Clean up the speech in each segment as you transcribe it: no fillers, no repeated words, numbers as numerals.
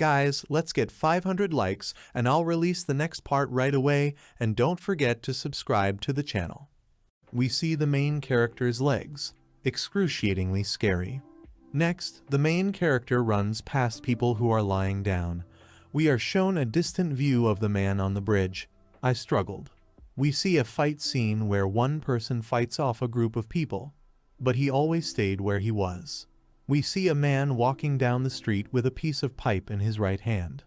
Guys, let's get 500 likes and I'll release the next part right away, and don't forget to subscribe to the channel. We see the main character's legs. Excruciatingly scary. Next, the main character runs past people who are lying down. We are shown a distant view of the man on the bridge. I struggled. We see a fight scene where one person fights off a group of people, but he always stayed where he was. We see a man walking down the street with a piece of pipe in his right hand.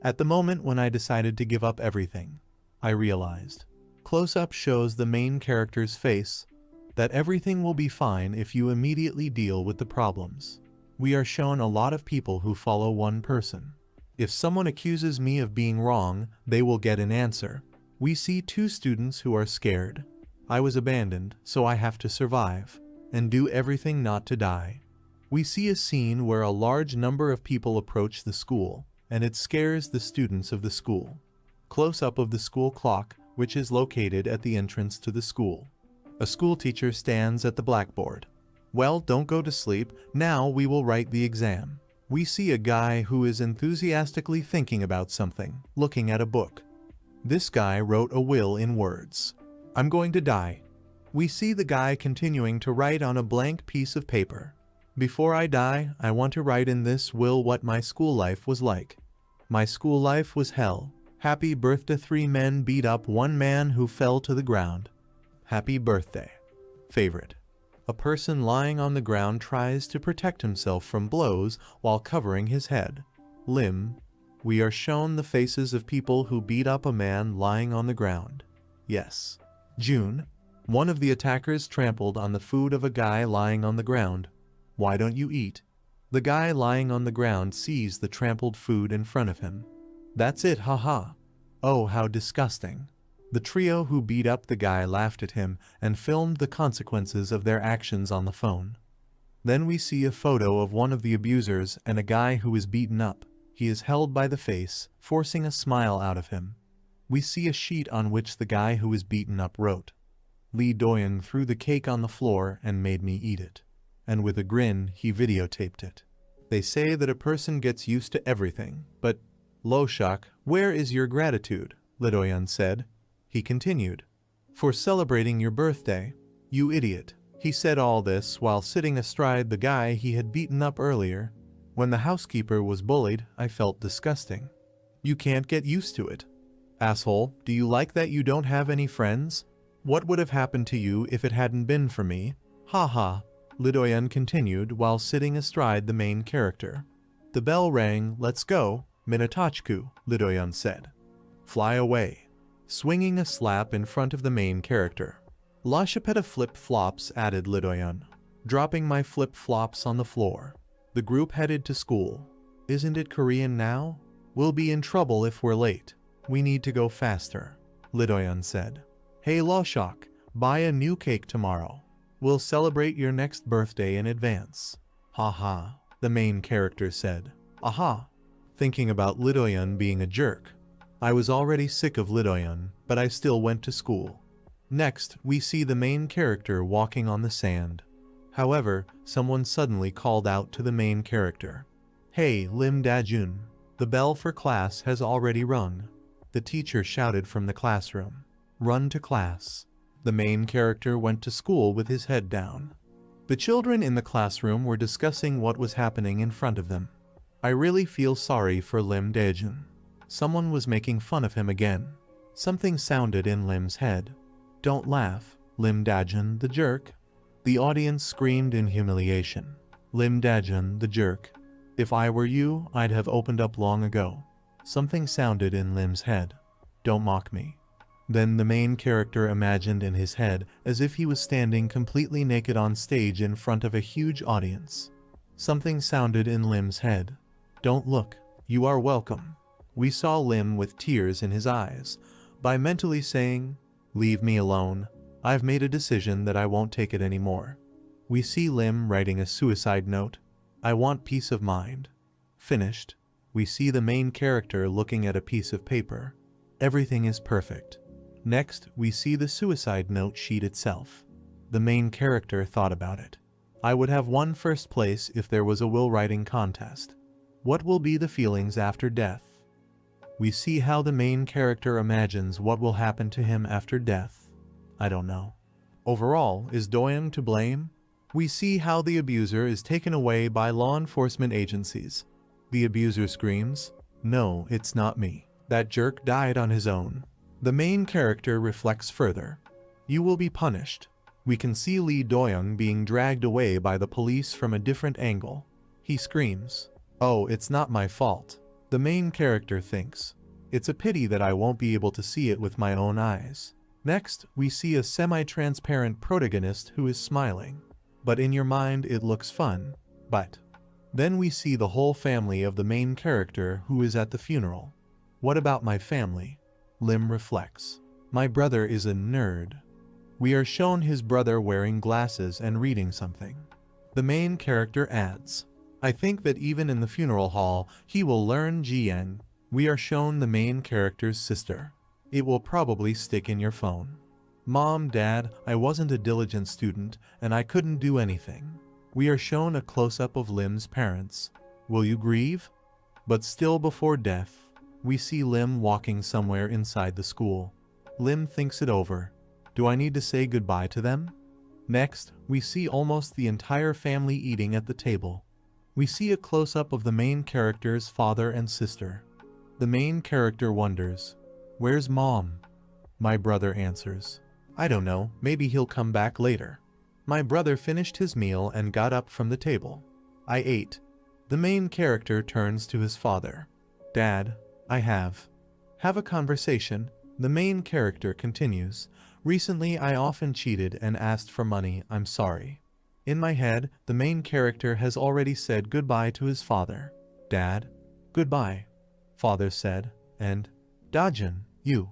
At the moment when I decided to give up everything, I realized. Close-up shows the main character's face, that everything will be fine if you immediately deal with the problems. We are shown a lot of people who follow one person. If someone accuses me of being wrong, they will get an answer. We see two students who are scared. I was abandoned, so I have to survive, and do everything not to die. We see a scene where a large number of people approach the school, and it scares the students of the school. Close-up of the school clock, which is located at the entrance to the school. A school teacher stands at the blackboard. Well, don't go to sleep, now we will write the exam. We see a guy who is enthusiastically thinking about something, looking at a book. This guy wrote a will in words. I'm going to die. We see the guy continuing to write on a blank piece of paper. Before I die, I want to write in this will what my school life was like. My school life was hell. Happy birthday. 3 men beat up 1 man who fell to the ground. Happy birthday. Favorite. A person lying on the ground tries to protect himself from blows while covering his head. Limb. We are shown the faces of people who beat up a man lying on the ground. Yes. June. One of the attackers trampled on the food of a guy lying on the ground. Why don't you eat? The guy lying on the ground sees the trampled food in front of him. That's it, haha. Oh, how disgusting. The trio who beat up the guy laughed at him and filmed the consequences of their actions on the phone. Then we see a photo of one of the abusers and a guy who is beaten up. He is held by the face, forcing a smile out of him. We see a sheet on which the guy who is beaten up wrote. Lee Doyen threw the cake on the floor and made me eat it. And with a grin, he videotaped it. They say that a person gets used to everything, but Loshak, where is your gratitude? Lee Doyen said. He continued. For celebrating your birthday, you idiot. He said all this while sitting astride the guy he had beaten up earlier. When the housekeeper was bullied, I felt disgusting. You can't get used to it. Asshole, do you like that you don't have any friends? What would have happened to you if it hadn't been for me? Ha ha. Lee Doyen continued while sitting astride the main character. The bell rang. Let's go, Minatochku, Lee Doyen said. Fly away. Swinging a slap in front of the main character. La Chapetta flip-flops, added Lee Doyen. Dropping my flip-flops on the floor. The group headed to school. Isn't it Korean now? We'll be in trouble if we're late. We need to go faster, Lee Doyen said. Hey Loshak, buy a new cake tomorrow. We'll celebrate your next birthday in advance. Ha ha, the main character said. Aha. Thinking about Lee Doyen being a jerk. I was already sick of Lee Doyen, but I still went to school. Next, we see the main character walking on the sand. However, someone suddenly called out to the main character. Hey, Lim Dajun, the bell for class has already rung. The teacher shouted from the classroom. Run to class. The main character went to school with his head down. The children in the classroom were discussing what was happening in front of them. I really feel sorry for Lim Dajun. Someone was making fun of him again. Something sounded in Lim's head. Don't laugh, Lim Dajun, the jerk. The audience screamed in humiliation. Lim Dajun, the jerk. If I were you, I'd have opened up long ago. Something sounded in Lim's head. Don't mock me. Then the main character imagined in his head as if he was standing completely naked on stage in front of a huge audience. Something sounded in Lim's head. Don't look. You are welcome. We saw Lim with tears in his eyes, by mentally saying, Leave me alone. I've made a decision that I won't take it anymore. We see Lim writing a suicide note. I want peace of mind. Finished. We see the main character looking at a piece of paper. Everything is perfect. Next, we see the suicide note sheet itself. The main character thought about it. I would have won first place if there was a will writing contest. What will be the feelings after death? We see how the main character imagines what will happen to him after death. I don't know. Overall, is Doyoung to blame? We see how the abuser is taken away by law enforcement agencies. The abuser screams, "No, it's not me. That jerk died on his own." The main character reflects further. "You will be punished." We can see Lee Doyoung being dragged away by the police from a different angle. He screams, "Oh, it's not my fault." The main character thinks, "It's a pity that I won't be able to see it with my own eyes." Next, we see a semi-transparent protagonist who is smiling. But in your mind it looks fun. But then we see the whole family of the main character who is at the funeral. "What about my family?" Lim reflects. "My brother is a nerd." We are shown his brother wearing glasses and reading something. The main character adds, "I think that even in the funeral hall, he will learn Jiang." We are shown the main character's sister. "It will probably stick in your phone." "Mom, Dad, I wasn't a diligent student, and I couldn't do anything." We are shown a close-up of Lim's parents. "Will you grieve?" But still before death, we see Lim walking somewhere inside the school. Lim thinks it over. "Do I need to say goodbye to them?" Next, we see almost the entire family eating at the table. We see a close-up of the main character's father and sister. The main character wonders, "Where's Mom?" My brother answers, "I don't know, maybe he'll come back later." My brother finished his meal and got up from the table. "I ate." The main character turns to his father. "Dad, I have a conversation." The main character continues, "Recently I often cheated and asked for money, I'm sorry." In my head, the main character has already said goodbye to his father. "Dad, goodbye," father said, and, "Dajun, you."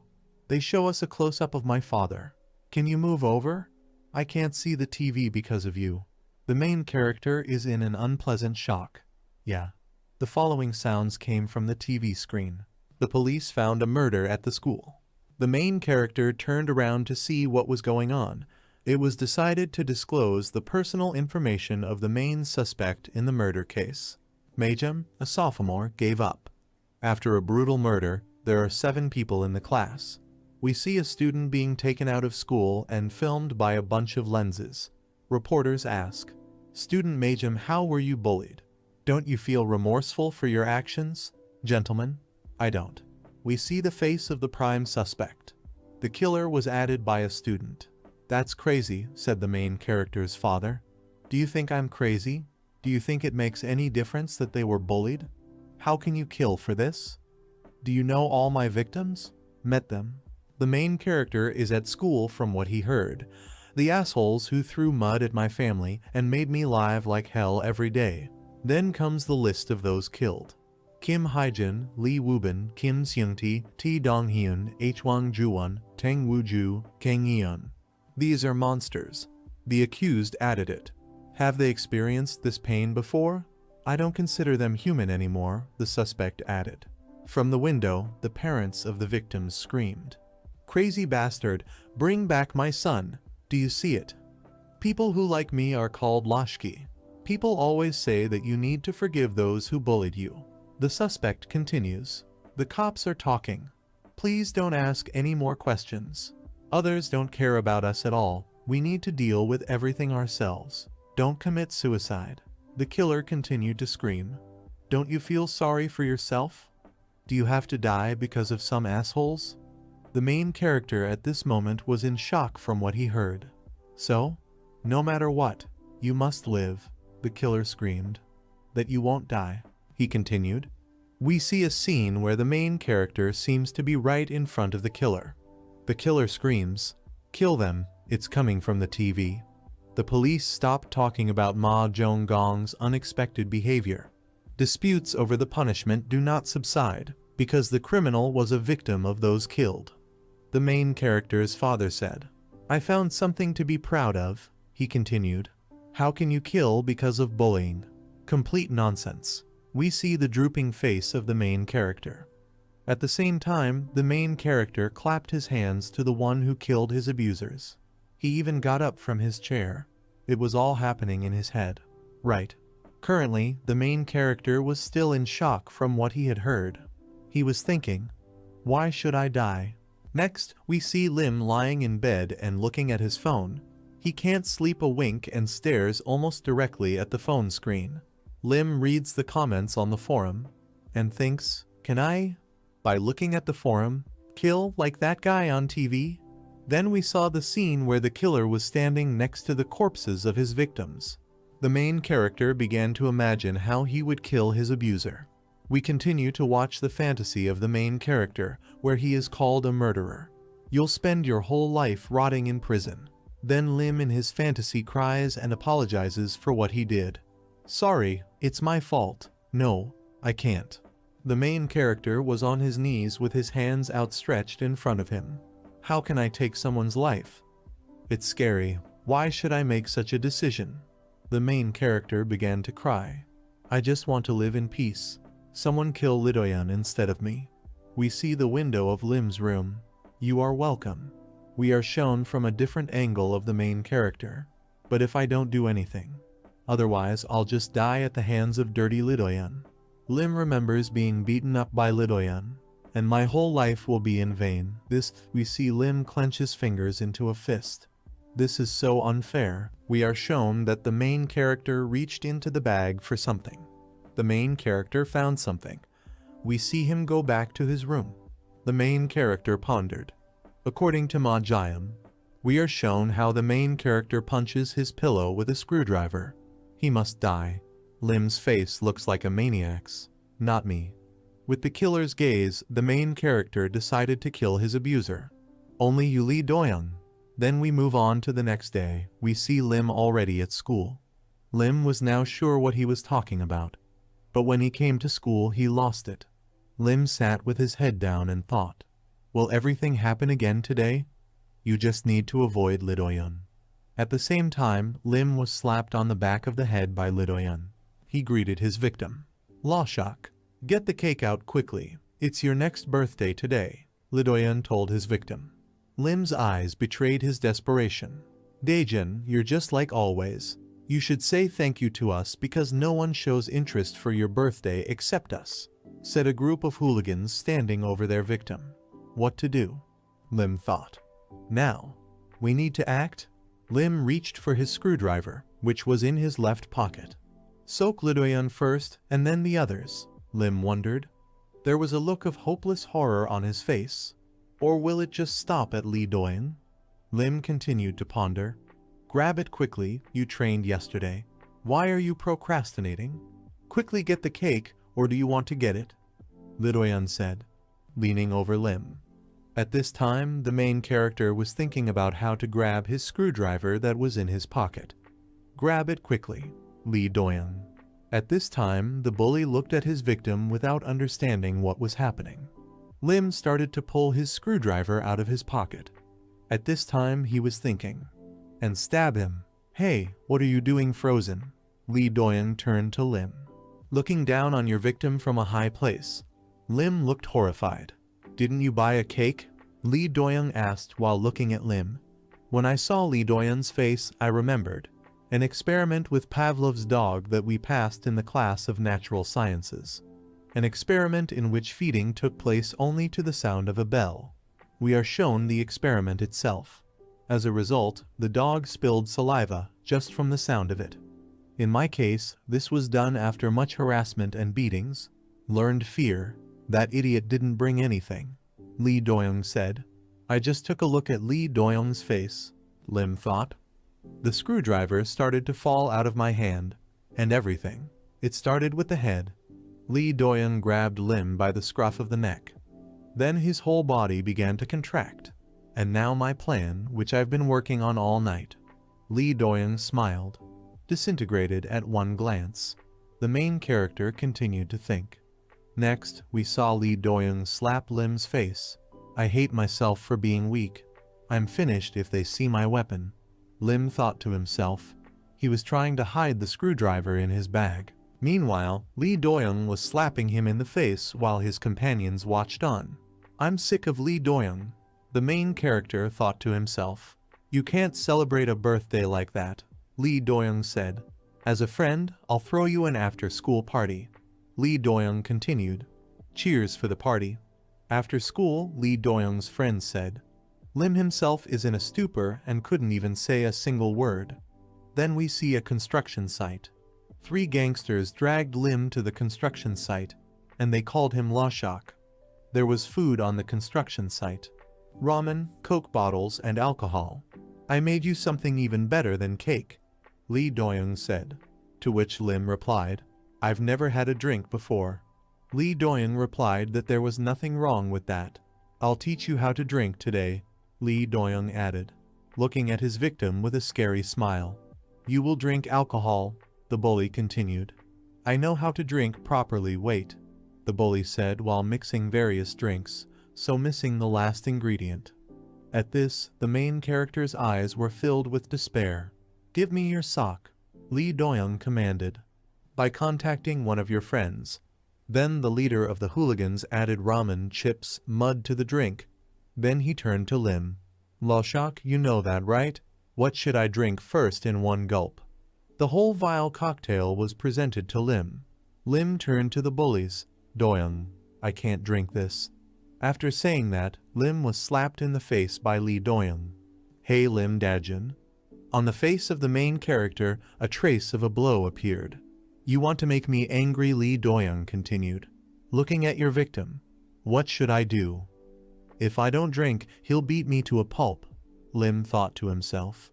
They show us a close-up of my father. "Can you move over? I can't see the TV because of you." The main character is in an unpleasant shock. Yeah. The following sounds came from the TV screen. The police found a murder at the school. The main character turned around to see what was going on. It was decided to disclose the personal information of the main suspect in the murder case. Majum, a sophomore, gave up. After a brutal murder, there are 7 people in the class. We see a student being taken out of school and filmed by a bunch of lenses. Reporters ask, "Student Majum, how were you bullied? Don't you feel remorseful for your actions?" "Gentlemen, I don't." We see the face of the prime suspect. The killer was added by a student. "That's crazy," said the main character's father. "Do you think I'm crazy? Do you think it makes any difference that they were bullied? How can you kill for this? Do you know all my victims? Met them." The main character is at school from what he heard. "The assholes who threw mud at my family and made me live like hell every day." Then comes the list of those killed. Kim Haejin, Lee Woobin, Kim Seungti, T Donghyun, Hwang Juwon, Tang Wooju, Kang Eun. These are monsters. The accused added it. "Have they experienced this pain before? I don't consider them human anymore," the suspect added. From the window, the parents of the victims screamed, "Crazy bastard, bring back my son. Do you see it? People who like me are called lashki. People always say that you need to forgive those who bullied you." The suspect continues, "The cops are talking. Please don't ask any more questions. Others don't care about us at all. We need to deal with everything ourselves. Don't commit suicide." The killer continued to scream, "Don't you feel sorry for yourself? Do you have to die because of some assholes?" The main character at this moment was in shock from what he heard. "So, no matter what, you must live," the killer screamed. "That you won't die," he continued. We see a scene where the main character seems to be right in front of the killer. The killer screams, "Kill them, it's coming from the TV." The police stop talking about Ma Jong-gong's unexpected behavior. Disputes over the punishment do not subside, because the criminal was a victim of those killed. The main character's father said, "I found something to be proud of," he continued. "How can you kill because of bullying? Complete nonsense." We see the drooping face of the main character. At the same time, the main character clapped his hands to the one who killed his abusers. He even got up from his chair. It was all happening in his head. Right. Currently, the main character was still in shock from what he had heard. He was thinking, why should I die? Next, we see Lim lying in bed and looking at his phone. He can't sleep a wink and stares almost directly at the phone screen. Lim reads the comments on the forum and thinks, can I, by looking at the forum, kill like that guy on TV? Then we saw the scene where the killer was standing next to the corpses of his victims. The main character began to imagine how he would kill his abuser. We continue to watch the fantasy of the main character, where he is called a murderer. You'll spend your whole life rotting in prison. Then Lim in his fantasy cries and apologizes for what he did. Sorry, it's my fault. No, I can't. The main character was on his knees with his hands outstretched in front of him. How can I take someone's life? It's scary. Why should I make such a decision? The main character began to cry. I just want to live in peace. Someone kill Lidoyan instead of me. We see the window of Lim's room. You are welcome. We are shown from a different angle of the main character. But if I don't do anything, otherwise I'll just die at the hands of dirty Lidoyan. Lim remembers being beaten up by Lidoyan, and my whole life will be in vain. We see Lim clench his fingers into a fist. This is so unfair. We are shown that the main character reached into the bag for something. The main character found something. We see him go back to his room. The main character pondered. According to Majayam, we are shown how the main character punches his pillow with a screwdriver. He must die. Lim's face looks like a maniac's. Not me. With the killer's gaze, the main character decided to kill his abuser. Only Yuli Doyoung. Then we move on to the next day. We see Lim already at school. Lim was now sure what he was talking about. But when he came to school, he lost it. Lim sat with his head down and thought, will everything happen again today? You just need to avoid Lidoyan. At the same time, Lim was slapped on the back of the head by Lidoyan. He greeted his victim. Lashak, get the cake out quickly. It's your next birthday today, Lidoyan told his victim. Lim's eyes betrayed his desperation. Daejin, you're just like always. You should say thank you to us because no one shows interest for your birthday except us, said a group of hooligans standing over their victim. What to do? Lim thought. Now, we need to act? Lim reached for his screwdriver, which was in his left pocket. Soak Lidoyan first and then the others, Lim wondered. There was a look of hopeless horror on his face. Or will it just stop at Lee Doyoung? Lim continued to ponder. Grab it quickly, you trained yesterday. Why are you procrastinating? Quickly get the cake, or do you want to get it? Lidoyan said, leaning over Lim. At this time, the main character was thinking about how to grab his screwdriver that was in his pocket. Grab it quickly, Lee Doyoung. At this time, the bully looked at his victim without understanding what was happening. Lim started to pull his screwdriver out of his pocket. At this time, he was thinking, and stab him. Hey, what are you doing frozen? Lee Doyoung turned to Lim. Looking down on your victim from a high place. Lim looked horrified. Didn't you buy a cake? Lee Doyoung asked while looking at Lim. When I saw Lee Doyoung's face, I remembered an experiment with Pavlov's dog that we passed in the class of natural sciences. An experiment in which feeding took place only to the sound of a bell. We are shown the experiment itself. As a result, the dog spilled saliva just from the sound of it. In my case, this was done after much harassment and beatings. Learned fear. That idiot didn't bring anything, Lee Doyoung said. I just took a look at Lee Doyoung's face, Lim thought. The screwdriver started to fall out of my hand, and everything. It started with the head. Lee Doyoung grabbed Lim by the scruff of the neck. Then his whole body began to contract. And now my plan, which I've been working on all night. Lee Doyoung smiled, disintegrated at one glance. The main character continued to think. Next, we saw Lee Doyoung slap Lim's face. I hate myself for being weak. I'm finished if they see my weapon. Lim thought to himself. He was trying to hide the screwdriver in his bag. Meanwhile, Lee Doyoung was slapping him in the face while his companions watched on. I'm sick of Lee Doyoung. The main character thought to himself. You can't celebrate a birthday like that, Lee Doyoung said. As a friend, I'll throw you an after-school party. Lee Doyoung continued. Cheers for the party. After school, Lee Doyoung's friend said. Lim himself is in a stupor and couldn't even say a single word. Then we see a construction site. 3 gangsters dragged Lim to the construction site, and they called him Lashak. There was food on the construction site. Ramen, Coke bottles, and alcohol. I made you something even better than cake, Lee Doyoung said. To which Lim replied, I've never had a drink before. Lee Doyoung replied that there was nothing wrong with that. I'll teach you how to drink today, Lee Doyoung added, looking at his victim with a scary smile. You will drink alcohol, the bully continued. I know how to drink properly, wait, the bully said while mixing various drinks, so missing the last ingredient. At this, the main character's eyes were filled with despair. Give me your sock, Lee Doyoung commanded. By contacting one of your friends. Then the leader of the hooligans added ramen, chips, mud to the drink. Then he turned to Lim. Lashak, you know that, right? What should I drink first in one gulp? The whole vile cocktail was presented to Lim. Lim turned to the bullies. Doyoung, I can't drink this. After saying that, Lim was slapped in the face by Lee Doyoung. Hey Lim Dajin. On the face of the main character, a trace of a blow appeared. You want to make me angry, Lee Doyoung continued. Looking at your victim. What should I do? If I don't drink, he'll beat me to a pulp, Lim thought to himself.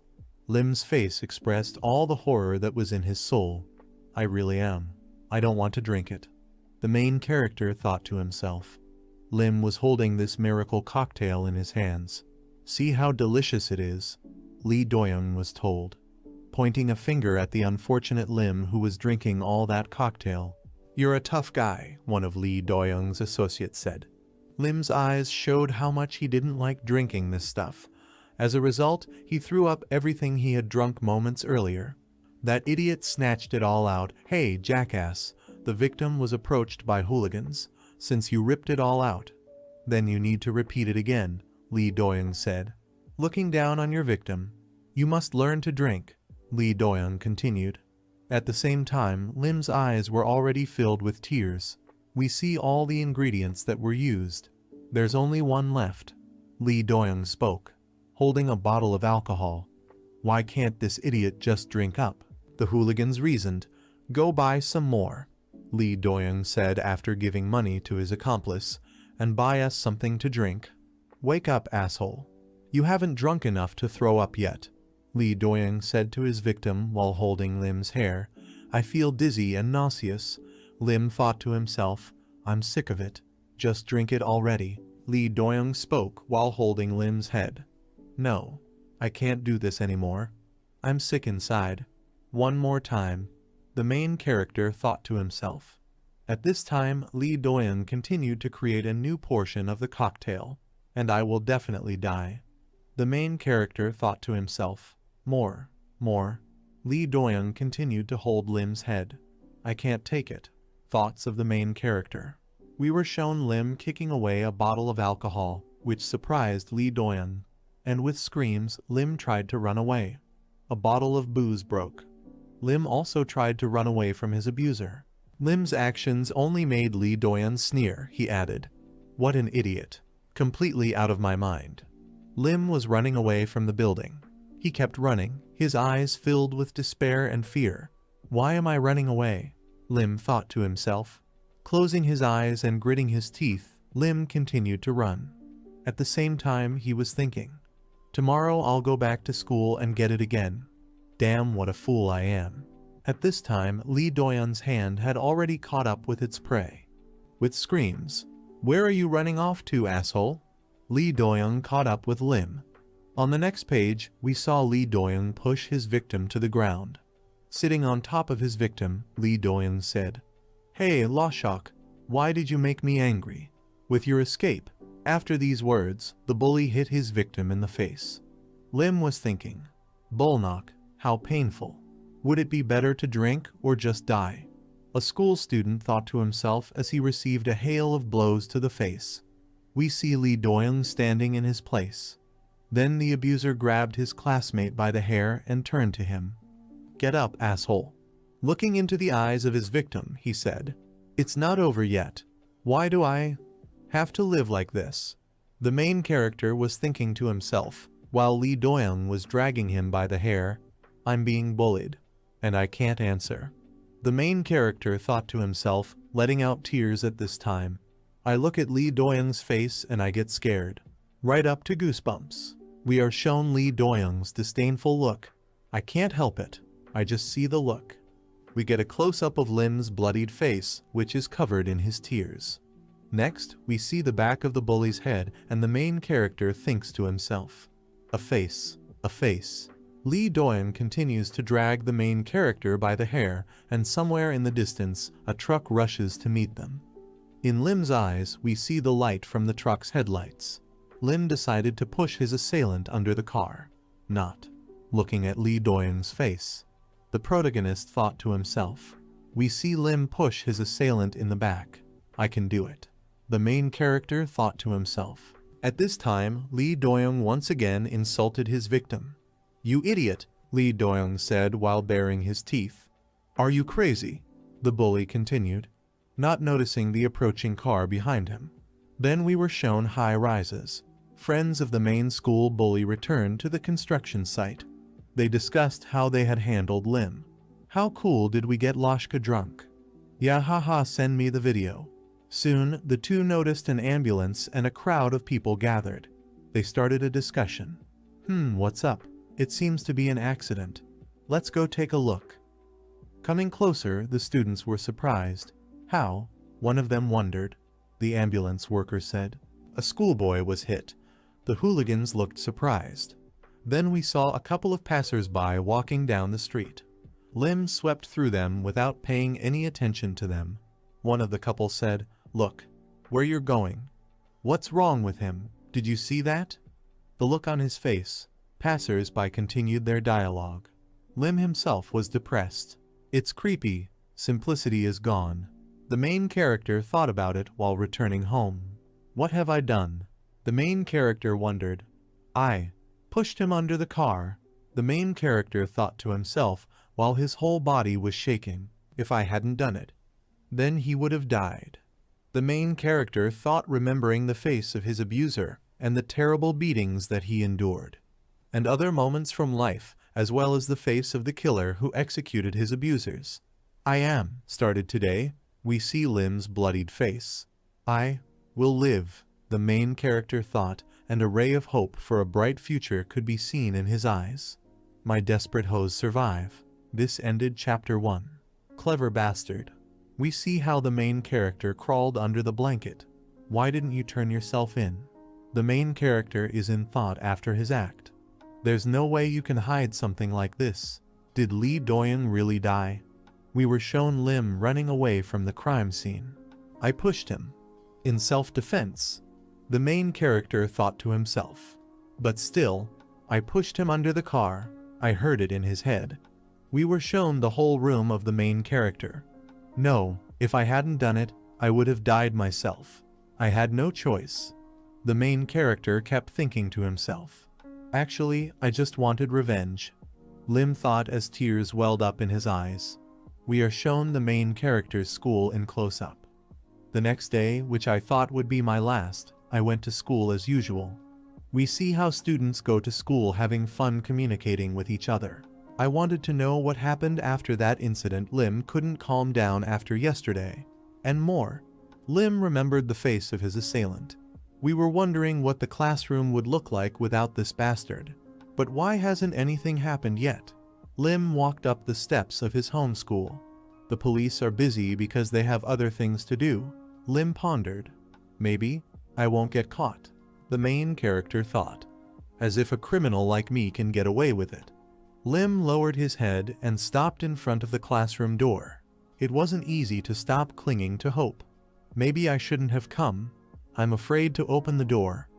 Lim's face expressed all the horror that was in his soul. I really am. I don't want to drink it. The main character thought to himself. Lim was holding this miracle cocktail in his hands. See how delicious it is, Lee Doyoung was told, pointing a finger at the unfortunate Lim who was drinking all that cocktail. You're a tough guy, one of Lee Doyoung's associates said. Lim's eyes showed how much he didn't like drinking this stuff. As a result, he threw up everything he had drunk moments earlier. That idiot snatched it all out. Hey, jackass, the victim was approached by hooligans. Since you ripped it all out, then you need to repeat it again, Lee Doyoung said. Looking down on your victim, you must learn to drink, Lee Doyoung continued. At the same time, Lim's eyes were already filled with tears. We see all the ingredients that were used. There's only one left, Lee Doyoung spoke, holding a bottle of alcohol. Why can't this idiot just drink up? The hooligans reasoned. Go buy some more, Lee Doyoung said after giving money to his accomplice, and buy us something to drink. Wake up, asshole. You haven't drunk enough to throw up yet, Lee Doyoung said to his victim while holding Lim's hair. I feel dizzy and nauseous. Lim thought to himself, I'm sick of it. Just drink it already. Lee Doyoung spoke while holding Lim's head. No, I can't do this anymore. I'm sick inside. One more time, the main character thought to himself. At this time, Lee Doyoung continued to create a new portion of the cocktail, and I will definitely die. The main character thought to himself. More. Lee Doyoung continued to hold Lim's head. I can't take it. Thoughts of the main character. We were shown Lim kicking away a bottle of alcohol, which surprised Lee Doyoung, and with screams, Lim tried to run away. A bottle of booze broke. Lim also tried to run away from his abuser. Lim's actions only made Lee Doyoung sneer, he added. What an idiot. Completely out of my mind. Lim was running away from the building. He kept running, his eyes filled with despair and fear. Why am I running away? Lim thought to himself. Closing his eyes and gritting his teeth, Lim continued to run. At the same time, he was thinking, tomorrow I'll go back to school and get it again. Damn, what a fool I am. At this time, Lee Doyoung's hand had already caught up with its prey. With screams, where are you running off to, asshole? Lee Doyoung caught up with Lim. On the next page, we saw Lee Doyoung push his victim to the ground. Sitting on top of his victim, Lee Doyoung said, Hey, Lashak, why did you make me angry? With your escape. After these words, the bully hit his victim in the face. Lim was thinking, Bullnock, how painful. Would it be better to drink or just die? A school student thought to himself as he received a hail of blows to the face. We see Lee Doyoung standing in his place. Then the abuser grabbed his classmate by the hair and turned to him. Get up, asshole. Looking into the eyes of his victim, he said, "It's not over yet. Why do I have to live like this?" The main character was thinking to himself, while Lee Doyoung was dragging him by the hair, "I'm being bullied, and I can't answer." The main character thought to himself, letting out tears at this time. I look at Lee Doyoung's face and I get scared. Right up to goosebumps. We are shown Lee Doyoung's disdainful look. I can't help it. I just see the look. We get a close-up of Lim's bloodied face, which is covered in his tears. Next, we see the back of the bully's head and the main character thinks to himself, "A face, a face." Lee Doyoung continues to drag the main character by the hair, and somewhere in the distance, a truck rushes to meet them. In Lim's eyes, we see the light from the truck's headlights. Lim decided to push his assailant under the car. Not looking at Lee Doyoung's face. The protagonist thought to himself. We see Lim push his assailant in the back. I can do it. The main character thought to himself. At this time, Lee Doyoung once again insulted his victim. "You idiot," Lee Doyoung said while baring his teeth. "Are you crazy?" the bully continued, not noticing the approaching car behind him. Then we were shown high-rises. Friends of the main school bully returned to the construction site. They discussed how they had handled Lim. "How cool did we get Lashka drunk?" "Yeah, haha, send me the video." Soon, the two noticed an ambulance and a crowd of people gathered. They started a discussion. What's up? It seems to be an accident. Let's go take a look." Coming closer, the students were surprised. "How?" one of them wondered. The ambulance worker said. "A schoolboy was hit." The hooligans looked surprised. Then we saw a couple of passers-by walking down the street. Lim swept through them without paying any attention to them. One of the couple said, "Look, where you're going. What's wrong with him? Did you see that?" The look on his face. Passers-by continued their dialogue. Lim himself was depressed. "It's creepy. Simplicity is gone." The main character thought about it while returning home. "What have I done?" The main character wondered. "I pushed him under the car." The main character thought to himself while his whole body was shaking. "If I hadn't done it, then he would have died." The main character thought, remembering the face of his abuser and the terrible beatings that he endured, and other moments from life, as well as the face of the killer who executed his abusers. Started today, we see Lim's bloodied face. "I will live," the main character thought, and a ray of hope for a bright future could be seen in his eyes. "My desperate hoes survive." This ended chapter 1. Clever bastard. We see how the main character crawled under the blanket. Why didn't you turn yourself in? The main character is in thought after his act. There's no way you can hide something like this. Did Lee Doyoung really die? We were shown Lim running away from the crime scene. "I pushed him. In self-defense." The main character thought to himself. "But still, I pushed him under the car. I heard it in his head." We were shown the whole room of the main character. "No, if I hadn't done it, I would have died myself. I had no choice." The main character kept thinking to himself. "Actually, I just wanted revenge." Lim thought as tears welled up in his eyes. We are shown the main character's school in close-up. The next day, which I thought would be my last, I went to school as usual. We see how students go to school having fun communicating with each other. I wanted to know what happened after that incident. Lim couldn't calm down after yesterday. And more. Lim remembered the face of his assailant. We were wondering what the classroom would look like without this bastard. But why hasn't anything happened yet? Lim walked up the steps of his home school. The police are busy because they have other things to do. Lim pondered. Maybe I won't get caught, the main character thought. As if a criminal like me can get away with it. Lim lowered his head and stopped in front of the classroom door. It wasn't easy to stop clinging to hope. Maybe I shouldn't have come. I'm afraid to open the door.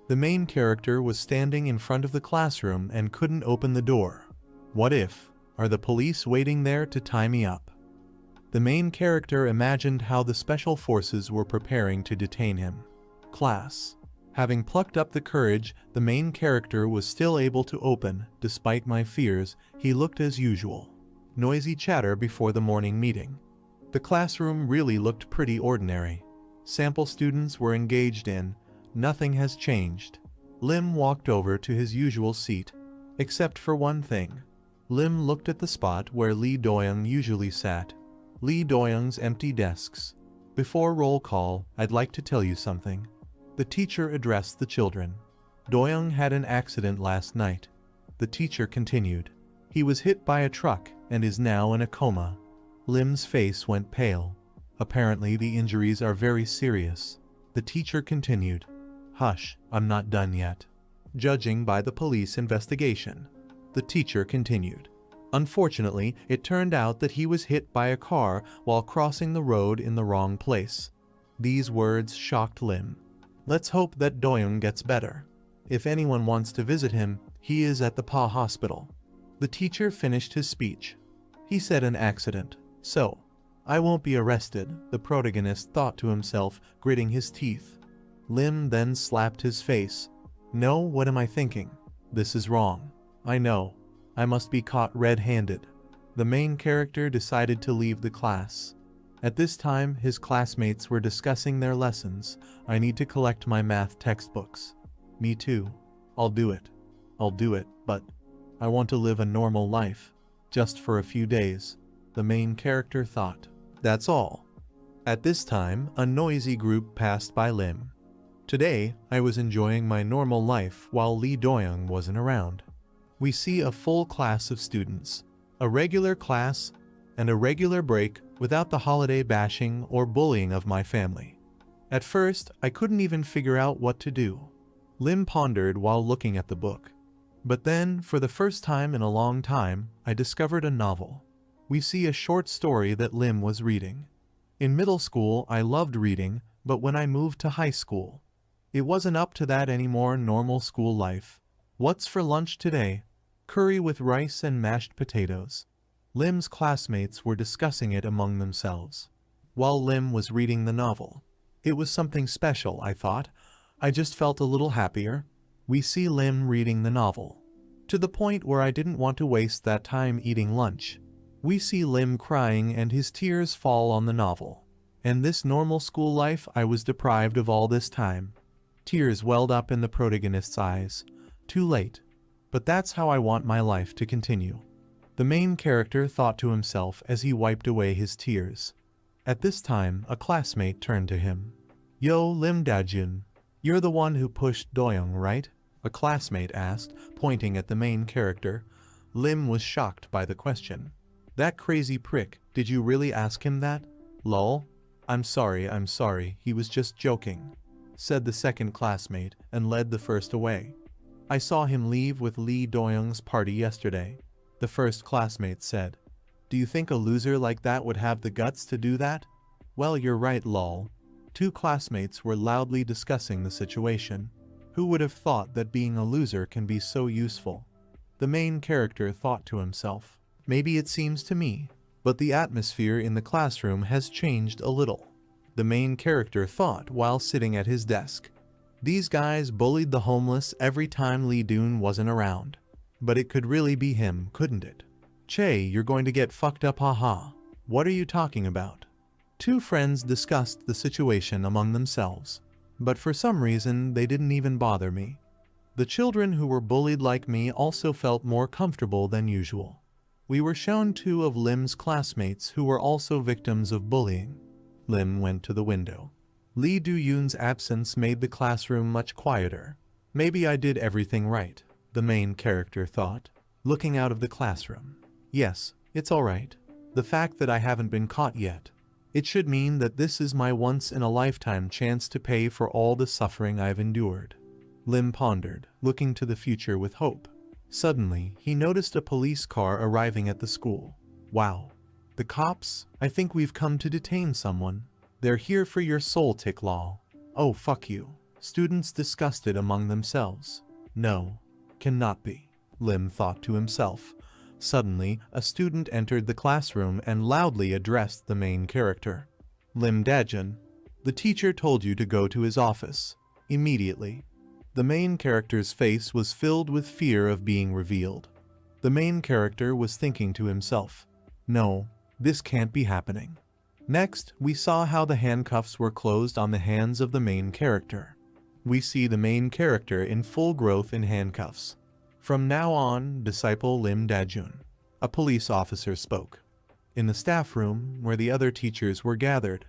The main character was standing in front of the classroom and couldn't open the door. What if? Are the police waiting there to tie me up? The main character imagined how the special forces were preparing to detain him. Class. Having plucked up the courage, the main character was still able to open. Despite my fears, he looked as usual. noisy chatter before the morning meeting. The classroom really looked pretty ordinary. Sample students were engaged in. Nothing has changed. Lim walked over to his usual seat, except for one thing. Lim looked at the spot where Lee Doyoung usually sat. Lee Doyoung's empty desks. Before roll call, I'd like to tell you something. The teacher addressed the children. Doyoung had an accident last night. The teacher continued. He was hit by a truck and is now in a coma. Lim's face went pale. Apparently the injuries are very serious. The teacher continued. Hush, I'm not done yet. Judging by the police investigation. The teacher continued. Unfortunately, it turned out that he was hit by a car while crossing the road in the wrong place. These words shocked Lim. Let's hope that Doyoung gets better. If anyone wants to visit him, he is at the PA hospital. The teacher finished his speech. He said an accident. So, I won't be arrested, the protagonist thought to himself, gritting his teeth. Lim then slapped his face. No, what am I thinking? This is wrong. I know. I must be caught red-handed. The main character decided to leave the class. At this time, his classmates were discussing their lessons. I need to collect my math textbooks. Me too. I'll do it. But I want to live a normal life. Just for a few days. The main character thought. That's all. At this time, a noisy group passed by Lim. Today, I was enjoying my normal life while Lee Doyoung wasn't around. We see a full class of students, a regular class, and a regular break without the holiday bashing or bullying of my family. At first, I couldn't even figure out what to do. Lim pondered while looking at the book. But then, for the first time in a long time, I discovered a novel. We see a short story that Lim was reading. In middle school, I loved reading, but when I moved to high school, it wasn't up to that anymore. Normal school life. What's for lunch today? Curry with rice and mashed potatoes. Lim's classmates were discussing it among themselves. While Lim was reading the novel. It was something special, I thought. I just felt a little happier. We see Lim reading the novel. To the point where I didn't want to waste that time eating lunch. We see Lim crying and his tears fall on the novel. And this normal school life I was deprived of all this time. Tears welled up in the protagonist's eyes. Too late. But that's how I want my life to continue. The main character thought to himself as he wiped away his tears. At this time, a classmate turned to him. Yo, Lim Dajun. You're the one who pushed Doyoung, right? A classmate asked, pointing at the main character. Lim was shocked by the question. That crazy prick, did you really ask him that? Lol. I'm sorry, he was just joking, said the second classmate and led the first away. I saw him leave with Lee Doyoung's party yesterday, the first classmate said. Do you think a loser like that would have the guts to do that? Well, you're right, lol. Two classmates were loudly discussing the situation. Who would have thought that being a loser can be so useful? The main character thought to himself. Maybe it seems to me, but the atmosphere in the classroom has changed a little. The main character thought while sitting at his desk. These guys bullied the homeless every time Lee Doon wasn't around. But it could really be him, couldn't it? Che, you're going to get fucked up, haha. What are you talking about? Two friends discussed the situation among themselves. But for some reason, they didn't even bother me. The children who were bullied like me also felt more comfortable than usual. We were shown two of Lim's classmates who were also victims of bullying. Lim went to the window. Lee Do-yoon's absence made the classroom much quieter. Maybe I did everything right, the main character thought, looking out of the classroom. Yes, it's alright. The fact that I haven't been caught yet. It should mean that this is my once-in-a-lifetime chance to pay for all the suffering I've endured. Lim pondered, looking to the future with hope. Suddenly, he noticed a police car arriving at the school. Wow. The cops? I think we've come to detain someone. They're here for your soul, Tick-Law. Oh, fuck you. Students discussed it among themselves. No. Cannot be. Lim thought to himself. Suddenly, a student entered the classroom and loudly addressed the main character. Lim Dajun. The teacher told you to go to his office. Immediately. The main character's face was filled with fear of being revealed. The main character was thinking to himself. No, this can't be happening. Next, we saw how the handcuffs were closed on the hands of the main character. We see the main character in full growth in handcuffs. From now on, disciple Lim Dajun, a police officer, spoke. In the staff room, where the other teachers were gathered,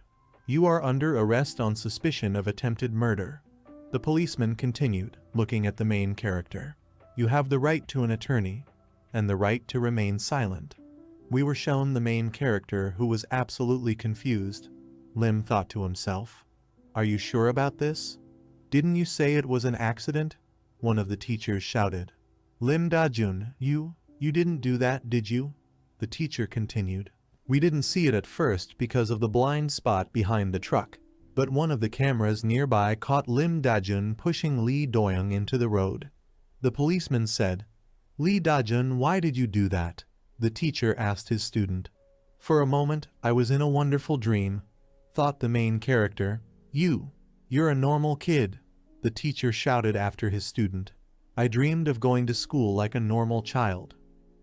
"You are under arrest on suspicion of attempted murder." The policeman continued, looking at the main character. "You have the right to an attorney, and the right to remain silent." We were shown the main character, who was absolutely confused. Lim thought to himself, "Are you sure about this? Didn't you say it was an accident?" One of the teachers shouted. "Lim Dajun, you didn't do that, did you?" The teacher continued. "We didn't see it at first because of the blind spot behind the truck, but one of the cameras nearby caught Lim Dajun pushing Lee Doyoung into the road." The policeman said, "Lee Dajun, why did you do that?" The teacher asked his student. "For a moment, I was in a wonderful dream," thought the main character. You're a normal kid," the teacher shouted after his student. "I dreamed of going to school like a normal child.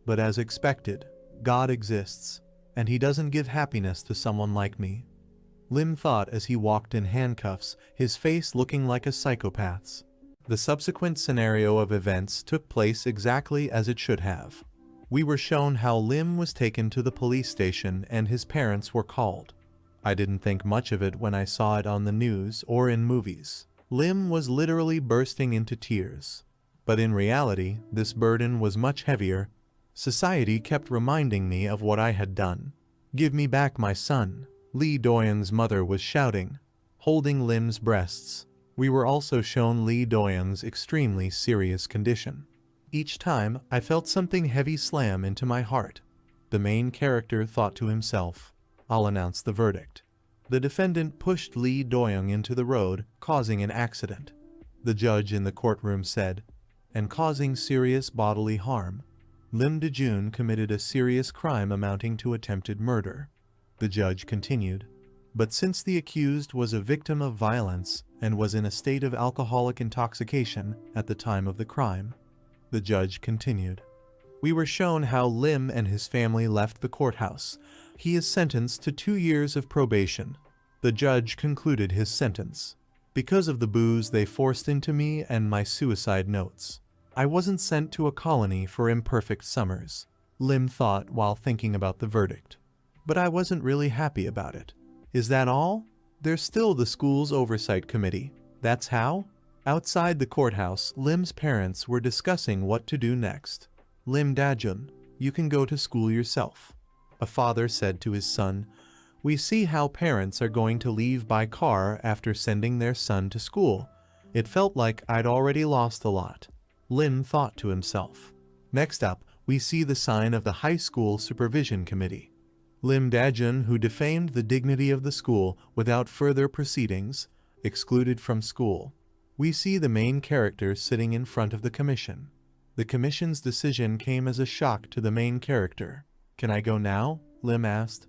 But as expected, God exists, and he doesn't give happiness to someone like me." Lim thought as he walked in handcuffs, his face looking like a psychopath's. The subsequent scenario of events took place exactly as it should have. We were shown how Lim was taken to the police station and his parents were called. I didn't think much of it when I saw it on the news or in movies. Lim was literally bursting into tears. But in reality, this burden was much heavier. Society kept reminding me of what I had done. "Give me back my son," Lee Doyoung's mother was shouting, holding Lim's breasts. We were also shown Lee Doyoung's extremely serious condition. Each time, I felt something heavy slam into my heart. The main character thought to himself, "I'll announce the verdict." The defendant pushed Lee Doyoung into the road, causing an accident. The judge in the courtroom said, "And causing serious bodily harm. Lim Dajun committed a serious crime amounting to attempted murder." The judge continued, "But since the accused was a victim of violence and was in a state of alcoholic intoxication at the time of the crime," the judge continued. We were shown how Lim and his family left the courthouse. He is sentenced to 2 years of probation. The judge concluded his sentence. "Because of the booze they forced into me and my suicide notes, I wasn't sent to a colony for imperfect summers," Lim thought while thinking about the verdict. "But I wasn't really happy about it. Is that all? There's still the school's oversight committee. That's how?" Outside the courthouse, Lim's parents were discussing what to do next. "Lim Dajun, you can go to school yourself," a father said to his son. "We see how parents are going to leave by car after sending their son to school. It felt like I'd already lost a lot," Lim thought to himself. Next up, we see the sign of the high school supervision committee. Lim Dajun, who defamed the dignity of the school without further proceedings, excluded from school. We see the main character sitting in front of the commission. The commission's decision came as a shock to the main character. "Can I go now?" Lim asked.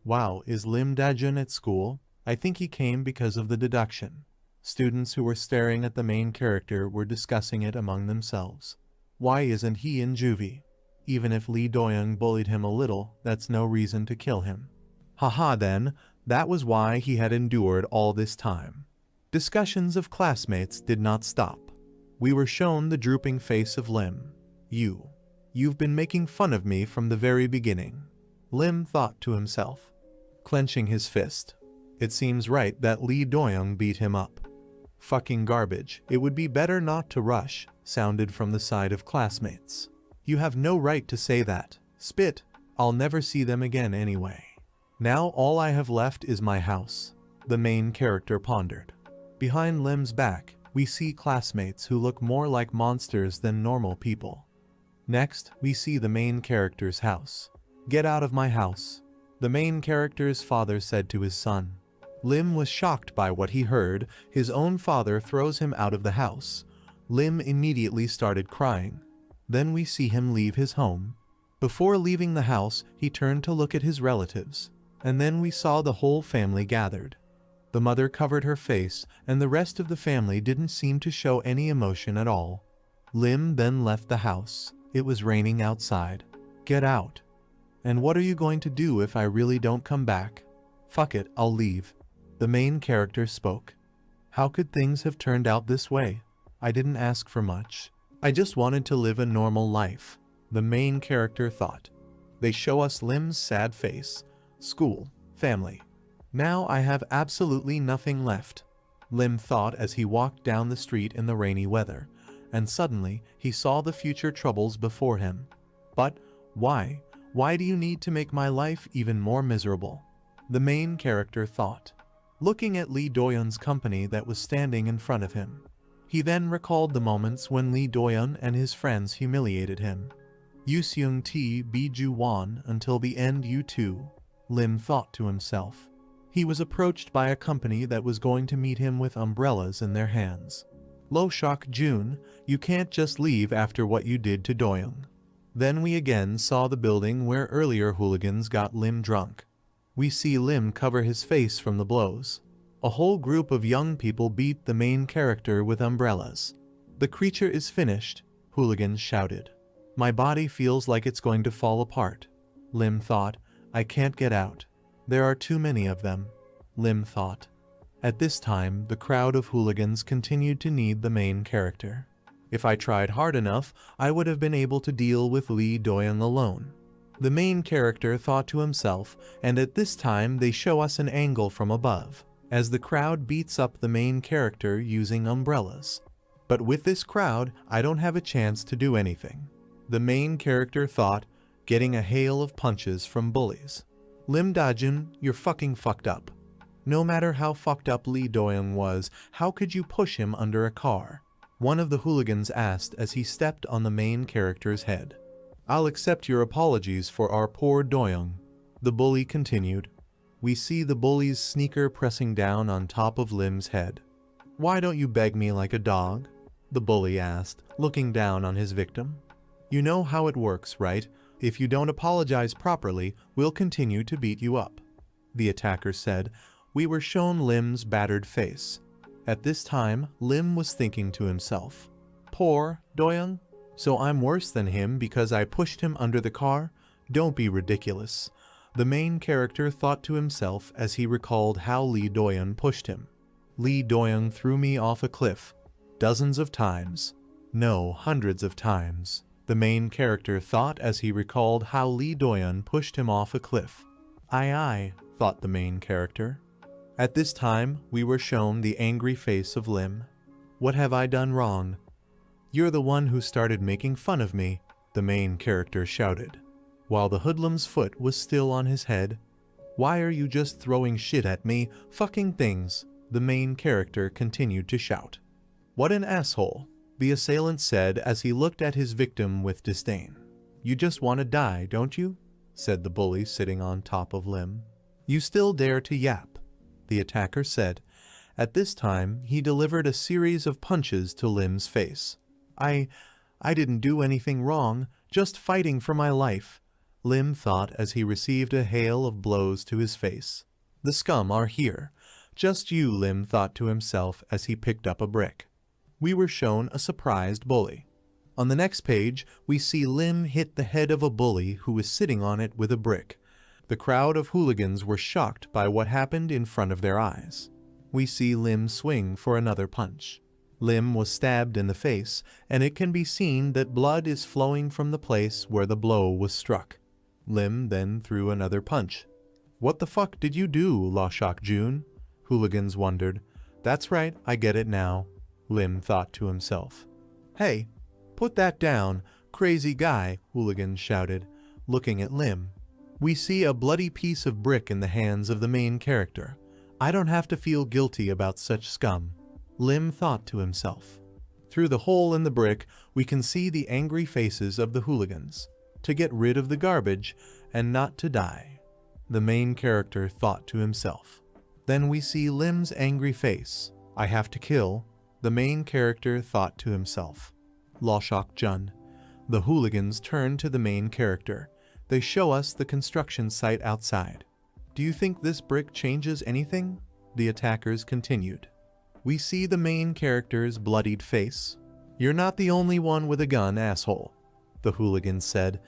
"Wow, is Lim Dajun at school? I think he came because of the deduction." Students who were staring at the main character were discussing it among themselves. "Why isn't he in juvie? Even if Lee Doyoung bullied him a little, that's no reason to kill him." Haha, then, that was why he had endured all this time. Discussions of classmates did not stop. We were shown the drooping face of Lim. You've been making fun of me from the very beginning," Lim thought to himself, clenching his fist. It seems right that Lee Doyoung beat him up. "Fucking garbage, it would be better not to rush," sounded from the side of classmates. "You have no right to say that. Spit, I'll never see them again anyway. Now all I have left is my house," the main character pondered. Behind Lim's back, we see classmates who look more like monsters than normal people. Next, we see the main character's house. "Get out of my house," the main character's father said to his son. Lim was shocked by what he heard. His own father throws him out of the house. Lim immediately started crying. Then we see him leave his home. Before leaving the house, he turned to look at his relatives, and then we saw the whole family gathered. The mother covered her face, and the rest of the family didn't seem to show any emotion at all. Lim then left the house. It was raining outside. "Get out," And what are you going to do if I really don't come back? Fuck it, I'll leave. The main character spoke. How could things have turned out this way? I didn't ask for much. I just wanted to live a normal life, the main character thought. They show us Lim's sad face. School, family. Now I have absolutely nothing left, Lim thought as he walked down the street in the rainy weather, and suddenly he saw the future troubles before him. But why? Why do you need to make my life even more miserable? The main character thought, looking at Lee Doyun's company that was standing in front of him. He then recalled the moments when Lee Doyun and his friends humiliated him. Yuseung T Biju Wan until the end you too, Lim thought to himself. He was approached by a company that was going to meet him with umbrellas in their hands. Lo Shok Jun, you can't just leave after what you did to Doyoung. Then we again saw the building where earlier hooligans got Lim drunk. We see Lim cover his face from the blows. A whole group of young people beat the main character with umbrellas. The creature is finished, hooligans shouted. My body feels like it's going to fall apart. Lim thought, I can't get out. There are too many of them, Lim thought. At this time, the crowd of hooligans continued to need the main character. If I tried hard enough, I would have been able to deal with Lee Doyoung alone. The main character thought to himself, and at this time they show us an angle from above, as the crowd beats up the main character using umbrellas. But with this crowd, I don't have a chance to do anything, the main character thought, getting a hail of punches from bullies. Lim Dajun, you're fucking fucked up. No matter how fucked up Lee Doyoung was, how could you push him under a car? One of the hooligans asked as he stepped on the main character's head. I'll accept your apologies for our poor Doyoung, the bully continued. We see the bully's sneaker pressing down on top of Lim's head. Why don't you beg me like a dog? The bully asked, looking down on his victim. You know how it works, right? If you don't apologize properly, we'll continue to beat you up. The attacker said. We were shown Lim's battered face. At this time, Lim was thinking to himself, poor Doyoung? So I'm worse than him because I pushed him under the car? Don't be ridiculous. The main character thought to himself as he recalled how Lee Doyoung pushed him. Lee Doyoung threw me off a cliff. Dozens of times. No, hundreds of times. The main character thought as he recalled how Lee Doyoung pushed him off a cliff. Aye, thought the main character. At this time, we were shown the angry face of Lim. What have I done wrong? You're the one who started making fun of me, the main character shouted, while the hoodlum's foot was still on his head. Why are you just throwing shit at me, fucking things? The main character continued to shout. What an asshole, the assailant said as he looked at his victim with disdain. You just want to die, don't you? Said the bully sitting on top of Lim. You still dare to yap, the attacker said. At this time, he delivered a series of punches to Lim's face. I didn't do anything wrong, just fighting for my life, Lim thought as he received a hail of blows to his face. The scum are here. Just you, Lim thought to himself as he picked up a brick. We were shown a surprised bully. On the next page, we see Lim hit the head of a bully who was sitting on it with a brick. The crowd of hooligans were shocked by what happened in front of their eyes. We see Lim swing for another punch. Lim was stabbed in the face, and it can be seen that blood is flowing from the place where the blow was struck. Lim then threw another punch. What the fuck did you do, Lo Shok Jun? Hooligans wondered. That's right, I get it now, Lim thought to himself. Hey, put that down, crazy guy, hooligans shouted, looking at Lim. We see a bloody piece of brick in the hands of the main character. I don't have to feel guilty about such scum, Lim thought to himself. Through the hole in the brick, we can see the angry faces of the hooligans. To get rid of the garbage and not to die, the main character thought to himself. Then we see Lim's angry face. I have to kill, the main character thought to himself. Lo Shok Jun. The hooligans turn to the main character. They show us the construction site outside. Do you think this brick changes anything? The attackers continued. We see the main character's bloodied face. You're not the only one with a gun, asshole, the hooligan said.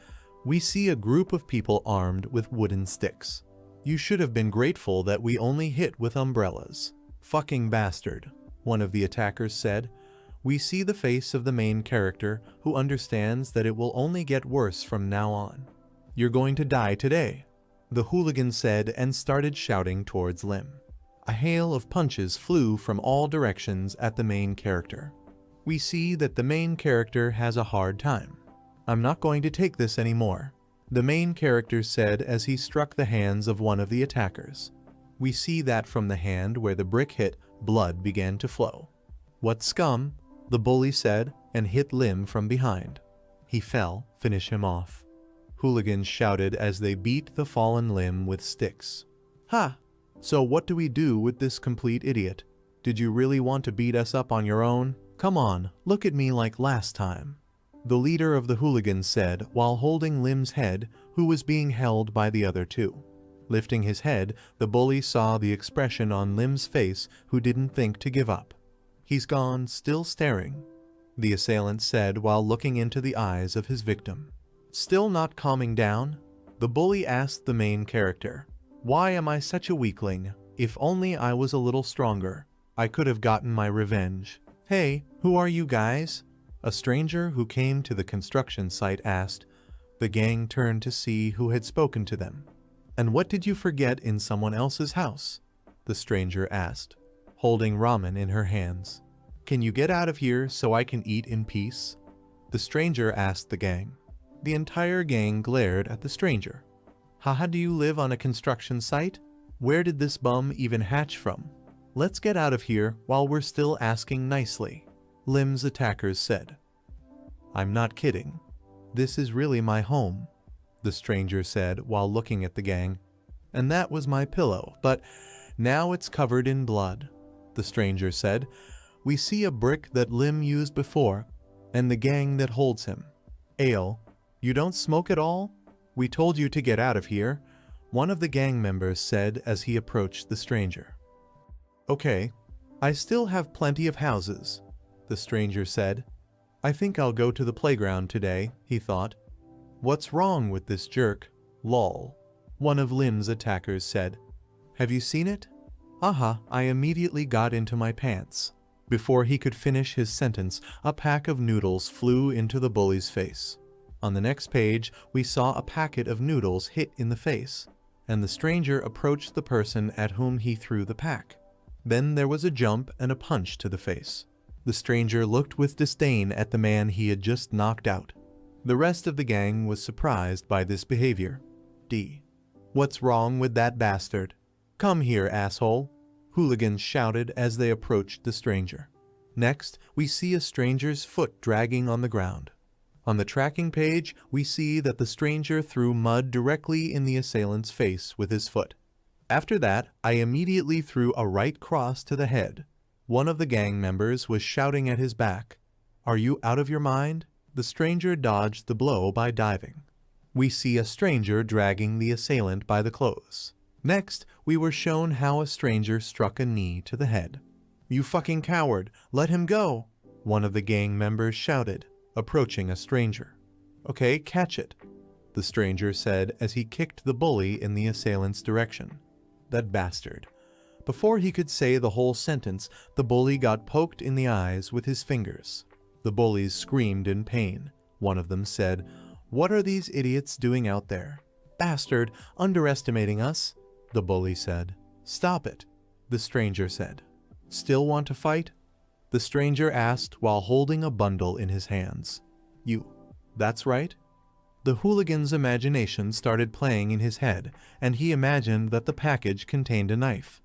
We see a group of people armed with wooden sticks. You should have been grateful that we only hit with umbrellas. Fucking bastard, one of the attackers said. We see the face of the main character, who understands that it will only get worse from now on. You're going to die today, the hooligan said and started shouting towards Lim. A hail of punches flew from all directions at the main character. We see that the main character has a hard time. I'm not going to take this anymore, the main character said as he struck the hands of one of the attackers. We see that from the hand where the brick hit, blood began to flow. What scum, the bully said and hit Lim from behind. He fell, finish him off. Hooligans shouted as they beat the fallen Lim with sticks. Ha! So what do we do with this complete idiot? Did you really want to beat us up on your own? Come on, look at me like last time, the leader of the hooligans said while holding Lim's head, who was being held by the other two. Lifting his head, the bully saw the expression on Lim's face, who didn't think to give up. He's gone, still staring, the assailant said while looking into the eyes of his victim. Still not calming down, the bully asked the main character, "Why am I such a weakling? If only I was a little stronger, I could have gotten my revenge." "Hey, who are you guys?" a stranger who came to the construction site asked. The gang turned to see who had spoken to them. "And what did you forget in someone else's house?" the stranger asked, holding ramen in her hands. "Can you get out of here so I can eat in peace?" the stranger asked the gang. The entire gang glared at the stranger. "Haha, do you live on a construction site? Where did this bum even hatch from? Let's get out of here while we're still asking nicely," Lim's attackers said. "I'm not kidding. This is really my home," the stranger said while looking at the gang. "And that was my pillow, but now it's covered in blood," the stranger said. "We see a brick that Lim used before, and the gang that holds him. Ale, you don't smoke at all? We told you to get out of here," one of the gang members said as he approached the stranger. "Okay, I still have plenty of houses," the stranger said. "I think I'll go to the playground today," he thought. "What's wrong with this jerk? Lol," one of Lim's attackers said. "Have you seen it? Aha, I immediately got into my pants." Before he could finish his sentence, a pack of noodles flew into the bully's face. On the next page, we saw a packet of noodles hit in the face, and the stranger approached the person at whom he threw the pack. Then there was a jump and a punch to the face. The stranger looked with disdain at the man he had just knocked out. The rest of the gang was surprised by this behavior. "What's wrong with that bastard? Come here, asshole," hooligans shouted as they approached the stranger. Next, we see a stranger's foot dragging on the ground. On the tracking page, we see that the stranger threw mud directly in the assailant's face with his foot. After that, I immediately threw a right cross to the head. One of the gang members was shouting at his back. "Are you out of your mind?" The stranger dodged the blow by diving. We see a stranger dragging the assailant by the clothes. Next, we were shown how a stranger struck a knee to the head. "You fucking coward, let him go," one of the gang members shouted, approaching a stranger. "Okay, catch it," the stranger said as he kicked the bully in the assailant's direction. That bastard. Before he could say the whole sentence, the bully got poked in the eyes with his fingers. The bullies screamed in pain. One of them said, "What are these idiots doing out there?" "Bastard, underestimating us," the bully said. "Stop it," the stranger said. "Still want to fight?" the stranger asked while holding a bundle in his hands. That's right." The hooligan's imagination started playing in his head, and he imagined that the package contained a knife.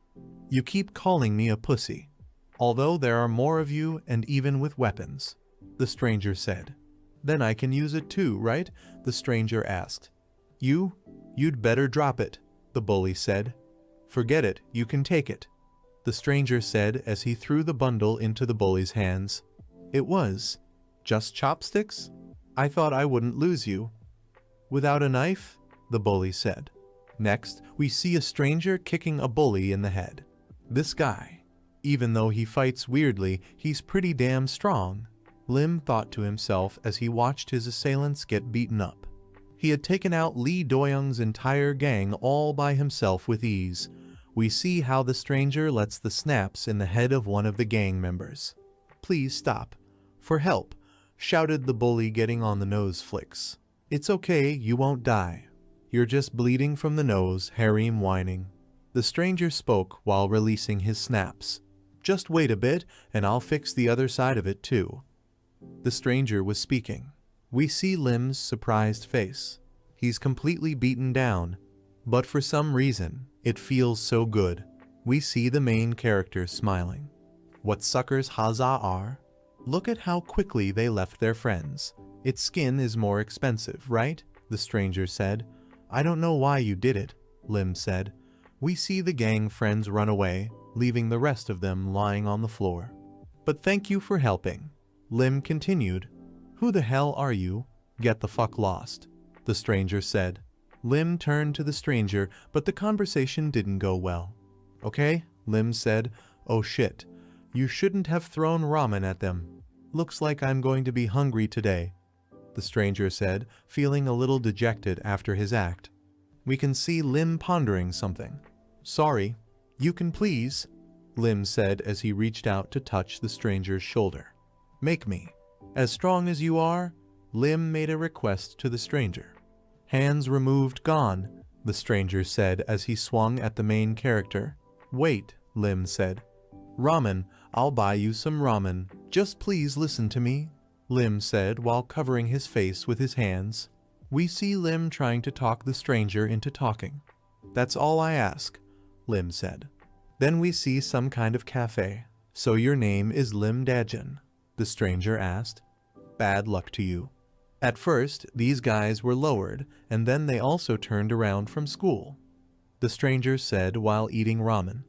"You keep calling me a pussy, although there are more of you and even with weapons," the stranger said. "Then I can use it too, right?" the stranger asked. You'd better drop it," the bully said. "Forget it, you can take it," the stranger said as he threw the bundle into the bully's hands. "It was just chopsticks? I thought I wouldn't lose you." "Without a knife?" the bully said. Next, we see a stranger kicking a bully in the head. This guy, even though he fights weirdly, he's pretty damn strong, Lim thought to himself as he watched his assailants get beaten up. He had taken out Lee Doyoung's entire gang all by himself with ease. We see how the stranger lets the snaps in the head of one of the gang members. "Please stop. For help," shouted the bully, getting on the nose flicks. "It's okay, you won't die. You're just bleeding from the nose," Harim whining. The stranger spoke while releasing his snaps. "Just wait a bit and I'll fix the other side of it too." The stranger was speaking. We see Lim's surprised face. He's completely beaten down, but for some reason, it feels so good. We see the main character smiling. "What suckers Haza are? Look at how quickly they left their friends. Its skin is more expensive, right?" the stranger said. "I don't know why you did it," Lim said. We see the gang friends run away, leaving the rest of them lying on the floor. "But thank you for helping," Lim continued. "Who the hell are you? Get the fuck lost," the stranger said. Lim turned to the stranger, but the conversation didn't go well. "Okay," Lim said. "Oh shit. You shouldn't have thrown ramen at them. Looks like I'm going to be hungry today," the stranger said, feeling a little dejected after his act. We can see Lim pondering something. "Sorry. You can please," Lim said as he reached out to touch the stranger's shoulder. "Make me as strong as you are," Lim made a request to the stranger. "Hands removed gone," the stranger said as he swung at the main character. "Wait," Lim said. "Ramen, I'll buy you some ramen. Just please listen to me," Lim said while covering his face with his hands. We see Lim trying to talk the stranger into talking. "That's all I ask," Lim said. Then we see some kind of cafe. "So your name is Lim Dajin?" the stranger asked. "Bad luck to you." At first, these guys were lowered, and then they also turned around from school, the stranger said while eating ramen.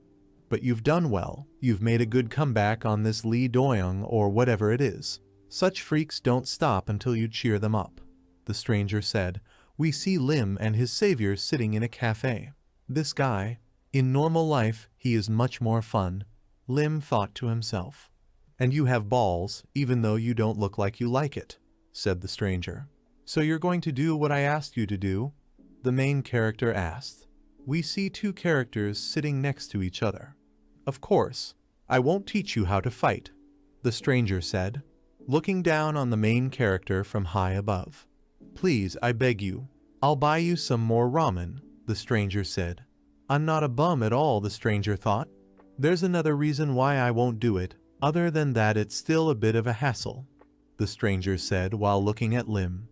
"But you've done well. You've made a good comeback on this Lee Doyoung or whatever it is. Such freaks don't stop until you cheer them up," the stranger said. We see Lim and his savior sitting in a cafe. "This guy, in normal life, he is much more fun," Lim thought to himself. "And you have balls, even though you don't look like you like it," said the stranger. "So you're going to do what I asked you to do?" the main character asked. We see two characters sitting next to each other. "Of course. I won't teach you how to fight," the stranger said, looking down on the main character from high above. "Please, I beg you. I'll buy you some more ramen," the stranger said. "I'm not a bum at all," the stranger thought. "There's another reason why I won't do it. Other than that, it's still a bit of a hassle," the stranger said while looking at Lim.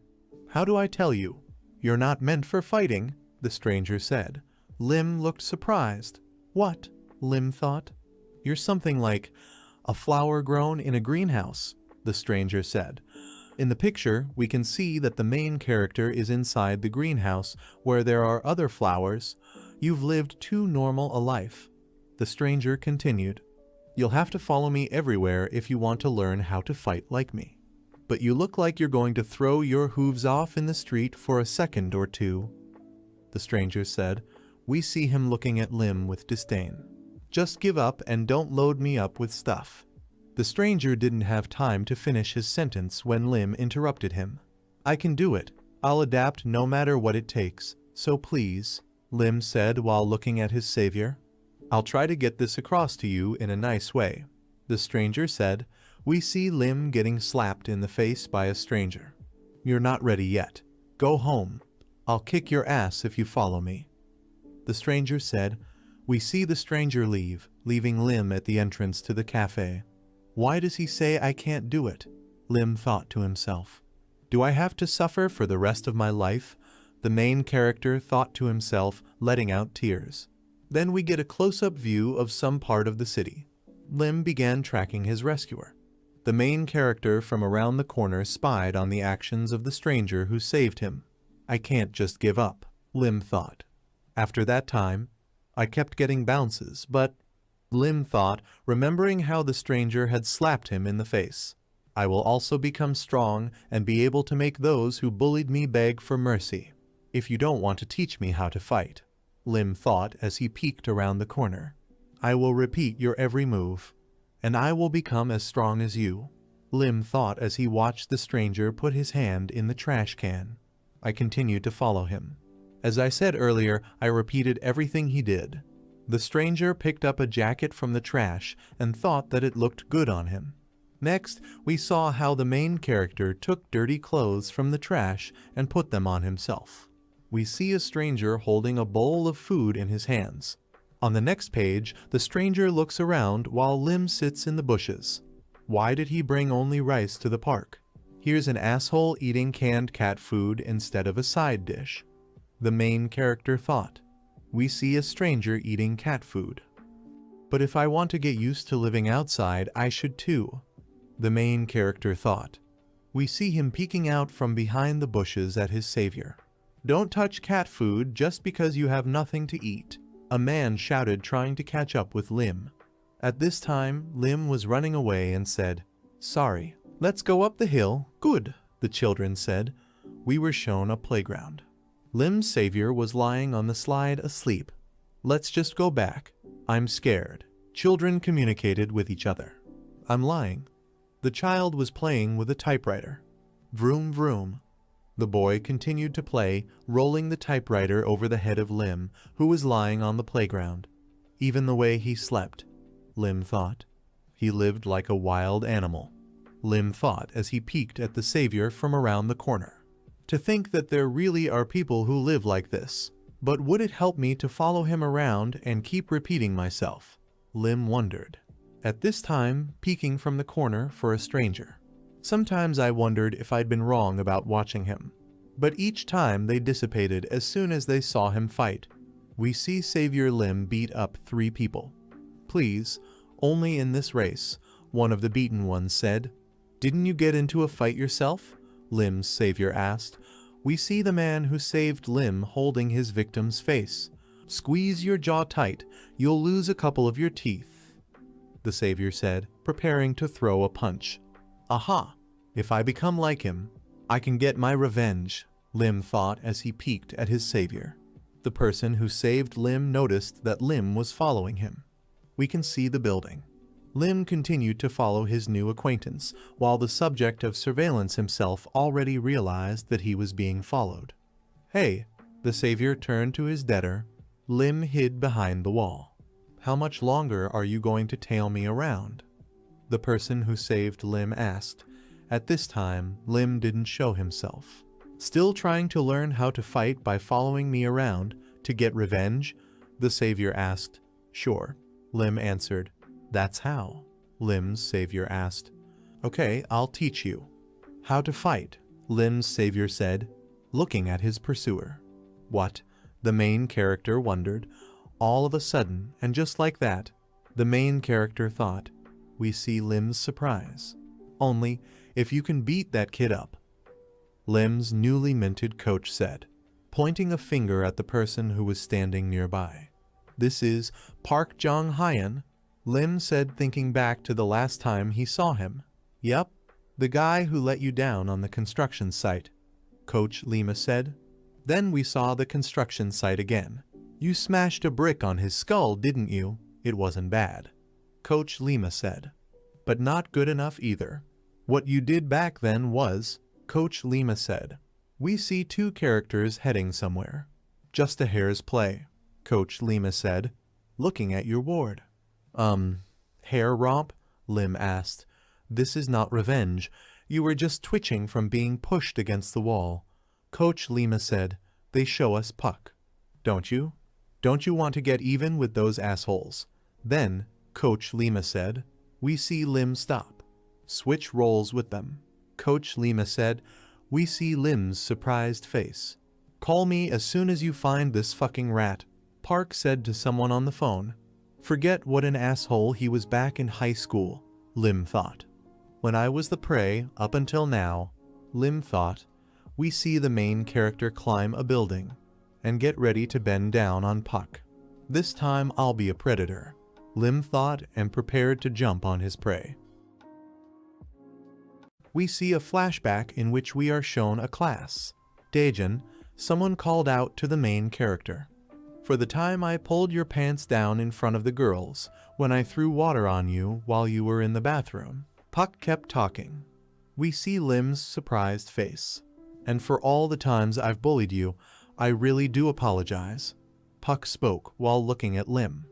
"How do I tell you? You're not meant for fighting," the stranger said. Lim looked surprised. "What?" Lim thought. "You're something like a flower grown in a greenhouse," the stranger said. In the picture, we can see that the main character is inside the greenhouse where there are other flowers. "You've lived too normal a life," the stranger continued. "You'll have to follow me everywhere if you want to learn how to fight like me. But you look like you're going to throw your hooves off in the street for a second or two," the stranger said. We see him looking at Lim with disdain. "Just give up and don't load me up with stuff." The stranger didn't have time to finish his sentence when Lim interrupted him. "I can do it. I'll adapt no matter what it takes. So please," Lim said while looking at his savior. "I'll try to get this across to you in a nice way," the stranger said. We see Lim getting slapped in the face by a stranger. "You're not ready yet. Go home. I'll kick your ass if you follow me," the stranger said. We see the stranger leave, leaving Lim at the entrance to the cafe. "Why does he say I can't do it?" Lim thought to himself. "Do I have to suffer for the rest of my life?" the main character thought to himself, letting out tears. Then we get a close-up view of some part of the city. Lim began tracking his rescuer. The main character from around the corner spied on the actions of the stranger who saved him. "I can't just give up," Lim thought. After that time, I kept getting bounces, but, Lim thought, remembering how the stranger had slapped him in the face. "I will also become strong and be able to make those who bullied me beg for mercy. If you don't want to teach me how to fight," Lim thought as he peeked around the corner. "I will repeat your every move, and I will become as strong as you," Lim thought as he watched the stranger put his hand in the trash can. I continued to follow him. As I said earlier, I repeated everything he did. The stranger picked up a jacket from the trash and thought that it looked good on him. Next, we saw how the main character took dirty clothes from the trash and put them on himself. We see a stranger holding a bowl of food in his hands. On the next page, the stranger looks around while Lim sits in the bushes. Why did he bring only rice to the park? Here's an asshole eating canned cat food instead of a side dish. The main character thought. We see a stranger eating cat food. But if I want to get used to living outside, I should too. The main character thought. We see him peeking out from behind the bushes at his savior. Don't touch cat food just because you have nothing to eat, a man shouted, trying to catch up with Lim. At this time, Lim was running away and said, "Sorry, let's go up the hill." "Good," the children said. We were shown a playground. Lim's savior was lying on the slide asleep. "Let's just go back. I'm scared." Children communicated with each other. "I'm lying." The child was playing with a typewriter. Vroom vroom. The boy continued to play, rolling the typewriter over the head of Lim, who was lying on the playground. Even the way he slept, Lim thought. He lived like a wild animal. Lim thought as he peeked at the savior from around the corner. To think that there really are people who live like this. But would it help me to follow him around and keep repeating myself? Lim wondered. At this time, peeking from the corner for a stranger. Sometimes I wondered if I'd been wrong about watching him. But each time they dissipated as soon as they saw him fight. We see Savior Lim beat up 3 people. "Please, only in this race," one of the beaten ones said. "Didn't you get into a fight yourself?" Lim's savior asked. We see the man who saved Lim holding his victim's face. "Squeeze your jaw tight, you'll lose a couple of your teeth," the savior said, preparing to throw a punch. "Aha! If I become like him, I can get my revenge," Lim thought as he peeked at his savior. The person who saved Lim noticed that Lim was following him. We can see the building. Lim continued to follow his new acquaintance, while the subject of surveillance himself already realized that he was being followed. "Hey," the savior turned to his debtor. Lim hid behind the wall. "How much longer are you going to tail me around?" the person who saved Lim asked. At this time, Lim didn't show himself. "Still trying to learn how to fight by following me around to get revenge?" the savior asked. "Sure," Lim answered. "That's how?" Lim's savior asked. "Okay, I'll teach you." "How to fight?" Lim's savior said, looking at his pursuer. "What?" the main character wondered. All of a sudden, and just like that, the main character thought. We see Lim's surprise. "Only if you can beat that kid up," Lim's newly minted coach said, pointing a finger at the person who was standing nearby. "This is Park Jong-hyun," Lim said, thinking back to the last time he saw him. "Yup, the guy who let you down on the construction site," Coach Lima said. Then we saw the construction site again. "You smashed a brick on his skull, didn't you? It wasn't bad," Coach Lima said. "But not good enough either. What you did back then was," Coach Lima said. We see 2 characters heading somewhere. "Just a hair's play," Coach Lima said, looking at your ward. Hair romp?" Lim asked. "This is not revenge. You were just twitching from being pushed against the wall." Coach Lima said, "They show us Puck. Don't you? Don't you want to get even with those assholes?" Then, Coach Lima said, we see Lim stop. "Switch roles with them." Coach Lima said, we see Lim's surprised face. "Call me as soon as you find this fucking rat," Park said to someone on the phone. Forget what an asshole he was back in high school, Lim thought. When I was the prey up until now, Lim thought. We see the main character climb a building and get ready to bend down on Puck. "This time I'll be a predator," Lim thought, and prepared to jump on his prey. We see a flashback in which we are shown a class. "Daejin," someone called out to the main character. "For the time I pulled your pants down in front of the girls, when I threw water on you while you were in the bathroom." Puck kept talking. We see Lim's surprised face. And for all the times I've bullied you, I really do apologize. Puck spoke while looking at Lim.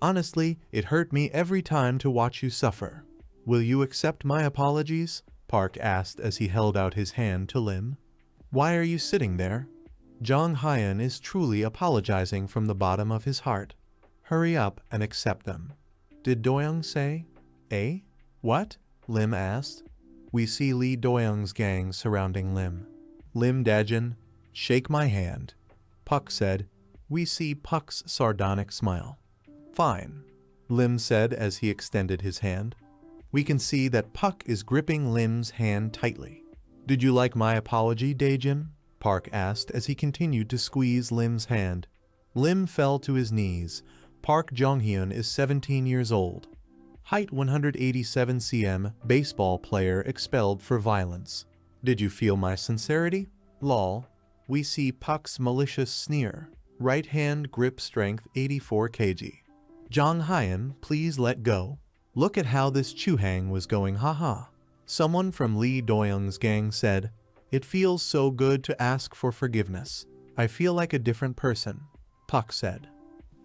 Honestly, it hurt me every time to watch you suffer. Will you accept my apologies? Park asked as he held out his hand to Lim. Why are you sitting there? Jong Hyun is truly apologizing from the bottom of his heart. Hurry up and accept them. Did Doyoung say? Eh? What? Lim asked. We see Lee Doyoung's gang surrounding Lim. Lim Dajin, shake my hand. Puck said. We see Puck's sardonic smile. Fine, Lim said as he extended his hand. We can see that Puck is gripping Lim's hand tightly. Did you like my apology, Daejin? Park asked as he continued to squeeze Lim's hand. Lim fell to his knees. Park Jong-hyun is 17 years old. Height 187 cm, baseball player expelled for violence. Did you feel my sincerity? Lol. We see Puck's malicious sneer. Right hand grip strength 84 kg. Jong Hyun, please let go. Look at how this Chuhang was going, haha. Someone from Lee Doyoung's gang said, it feels so good to ask for forgiveness. I feel like a different person, Puck said.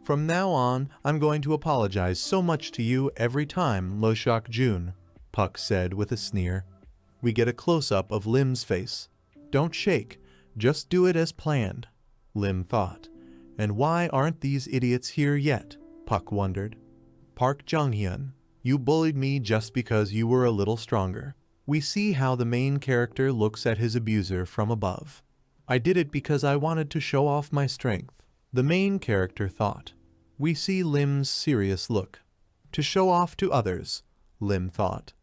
From now on, I'm going to apologize so much to you every time, Lo Shok Jun, Puck said with a sneer. We get a close-up of Lim's face. Don't shake, just do it as planned, Lim thought. And why aren't these idiots here yet? Puck wondered. Park Jong-hyun, you bullied me just because you were a little stronger. We see how the main character looks at his abuser from above. I did it because I wanted to show off my strength, the main character thought. We see Lim's serious look. To show off to others, Lim thought.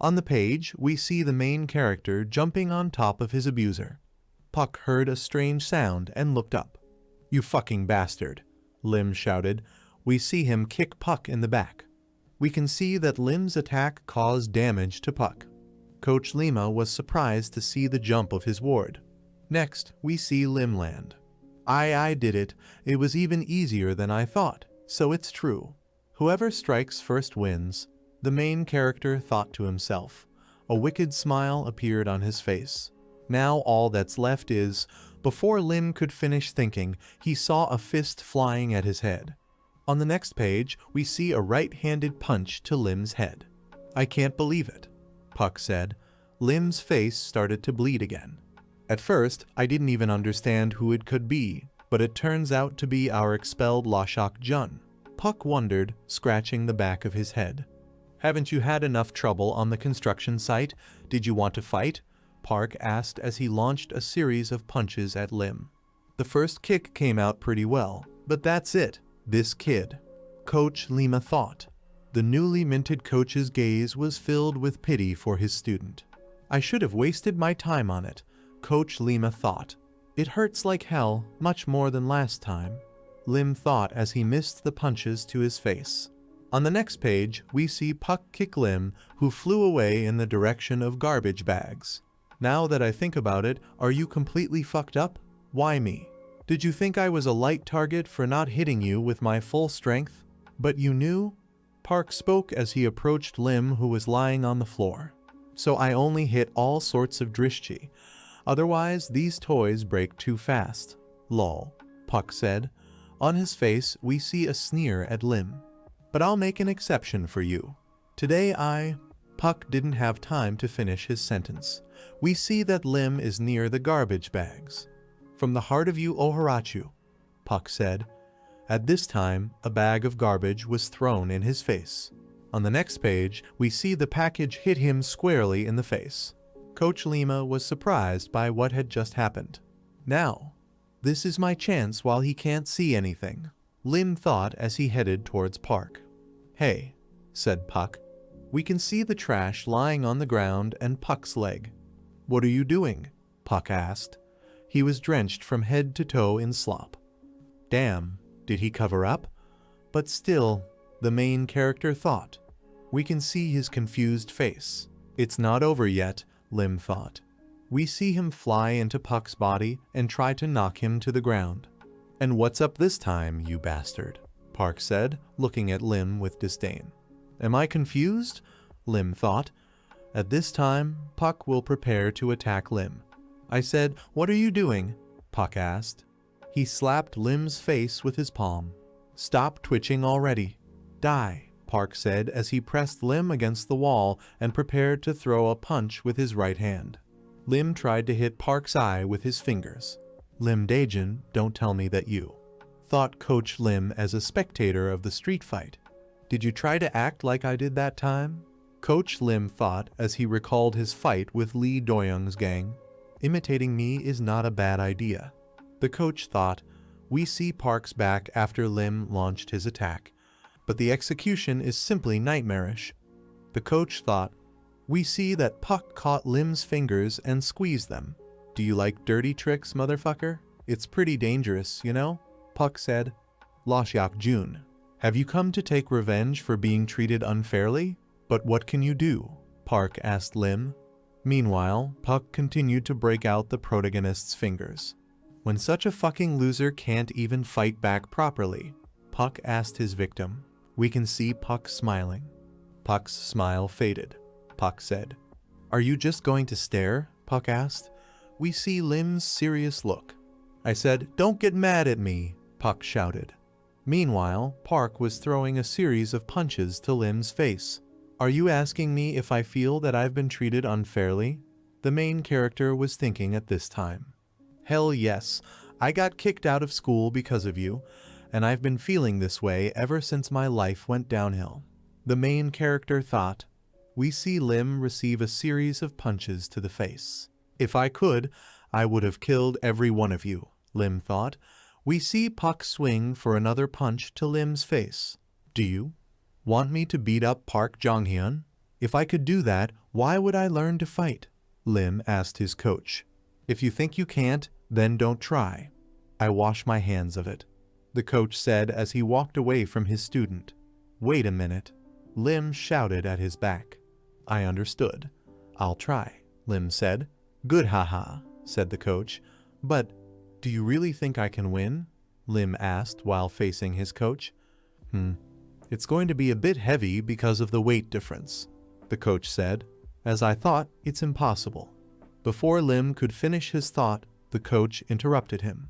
On the page, we see the main character jumping on top of his abuser. Puck heard a strange sound and looked up. You fucking bastard, Lim shouted. We see him kick Puck in the back. We can see that Lim's attack caused damage to Puck. Coach Lima was surprised to see the jump of his ward. Next, we see Lim land. I did it. It was even easier than I thought, so it's true. Whoever strikes first wins, the main character thought to himself. A wicked smile appeared on his face. Now all that's left is, before Lim could finish thinking, he saw a fist flying at his head. On the next page, we see a right-handed punch to Lim's head. I can't believe it, Puck said. Lim's face started to bleed again. At first, I didn't even understand who it could be, but it turns out to be our expelled Lo Shok Jun. Puck wondered, scratching the back of his head. Haven't you had enough trouble on the construction site? Did you want to fight? Park asked as he launched a series of punches at Lim. The first kick came out pretty well, but that's it. This kid. Coach Lima thought. The newly minted coach's gaze was filled with pity for his student. I should have wasted my time on it, Coach Lima thought. It hurts like hell, much more than last time, Lim thought as he missed the punches to his face. On the next page, we see Puck kick Lim, who flew away in the direction of garbage bags. Now that I think about it, are you completely fucked up? Why me? Did you think I was a light target for not hitting you with my full strength? But you knew? Park spoke as he approached Lim, who was lying on the floor. So I only hit all sorts of drishchi. Otherwise, these toys break too fast. Lol, Puck said. On his face, we see a sneer at Lim. But I'll make an exception for you. Today Puck didn't have time to finish his sentence. We see that Lim is near the garbage bags. From the heart of you, Oharachu, Puck said. At this time, a bag of garbage was thrown in his face. On the next page, we see the package hit him squarely in the face. Coach Lima was surprised by what had just happened. Now, this is my chance while he can't see anything, Lim thought as he headed towards Park. Hey, said Puck. We can see the trash lying on the ground and Puck's leg. What are you doing? Puck asked. He was drenched from head to toe in slop. Damn, did he cover up? But still, the main character thought. We can see his confused face. It's not over yet, Lim thought. We see him fly into Puck's body and try to knock him to the ground. And what's up this time, you bastard? Park said, looking at Lim with disdain. Am I confused? Lim thought. At this time, Puck will prepare to attack Lim. I said, "What are you doing?" Puck asked. He slapped Lim's face with his palm. "Stop twitching already. Die," Park said as he pressed Lim against the wall and prepared to throw a punch with his right hand. Lim tried to hit Park's eye with his fingers. "Lim Daejin, don't tell me that you," thought Coach Lim as a spectator of the street fight. "Did you try to act like I did that time?" Coach Lim thought as he recalled his fight with Lee Doyoung's gang. Imitating me is not a bad idea. The coach thought, "We see Park's back after Lim launched his attack, but the execution is simply nightmarish." The coach thought, "We see that Puck caught Lim's fingers and squeezed them. Do you like dirty tricks, motherfucker? It's pretty dangerous, you know?" Puck said. "Lashyok Jun, have you come to take revenge for being treated unfairly? But what can you do?" Park asked Lim. Meanwhile, Puck continued to break out the protagonist's fingers. "When such a fucking loser can't even fight back properly," Puck asked his victim. We can see Puck smiling. Puck's smile faded. Puck said, "Are you just going to stare?" Puck asked. We see Lim's serious look. I said, "Don't get mad at me," Puck shouted. Meanwhile, Park was throwing a series of punches to Lim's face. "Are you asking me if I feel that I've been treated unfairly?" The main character was thinking at this time. "Hell yes, I got kicked out of school because of you, and I've been feeling this way ever since my life went downhill." The main character thought. We see Lim receive a series of punches to the face. "If I could, I would have killed every one of you," Lim thought. We see Puck swing for another punch to Lim's face. "Do you want me to beat up Park Jonghyun? If I could do that, why would I learn to fight?" Lim asked his coach. "If you think you can't, then don't try. I wash my hands of it," the coach said as he walked away from his student. "Wait a minute," Lim shouted at his back. "I understood. I'll try," Lim said. "Good, haha," said the coach. "But do you really think I can win?" Lim asked while facing his coach. It's going to be a bit heavy because of the weight difference," the coach said. "As I thought, it's impossible." Before Lim could finish his thought, the coach interrupted him.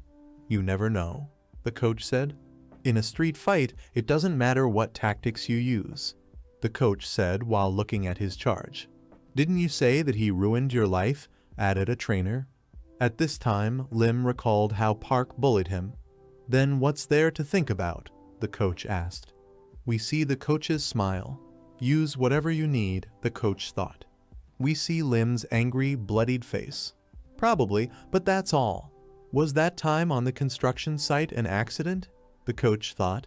"You never know," the coach said. "In a street fight, it doesn't matter what tactics you use," the coach said while looking at his charge. "Didn't you say that he ruined your life?" added a trainer. At this time, Lim recalled how Park bullied him. "Then what's there to think about?" the coach asked. We see the coach's smile. "Use whatever you need," the coach thought. We see Lim's angry, bloodied face. "Probably, but that's all. Was that time on the construction site an accident?" the coach thought.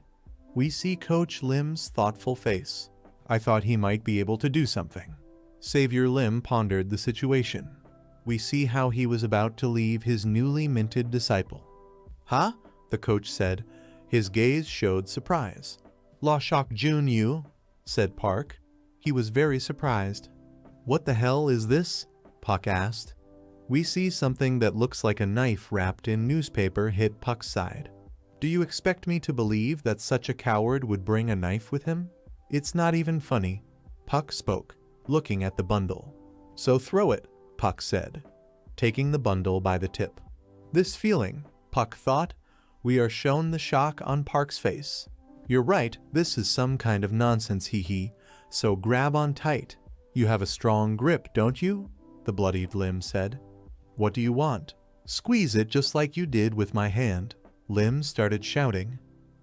We see Coach Lim's thoughtful face. "I thought he might be able to do something." Savior Lim pondered the situation. We see how he was about to leave his newly minted disciple. "Huh?" the coach said. His gaze showed surprise. "Lashyok Jun you," said Park. He was very surprised. "What the hell is this?" Puck asked. We see something that looks like a knife wrapped in newspaper hit Puck's side. "Do you expect me to believe that such a coward would bring a knife with him? It's not even funny." Puck spoke, looking at the bundle. "So throw it," Puck said, taking the bundle by the tip. "This feeling," Puck thought. We are shown the shock on Park's face. "You're right, this is some kind of nonsense, hee. So grab on tight. You have a strong grip, don't you?" the bloodied Lim said. "What do you want?" "Squeeze it just like you did with my hand," Lim started shouting.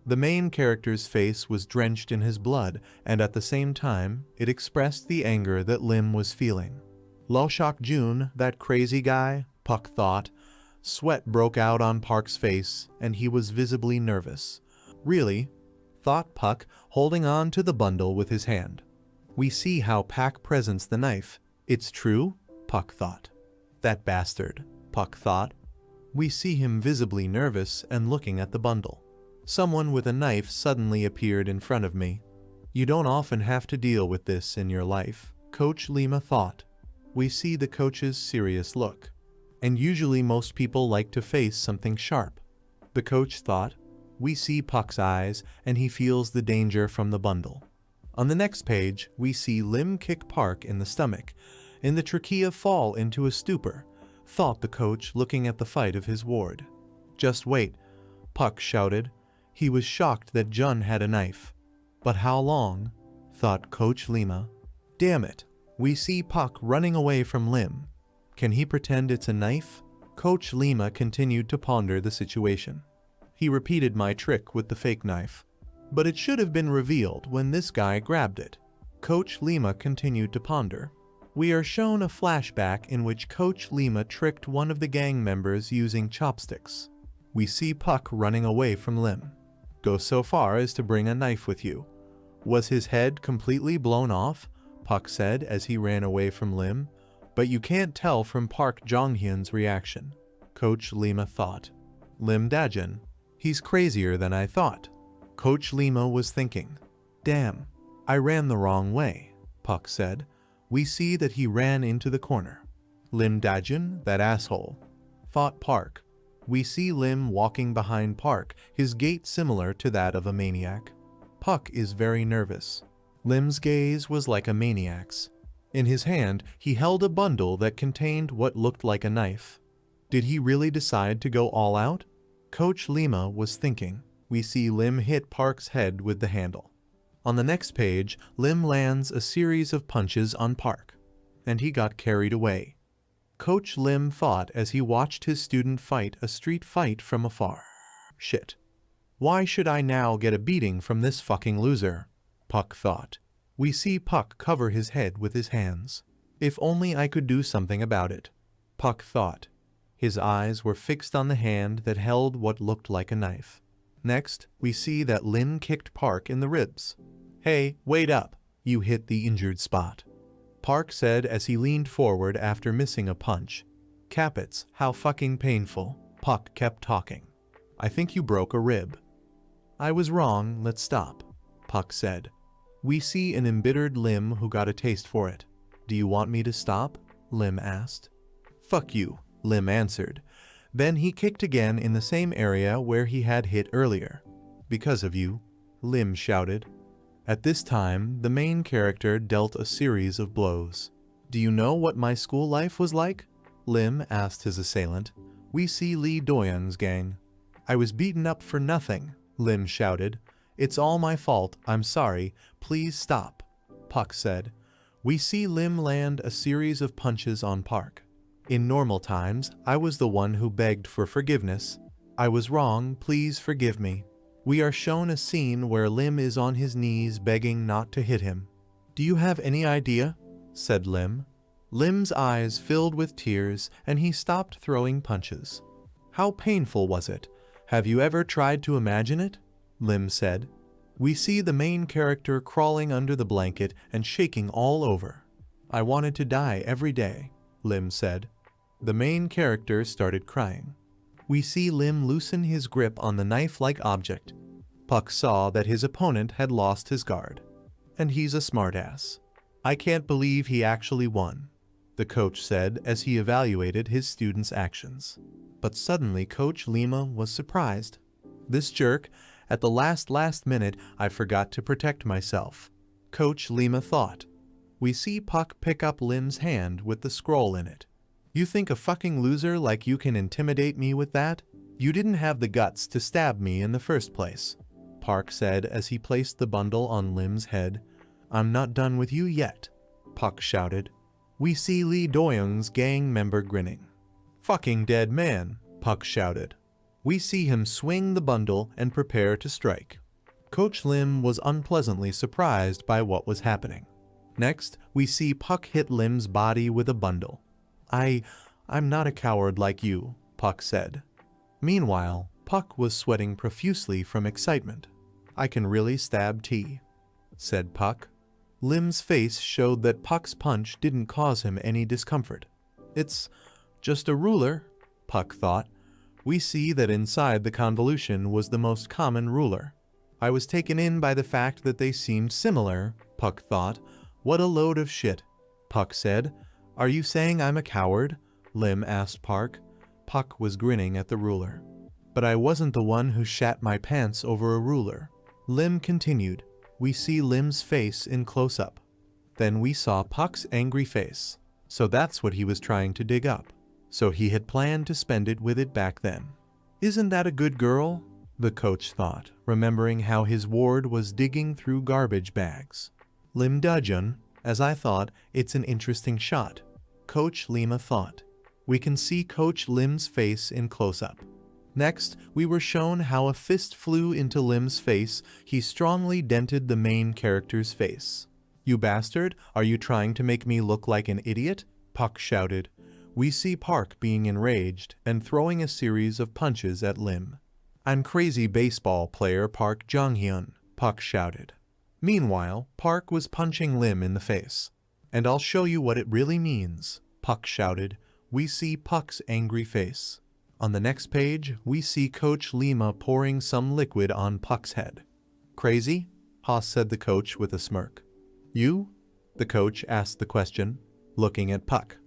The main character's face was drenched in his blood, and at the same time, it expressed the anger that Lim was feeling. Lashyok Jun, that crazy guy, Puck thought. Sweat broke out on Park's face, and he was visibly nervous. "Really?" thought Puck, holding on to the bundle with his hand. We see how Pack presents the knife. "It's true?" Puck thought. "That bastard," Puck thought. We see him visibly nervous and looking at the bundle. Someone with a knife suddenly appeared in front of me. "You don't often have to deal with this in your life," Coach Lima thought. We see the coach's serious look. "And usually most people like to face something sharp," the coach thought. We see Puck's eyes, and he feels the danger from the bundle. On the next page, we see Lim kick Park in the stomach, and the trachea fall into a stupor. thought the coach, looking at the fight of his ward. Just wait, Puck shouted. He was shocked that Jun had a knife. But how long? Thought Coach Lima. Damn it, we see Puck running away from Lim. Can he pretend it's a knife? Coach Lima continued to ponder the situation. He repeated my trick with the fake knife. But it should have been revealed when this guy grabbed it. Coach Lima continued to ponder. We are shown a flashback in which Coach Lima tricked one of the gang members using chopsticks. We see Puck running away from Lim. Go so far as to bring a knife with you. Was his head completely blown off? Puck said as he ran away from Lim. But you can't tell from Park Jonghyun's reaction. Coach Lima thought. Lim Dajin. He's crazier than I thought. Coach Lima was thinking. Damn, I ran the wrong way, Puck said. We see that he ran into the corner. Lim Dajin, that asshole, thought Park. We see Lim walking behind Park, his gait similar to that of a maniac. Puck is very nervous. Lim's gaze was like a maniac's. In his hand, he held a bundle that contained what looked like a knife. Did he really decide to go all out? Coach Lima was thinking. We see Lim hit Park's head with the handle. On the next page, Lim lands a series of punches on Park, and he got carried away. Coach Lim thought as he watched his student fight a street fight from afar. Shit. Why should I now get a beating from this fucking loser? Puck thought. We see Puck cover his head with his hands. If only I could do something about it, Puck thought. His eyes were fixed on the hand that held what looked like a knife. Next, we see that Lim kicked Park in the ribs. Hey, wait up, you hit the injured spot, Park said as he leaned forward after missing a punch. Capits, how fucking painful, Puck kept talking. I think you broke a rib. I was wrong, let's stop, Puck said. We see an embittered Lim who got a taste for it. Do you want me to stop? Lim asked. Fuck you, Lim answered. Then he kicked again in the same area where he had hit earlier. Because of you, Lim shouted. At this time, the main character dealt a series of blows. Do you know what my school life was like? Lim asked his assailant. We see Lee Doyeon's gang. I was beaten up for nothing, Lim shouted. It's all my fault, I'm sorry, please stop, Puck said. We see Lim land a series of punches on Park. In normal times, I was the one who begged for forgiveness. I was wrong, please forgive me. We are shown a scene where Lim is on his knees begging not to hit him. Do you have any idea? Said Lim. Lim's eyes filled with tears and he stopped throwing punches. How painful was it? Have you ever tried to imagine it? Lim said. We see the main character crawling under the blanket and shaking all over. I wanted to die every day, Lim said. The main character started crying. We see Lim loosen his grip on the knife-like object. Puck saw that his opponent had lost his guard. And he's a smartass. I can't believe he actually won, the coach said as he evaluated his students' actions. But suddenly Coach Lima was surprised. This jerk, at the last minute, I forgot to protect myself, Coach Lima thought. We see Puck pick up Lim's hand with the scroll in it. You think a fucking loser like you can intimidate me with that? You didn't have the guts to stab me in the first place, Park said as he placed the bundle on Lim's head. I'm not done with you yet, Puck shouted. We see Lee Doyoung's gang member grinning. Fucking dead man, Puck shouted. We see him swing the bundle and prepare to strike. Coach Lim was unpleasantly surprised by what was happening. Next, we see Puck hit Lim's body with a bundle. I'm not a coward like you, Puck said. Meanwhile, Puck was sweating profusely from excitement. I can really stab T, said Puck. Lim's face showed that Puck's punch didn't cause him any discomfort. It's just a ruler, Puck thought. We see that inside the convolution was the most common ruler. I was taken in by the fact that they seemed similar, Puck thought. What a load of shit, Puck said. Are you saying I'm a coward? Lim asked Park. Puck was grinning at the ruler. But I wasn't the one who shat my pants over a ruler. Lim continued. We see Lim's face in close-up. Then we saw Puck's angry face. So that's what he was trying to dig up. So he had planned to spend it with it back then. Isn't that a good girl? The coach thought, remembering how his ward was digging through garbage bags. Lim Dajun, as I thought, it's an interesting shot. Coach Lima thought. We can see Coach Lim's face in close-up. Next, we were shown how a fist flew into Lim's face. He strongly dented the main character's face. You bastard, are you trying to make me look like an idiot? Puck shouted. We see Park being enraged and throwing a series of punches at Lim. I'm crazy baseball player Park Jong-hyun, Puck shouted. Meanwhile, Park was punching Lim in the face. And I'll show you what it really means, Puck shouted. We see Puck's angry face. On the next page, we see Coach Lima pouring some liquid on Puck's head. Crazy? Haas said the coach with a smirk. You? The coach asked the question, looking at Puck.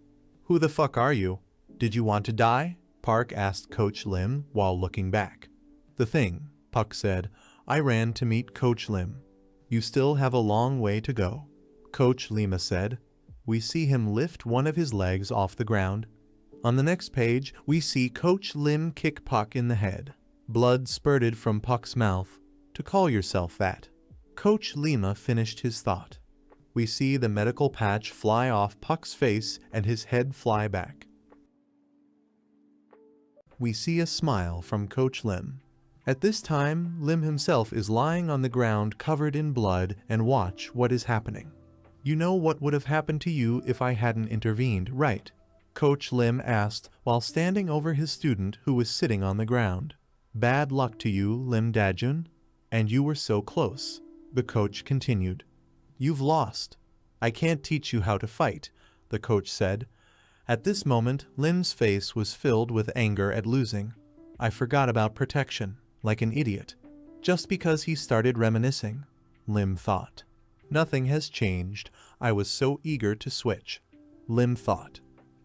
Who the fuck are you? Did you want to die? Park asked Coach Lim while looking back. The thing, Puck said. I ran to meet Coach Lim. You still have a long way to go. Coach Lima said. We see him lift one of his legs off the ground. On the next page, we see Coach Lim kick Puck in the head. Blood spurted from Puck's mouth. To call yourself that. Coach Lima finished his thought. We see the medical patch fly off Puck's face and his head fly back. We see a smile from Coach Lim. At this time, Lim himself is lying on the ground covered in blood and watch what is happening. You know what would have happened to you if I hadn't intervened, right? Coach Lim asked while standing over his student who was sitting on the ground. Bad luck to you, Lim Dajun. And you were so close. The coach continued. You've lost. I can't teach you how to fight, the coach said. At this moment, Lim's face was filled with anger at losing. I forgot about protection, like an idiot. Just because he started reminiscing, Lim thought. Nothing has changed. I was so eager to switch, Lim thought.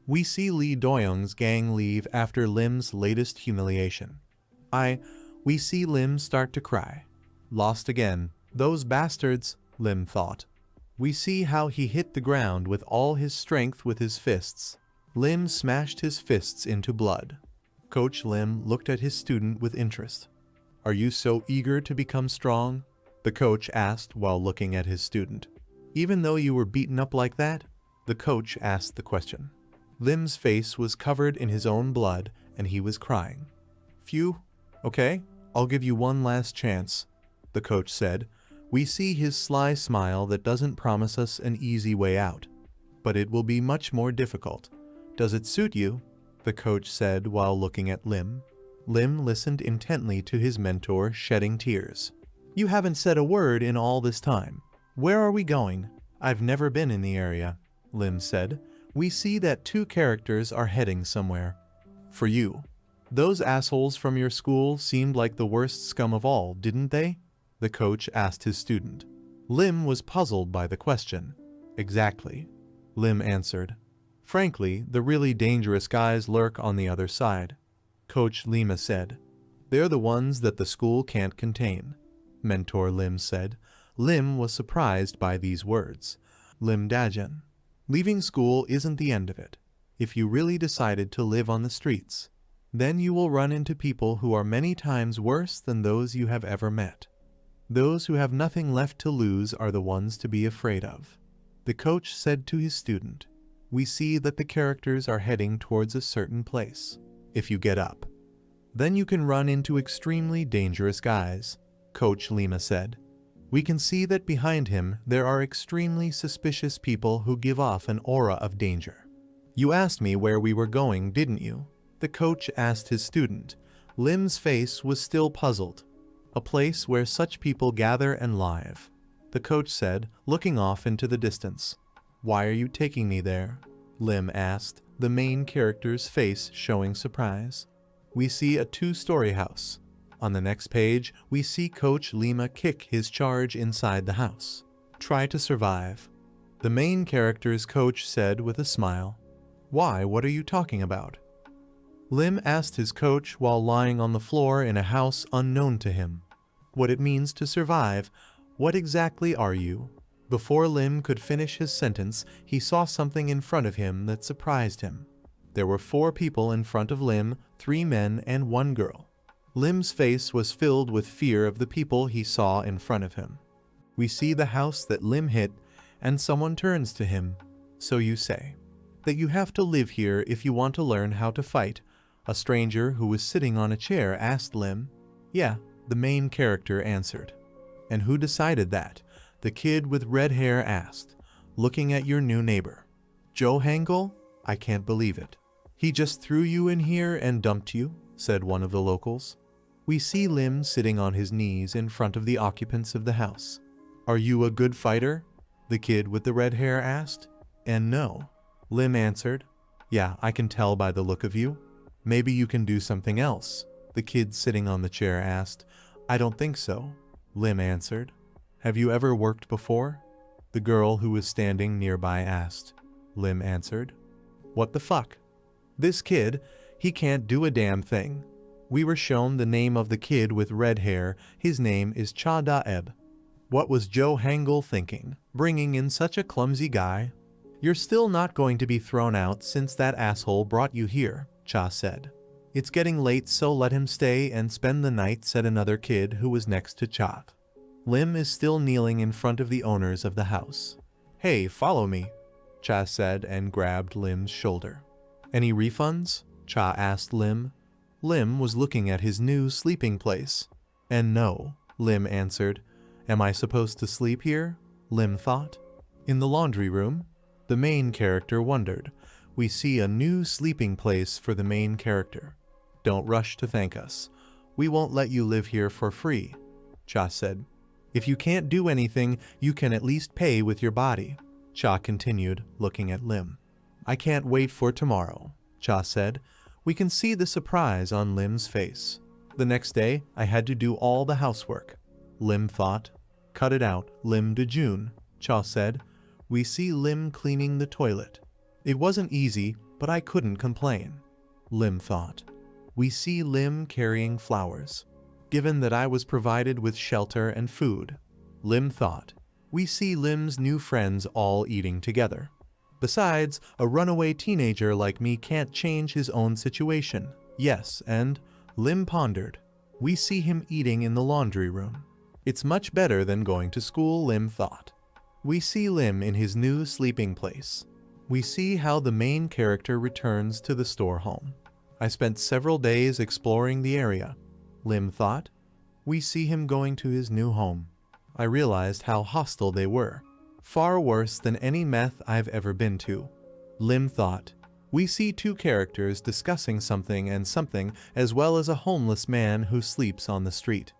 We see Lee Doyoung's gang leave after Lim's latest humiliation. We see Lim start to cry. Lost again. Those bastards, Lim thought. We see how he hit the ground with all his strength with his fists. Lim smashed his fists into blood. Coach Lim looked at his student with interest. Are you so eager to become strong? The coach asked while looking at his student. Even though you were beaten up like that? The coach asked the question. Lim's face was covered in his own blood and he was crying. Phew. Okay, I'll give you one last chance, the coach said. We see his sly smile that doesn't promise us an easy way out. But it will be much more difficult. Does it suit you? The coach said while looking at Lim. Lim listened intently to his mentor, shedding tears. You haven't said a word in all this time. Where are we going? I've never been in the area, Lim said. We see that two characters are heading somewhere. For you. Those assholes from your school seemed like the worst scum of all, didn't they? The coach asked his student. Lim was puzzled by the question. Exactly, Lim answered. Frankly, the really dangerous guys lurk on the other side, Coach Lima said. They're the ones that the school can't contain, Mentor Lim said. Lim was surprised by these words. Lim Dajan. Leaving school isn't the end of it. If you really decided to live on the streets, then you will run into people who are many times worse than those you have ever met. Those who have nothing left to lose are the ones to be afraid of. The coach said to his student, we see that the characters are heading towards a certain place. If you get up, then you can run into extremely dangerous guys, Coach Lima said. We can see that behind him there are extremely suspicious people who give off an aura of danger. You asked me where we were going, didn't you? The coach asked his student. Lim's face was still puzzled. A place where such people gather and live, the coach said, looking off into the distance. Why are you taking me there? Lim asked, the main character's face showing surprise. We see a two-story house. On the next page, we see Coach Lima kick his charge inside the house. Try to survive, the main character's coach said with a smile. Why, what are you talking about? Lim asked his coach while lying on the floor in a house unknown to him. What it means to survive. What exactly are you? Before Lim could finish his sentence, he saw something in front of him that surprised him. There were 4 people in front of Lim, 3 men and 1 girl. Lim's face was filled with fear of the people he saw in front of him. We see the house that Lim hit, and someone turns to him. "So you say that you have to live here if you want to learn how to fight?" A stranger who was sitting on a chair asked Lim. "Yeah," the main character answered. "And who decided that?" the kid with red hair asked, looking at your new neighbor. "Joe Hangul? I can't believe it. He just threw you in here and dumped you," said one of the locals. We see Lim sitting on his knees in front of the occupants of the house. "Are you a good fighter?" the kid with the red hair asked. "And no," Lim answered. "Yeah, I can tell by the look of you. Maybe you can do something else," the kid sitting on the chair asked. "I don't think so," Lim answered. "Have you ever worked before?" the girl who was standing nearby asked. Lim answered. "What the fuck? This kid, he can't do a damn thing." We were shown the name of the kid with red hair. His name is Cha Da-eb. What was Joe Hangul thinking, bringing in such a clumsy guy? "You're still not going to be thrown out since that asshole brought you here," Cha said. "It's getting late, so let him stay and spend the night," said another kid who was next to Cha. Lim is still kneeling in front of the owners of the house. "Hey, follow me," Cha said and grabbed Lim's shoulder. "Any refunds?" Cha asked Lim. Lim was looking at his new sleeping place. "And no," Lim answered. "Am I supposed to sleep here?" Lim thought. In the laundry room, the main character wondered. We see a new sleeping place for the main character. "Don't rush to thank us. We won't let you live here for free," Cha said. "If you can't do anything, you can at least pay with your body," Cha continued, looking at Lim. "I can't wait for tomorrow," Cha said. We can see the surprise on Lim's face. "The next day, I had to do all the housework," Lim thought. "Cut it out, Lim de June," Cha said. We see Lim cleaning the toilet. "It wasn't easy, but I couldn't complain," Lim thought. We see Lim carrying flowers. "Given that I was provided with shelter and food," Lim thought. We see Lim's new friends all eating together. "Besides, a runaway teenager like me can't change his own situation." Yes, and Lim pondered. We see him eating in the laundry room. "It's much better than going to school," Lim thought. We see Lim in his new sleeping place. We see how the main character returns to the store home. "I spent several days exploring the area," Lim thought. We see him going to his new home. "I realized how hostile they were. Far worse than any meth I've ever been to," Lim thought. We see 2 characters discussing something and something, as well as a homeless man who sleeps on the street.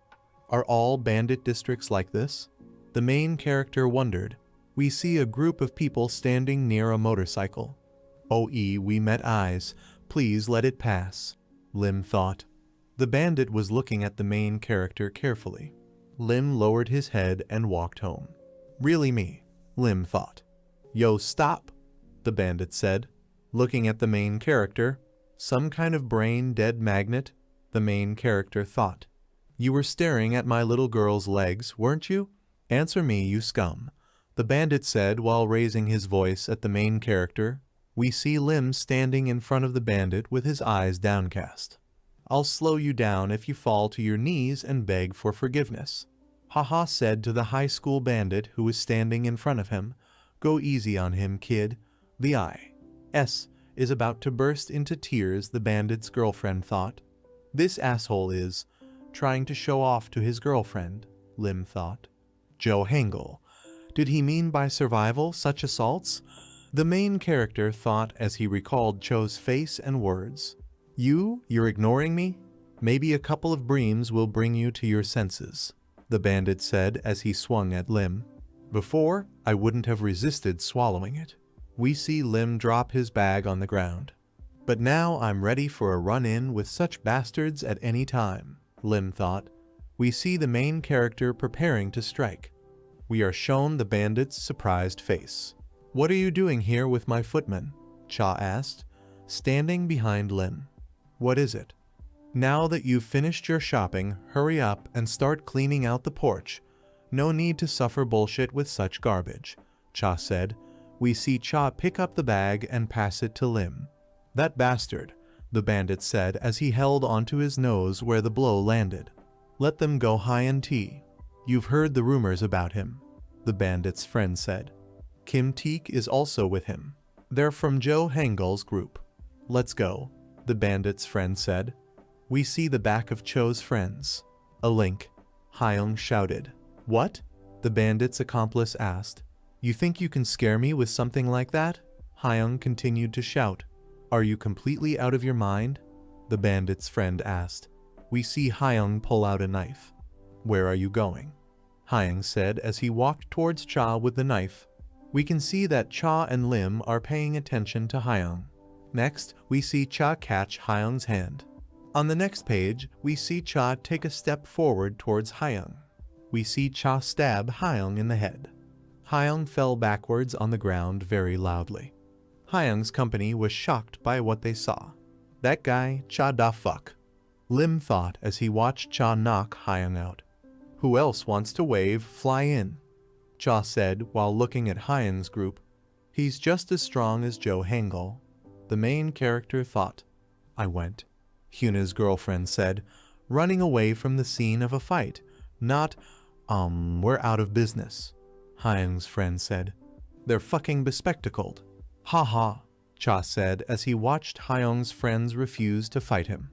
Are all bandit districts like this? The main character wondered. We see a group of people standing near a motorcycle. "Oh, we met eyes. Please let it pass," Lim thought. The bandit was looking at the main character carefully. Lim lowered his head and walked home. "Really me?" Lim thought. "Yo, stop," the bandit said, looking at the main character. "Some kind of brain-dead magnet," the main character thought. "You were staring at my little girl's legs, weren't you? Answer me, you scum," the bandit said while raising his voice at the main character. We see Lim standing in front of the bandit with his eyes downcast. "I'll slow you down if you fall to your knees and beg for forgiveness," Haha said to the high school bandit who was standing in front of him. "Go easy on him, kid." The I.S. is about to burst into tears, the bandit's girlfriend thought. "This asshole is trying to show off to his girlfriend," Lim thought. Joe Hangul. Did he mean by survival such assaults? The main character thought as he recalled Cho's face and words. You're ignoring me? Maybe a couple of breams will bring you to your senses," the bandit said as he swung at Lim. "Before, I wouldn't have resisted swallowing it." We see Lim drop his bag on the ground. "But now I'm ready for a run-in with such bastards at any time," Lim thought. We see the main character preparing to strike. We are shown the bandit's surprised face. "What are you doing here with my footman?" Cha asked, standing behind Lim. "What is it?" "Now that you've finished your shopping, hurry up and start cleaning out the porch. No need to suffer bullshit with such garbage," Cha said. We see Cha pick up the bag and pass it to Lim. That bastard, the bandit said as he held onto his nose where the blow landed. Let them go Hyun-T. You've heard the rumors about him, the bandit's friend said. Kim Teek is also with him. They're from Jo Hangul's group. Let's go, the bandit's friend said. We see the back of Cho's friends. A link, Hyung shouted. What? The bandit's accomplice asked. You think you can scare me with something like that? Hyung continued to shout. Are you completely out of your mind? The bandit's friend asked. We see Hyung pull out a knife. Where are you going? Hyung said as he walked towards Cha with the knife. We can see that Cha and Lim are paying attention to Hyung. Next, we see Cha catch Hyung's hand. On the next page, we see Cha take a step forward towards Hyung. We see Cha stab Hyung in the head. Hyung fell backwards on the ground very loudly. Hyung's company was shocked by what they saw. That guy, Cha da fuck, Lim thought as he watched Cha knock Hyung out. Who else wants to wave fly in? Cha said while looking at Hyung's group. He's just as strong as Jo Hangul. The main character thought. I went, Hyuna's girlfriend said, running away from the scene of a fight. Not, we're out of business, Hyung's friend said. They're fucking bespectacled. Ha ha, Cha said as he watched Hyung's friends refuse to fight him.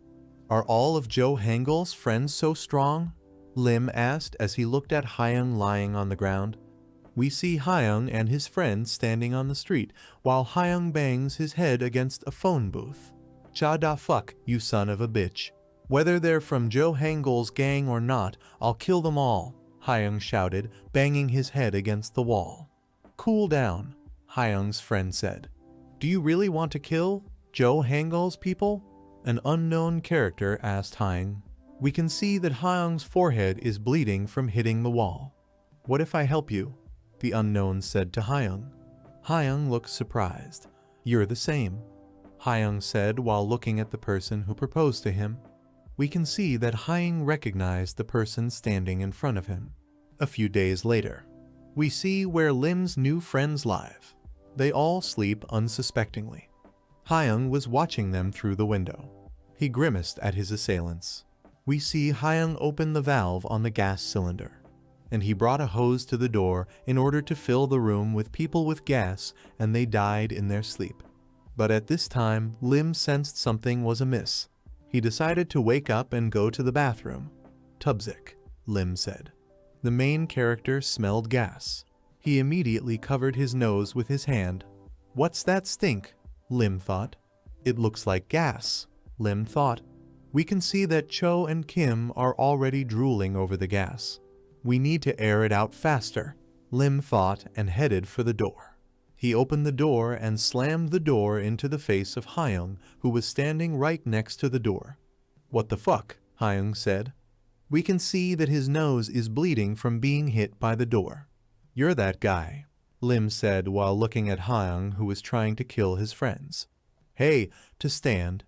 Are all of Jo Hangul's friends so strong? Lim asked as he looked at Hyung lying on the ground. We see Hyung and his friend standing on the street while Hyung bangs his head against a phone booth. Cha da fuck, you son of a bitch. Whether they're from Jo Hangul's gang or not, I'll kill them all, Hyung shouted, banging his head against the wall. Cool down, Hyung's friend said. Do you really want to kill Jo Hangul's people? An unknown character asked Hyung. We can see that Hyung's forehead is bleeding from hitting the wall. What if I help you? The unknown said to Hyung. Hyung looked surprised. You're the same, Hyung said while looking at the person who proposed to him. We can see that Hyung recognized the person standing in front of him. A few days later, we see where Lim's new friends live. They all sleep unsuspectingly. Hyung was watching them through the window. He grimaced at his assailants. We see Hyung open the valve on the gas cylinder, and he brought a hose to the door in order to fill the room with people with gas, and they died in their sleep. But at this time, Lim sensed something was amiss. He decided to wake up and go to the bathroom. Tubzik, Lim said. The main character smelled gas. He immediately covered his nose with his hand. What's that stink? Lim thought. It looks like gas, Lim thought. We can see that Cho and Kim are already drooling over the gas. We need to air it out faster, Lim thought and headed for the door. He opened the door and slammed the door into the face of Hyung, who was standing right next to the door. What the fuck? Hyung said. We can see that his nose is bleeding from being hit by the door. You're that guy, Lim said while looking at Hyung, who was trying to kill his friends. Hey, to stand,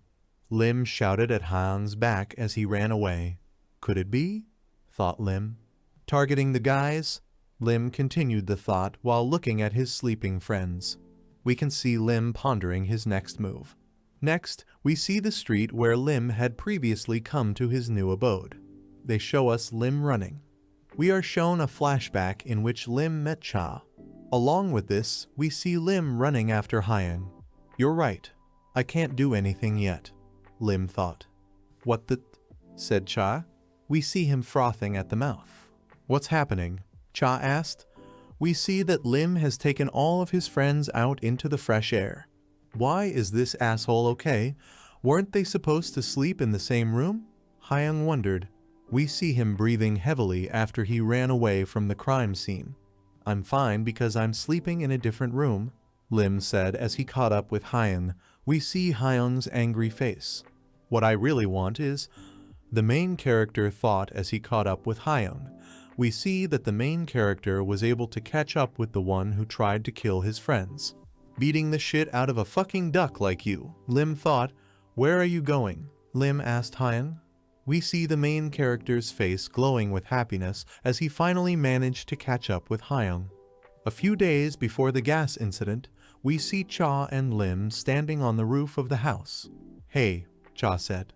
Lim shouted at Hyung's back as he ran away. Could it be? Thought Lim. Targeting the guys? Lim continued the thought while looking at his sleeping friends. We can see Lim pondering his next move. Next, we see the street where Lim had previously come to his new abode. They show us Lim running. We are shown a flashback in which Lim met Cha. Along with this, we see Lim running after Hyung. You're right. I can't do anything yet, Lim thought. What the? Said Cha. We see him frothing at the mouth. What's happening? Cha asked. We see that Lim has taken all of his friends out into the fresh air. Why is this asshole okay? Weren't they supposed to sleep in the same room? Hyung wondered. We see him breathing heavily after he ran away from the crime scene. I'm fine because I'm sleeping in a different room, Lim said as he caught up with Hyung. We see Hyung's angry face. What I really want is... The main character thought as he caught up with Hyung. We see that the main character was able to catch up with the one who tried to kill his friends. Beating the shit out of a fucking duck like you, Lim thought. Where are you going? Lim asked Hyung. We see the main character's face glowing with happiness as he finally managed to catch up with Hyung. A few days before the gas incident, We see Cha and Lim standing on the roof of the house. Hey, Cha said.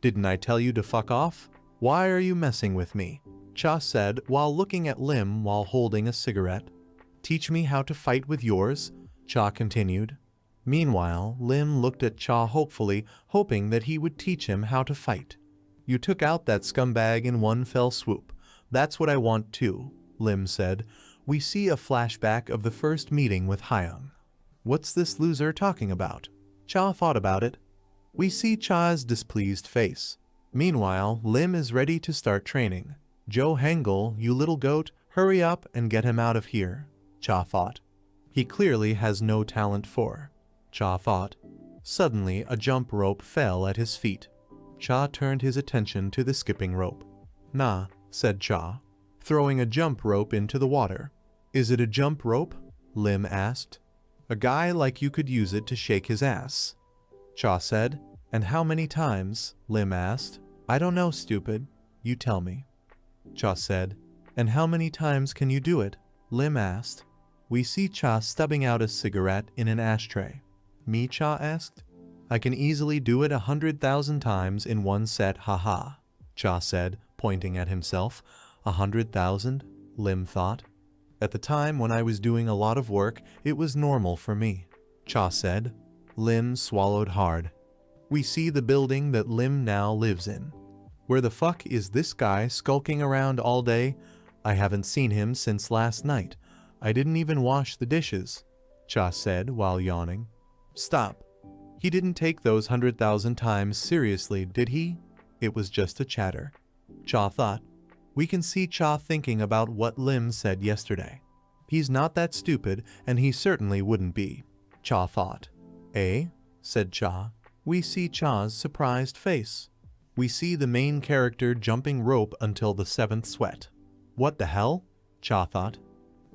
Didn't I tell you to fuck off? Why are you messing with me? Cha said while looking at Lim while holding a cigarette. Teach me how to fight with yours? Cha continued. Meanwhile, Lim looked at Cha hopefully, hoping that he would teach him how to fight. You took out that scumbag in one fell swoop. That's what I want too, Lim said. We see a flashback of the first meeting with Hyung. What's this loser talking about? Cha thought about it. We see Cha's displeased face. Meanwhile, Lim is ready to start training. Joe Hangul, you little goat, hurry up and get him out of here, Cha thought. He clearly has no talent for. Cha thought. Suddenly, a jump rope fell at his feet. Cha turned his attention to the skipping rope. Nah, said Cha, throwing a jump rope into the water. Is it a jump rope? Lim asked. A guy like you could use it to shake his ass, Cha said. And how many times? Lim asked. I don't know, stupid. You tell me, Cha said. And how many times can you do it? Lim asked. We see Cha stubbing out a cigarette in an ashtray. Me, Cha asked. I can easily do it 100,000 times in one set, haha, Cha said, pointing at himself. 100,000? Lim thought. At the time when I was doing a lot of work, it was normal for me, Cha said. Lim swallowed hard. We see the building that Lim now lives in. Where the fuck is this guy skulking around all day? I haven't seen him since last night. I didn't even wash the dishes, Cha said while yawning. Stop. He didn't take those 100,000 times seriously, did he? It was just a chatter, Cha thought. We can see Cha thinking about what Lim said yesterday. He's not that stupid, and he certainly wouldn't be, Cha thought. Eh? Said Cha. We see Cha's surprised face. We see the main character jumping rope until the 7th sweat. What the hell? Cha thought.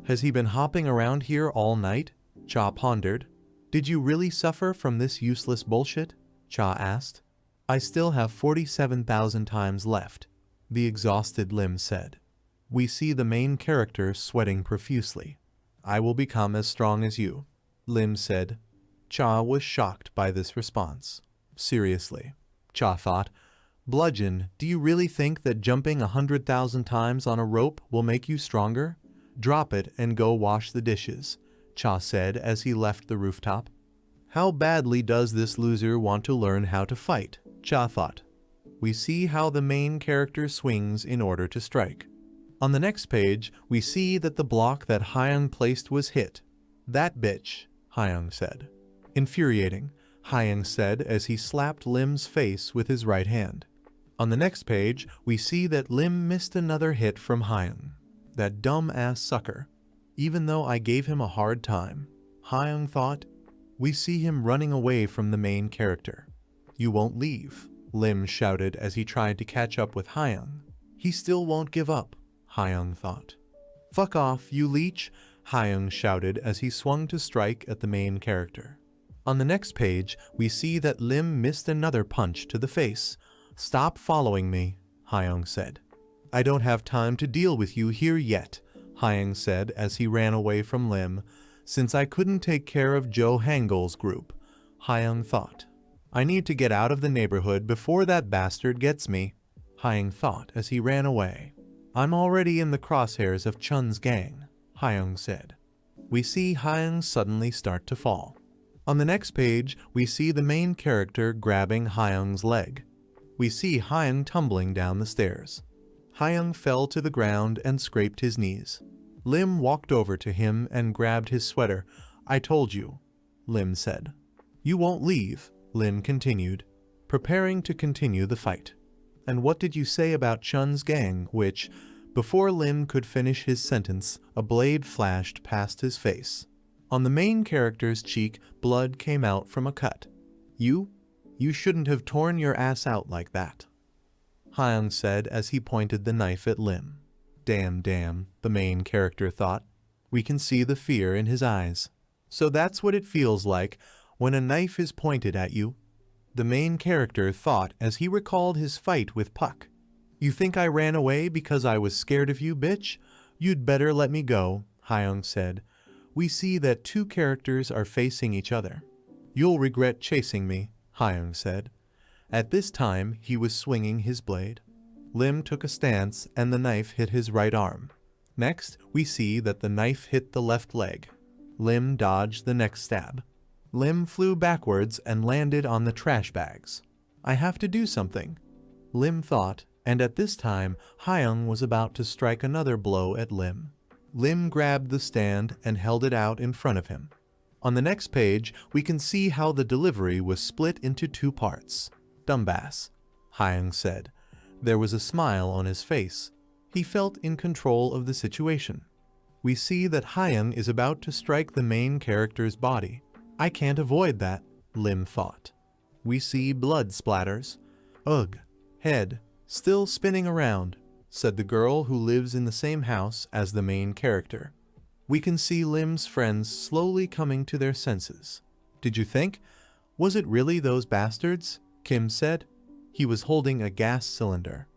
Has he been hopping around here all night? Cha pondered. Did you really suffer from this useless bullshit? Cha asked. I still have 47,000 times left, the exhausted Lim said. We see the main character sweating profusely. I will become as strong as you, Lim said. Cha was shocked by this response. Seriously, Cha thought. Bludgeon, do you really think that jumping 100,000 times on a rope will make you stronger? Drop it and go wash the dishes, Cha said as he left the rooftop. How badly does this loser want to learn how to fight? Cha thought. We see how the main character swings in order to strike. On the next page, we see that the block that Hyung placed was hit. That bitch, Hyung said. Infuriating, Hyung said as he slapped Lim's face with his right hand. On the next page, we see that Lim missed another hit from Hyung. That dumb-ass sucker. Even though I gave him a hard time, Hyung thought. We see him running away from the main character. You won't leave, Lim shouted as he tried to catch up with Hyung. He still won't give up, Hyung thought. Fuck off, you leech, Hyung shouted as he swung to strike at the main character. On the next page, we see that Lim missed another punch to the face. Stop following me, Hyung said. I don't have time to deal with you here yet, Hyung said as he ran away from Lim. Since I couldn't take care of Joe Hangul's group, Hyung thought. I need to get out of the neighborhood before that bastard gets me, Hyung thought as he ran away. I'm already in the crosshairs of Chun's gang, Hyung said. We see Hyung suddenly start to fall. On the next page, we see the main character grabbing Hyung's leg. We see Hyung tumbling down the stairs. Hyung fell to the ground and scraped his knees. Lim walked over to him and grabbed his sweater. I told you, Lim said. You won't leave, Lim continued, preparing to continue the fight. And what did you say about Chun's gang, which, before Lim could finish his sentence, a blade flashed past his face. On the main character's cheek, blood came out from a cut. You shouldn't have torn your ass out like that, Hyung said as he pointed the knife at Lim. Damn, the main character thought. We can see the fear in his eyes. So that's what it feels like when a knife is pointed at you, the main character thought as he recalled his fight with Puck. You think I ran away because I was scared of you, bitch? You'd better let me go, Hyung said. we see that two characters are facing each other. "You'll regret chasing me," Hyung said. At this time, he was swinging his blade. Lim took a stance and the knife hit his right arm. Next, we see that the knife hit the left leg. Lim dodged the next stab. Lim flew backwards and landed on the trash bags. "I have to do something," Lim thought, and at this time, Hyung was about to strike another blow at Lim. Lim grabbed the stand and held it out in front of him. On the next page, we can see how the delivery was split into two parts. "Dumbass," Hyung said. There was a smile on his face. He felt in control of the situation. We see that Hyung is about to strike the main character's body. "I can't avoid that," Lim thought. We see blood splatters. "Ugh, head, still spinning around," said the girl who lives in the same house as the main character. We can see Lim's friends slowly coming to their senses. "Did you think? Was it really those bastards?" Kim said. He was holding a gas cylinder.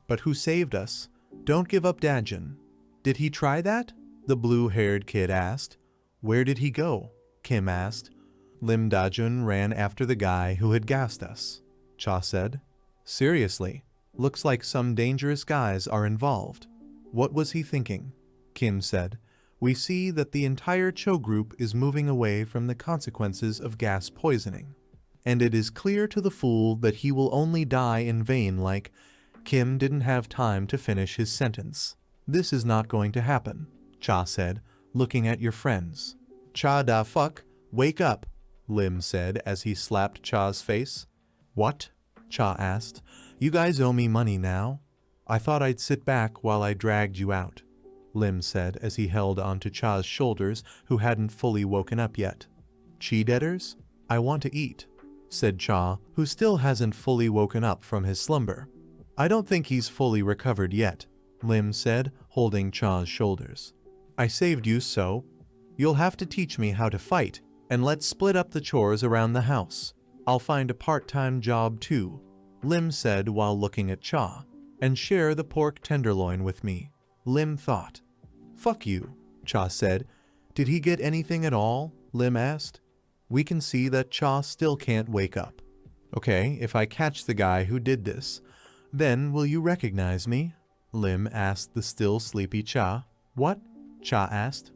"But who saved us? Don't give up, Dajun." "Did he try that?" the blue-haired kid asked. "Where did he go?" Kim asked. "Lim Dajun ran after the guy who had gassed us," Cha said. "Seriously, looks like some dangerous guys are involved." "What was he thinking?" Kim said. We see that the entire Cho group is moving away from the consequences of gas poisoning. And it is clear to the fool that he will only die in vain like, Kim didn't have time to finish his sentence. "This is not going to happen," Cha said, looking at your friends. "Cha da fuck, wake up," Lim said as he slapped Cha's face. "What?" Cha asked. "You guys owe me money now. I thought I'd sit back while I dragged you out," Lim said as he held onto Cha's shoulders, who hadn't fully woken up yet. "Chi debtors? I want to eat," said Cha, who still hasn't fully woken up from his slumber. "I don't think he's fully recovered yet," Lim said, holding Cha's shoulders. "I saved you, so you'll have to teach me how to fight, and let's split up the chores around the house. I'll find a part-time job too," Lim said while looking at Cha, "and share the pork tenderloin with me," Lim thought. "Fuck you," Cha said. "Did he get anything at all?" Lim asked. We can see that Cha still can't wake up. "Okay, if I catch the guy who did this, then will you recognize me?" Lim asked the still sleepy Cha. "What?" Cha asked.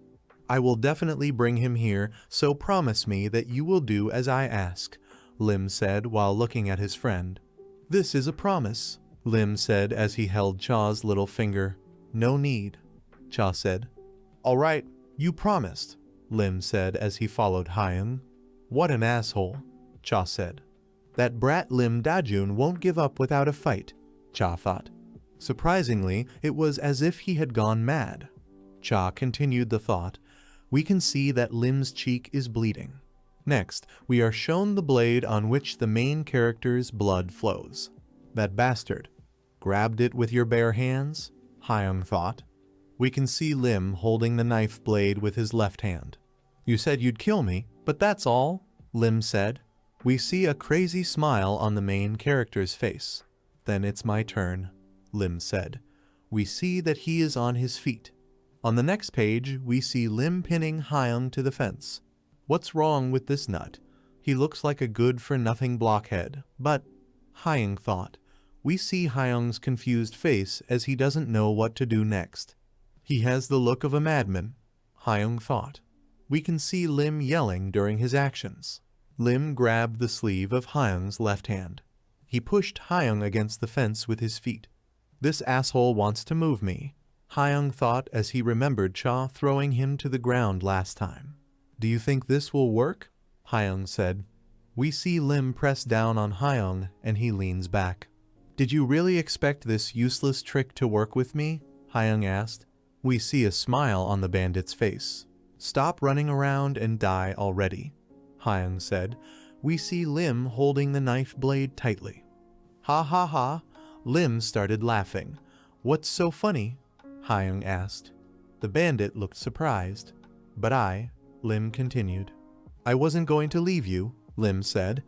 "I will definitely bring him here, so promise me that you will do as I ask," Lim said while looking at his friend. "This is a promise," Lim said as he held Cha's little finger. "No need," Cha said. "All right, you promised," Lim said as he followed Hyung. "What an asshole," Cha said. "That brat Lim Dajun won't give up without a fight," Cha thought. Surprisingly, it was as if he had gone mad. Cha continued the thought. We can see that Lim's cheek is bleeding. Next, we are shown the blade on which the main character's blood flows. "That bastard. Grabbed it with your bare hands?" Hyung thought. We can see Lim holding the knife blade with his left hand. "You said you'd kill me, but that's all," Lim said. We see a crazy smile on the main character's face. "Then it's my turn," Lim said. We see that he is on his feet. On the next page, we see Lim pinning Hyung to the fence. What's wrong with this nut? He looks like a good-for-nothing blockhead, but, Hyung thought. We see Hyung's confused face as he doesn't know what to do next. He has the look of a madman, Hyung thought. We can see Lim yelling during his actions. Lim grabbed the sleeve of Hyung's left hand. He pushed Hyung against the fence with his feet. "This asshole wants to move me," Hyung thought as he remembered Cha throwing him to the ground last time. "Do you think this will work?" Hyung said. We see Lim press down on Hyung and he leans back. "Did you really expect this useless trick to work with me?" Hyung asked. We see a smile on the bandit's face. "Stop running around and die already," Hyung said. We see Lim holding the knife blade tightly. "Ha ha ha," Lim started laughing. "What's so funny?" Hyung asked. The bandit looked surprised. "But Lim continued. "I wasn't going to leave you," Lim said.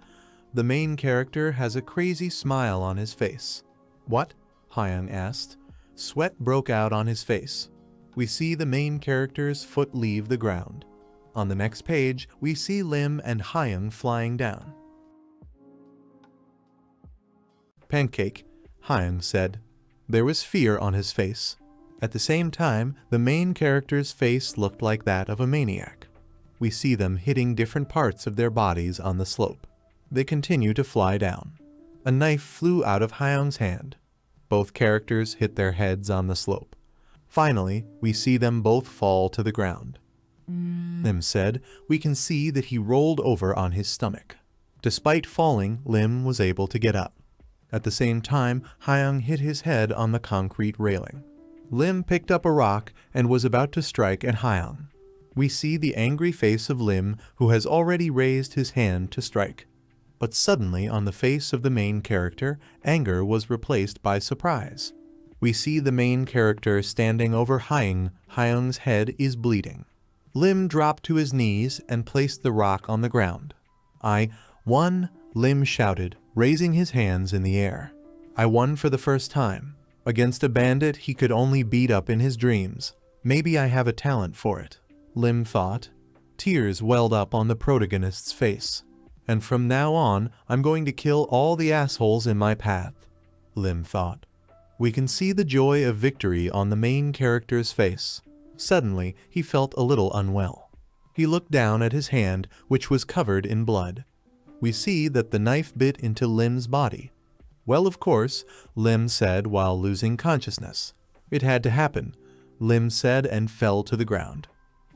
The main character has a crazy smile on his face. "What?" Hyung asked. Sweat broke out on his face. We see the main character's foot leave the ground. On the next page, we see Lim and Hyung flying down. Pancake, Hyung said. There was fear on his face. At the same time, the main character's face looked like that of a maniac. We see them hitting different parts of their bodies on the slope. They continue to fly down. A knife flew out of Hyung's hand. Both characters hit their heads on the slope. Finally, we see them both fall to the ground. Lim said, we can see that he rolled over on his stomach. Despite falling, Lim was able to get up. At the same time, Hyung hit his head on the concrete railing. Lim picked up a rock and was about to strike at Hyung. We see the angry face of Lim, who has already raised his hand to strike. But suddenly, on the face of the main character, anger was replaced by surprise. We see the main character standing over Hyung. Hyung's head is bleeding. Lim dropped to his knees and placed the rock on the ground. I won, Lim shouted, raising his hands in the air. I won for the first time. Against a bandit he could only beat up in his dreams. Maybe I have a talent for it, Lim thought. Tears welled up on the protagonist's face. And from now on, I'm going to kill all the assholes in my path, Lim thought. We can see the joy of victory on the main character's face. Suddenly, he felt a little unwell. He looked down at his hand, which was covered in blood. We see that the knife bit into Lim's body. Well, of course, Lim said while losing consciousness. It had to happen, Lim said and fell to the ground.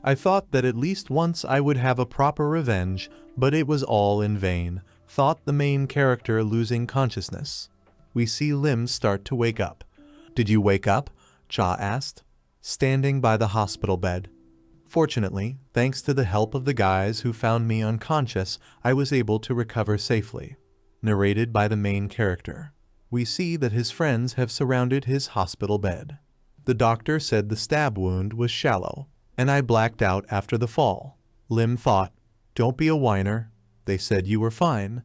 I thought that at least once I would have a proper revenge, but it was all in vain, thought the main character losing consciousness. We see Lim start to wake up. Did you wake up? Cha asked, standing by the hospital bed. Fortunately, thanks to the help of the guys who found me unconscious, I was able to recover safely. Narrated by the main character. We see that his friends have surrounded his hospital bed. The doctor said the stab wound was shallow, and I blacked out after the fall. Lim thought, don't be a whiner. They said you were fine.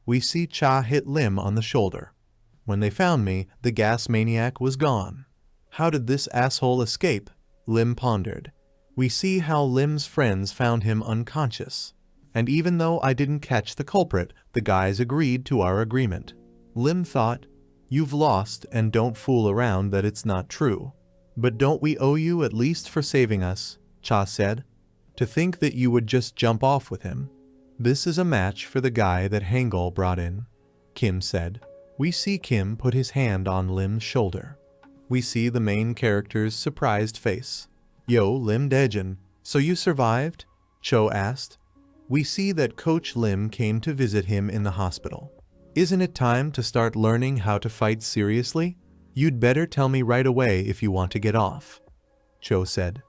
We see Cha hit Lim on the shoulder. When they found me, the gas maniac was gone. How did this asshole escape? Lim pondered. We see how Lim's friends found him unconscious. And even though I didn't catch the culprit, the guys agreed to our agreement. Lim thought, you've lost and don't fool around that it's not true. But don't we owe you at least for saving us? Cha said. To think that you would just jump off with him. This is a match for the guy that Hangul brought in, Kim said. We see Kim put his hand on Lim's shoulder. We see the main character's surprised face. Yo, Lim Dejin, so you survived? Cho asked. We see that Coach Lim came to visit him in the hospital. Isn't it time to start learning how to fight seriously? You'd better tell me right away if you want to get off, Cho said.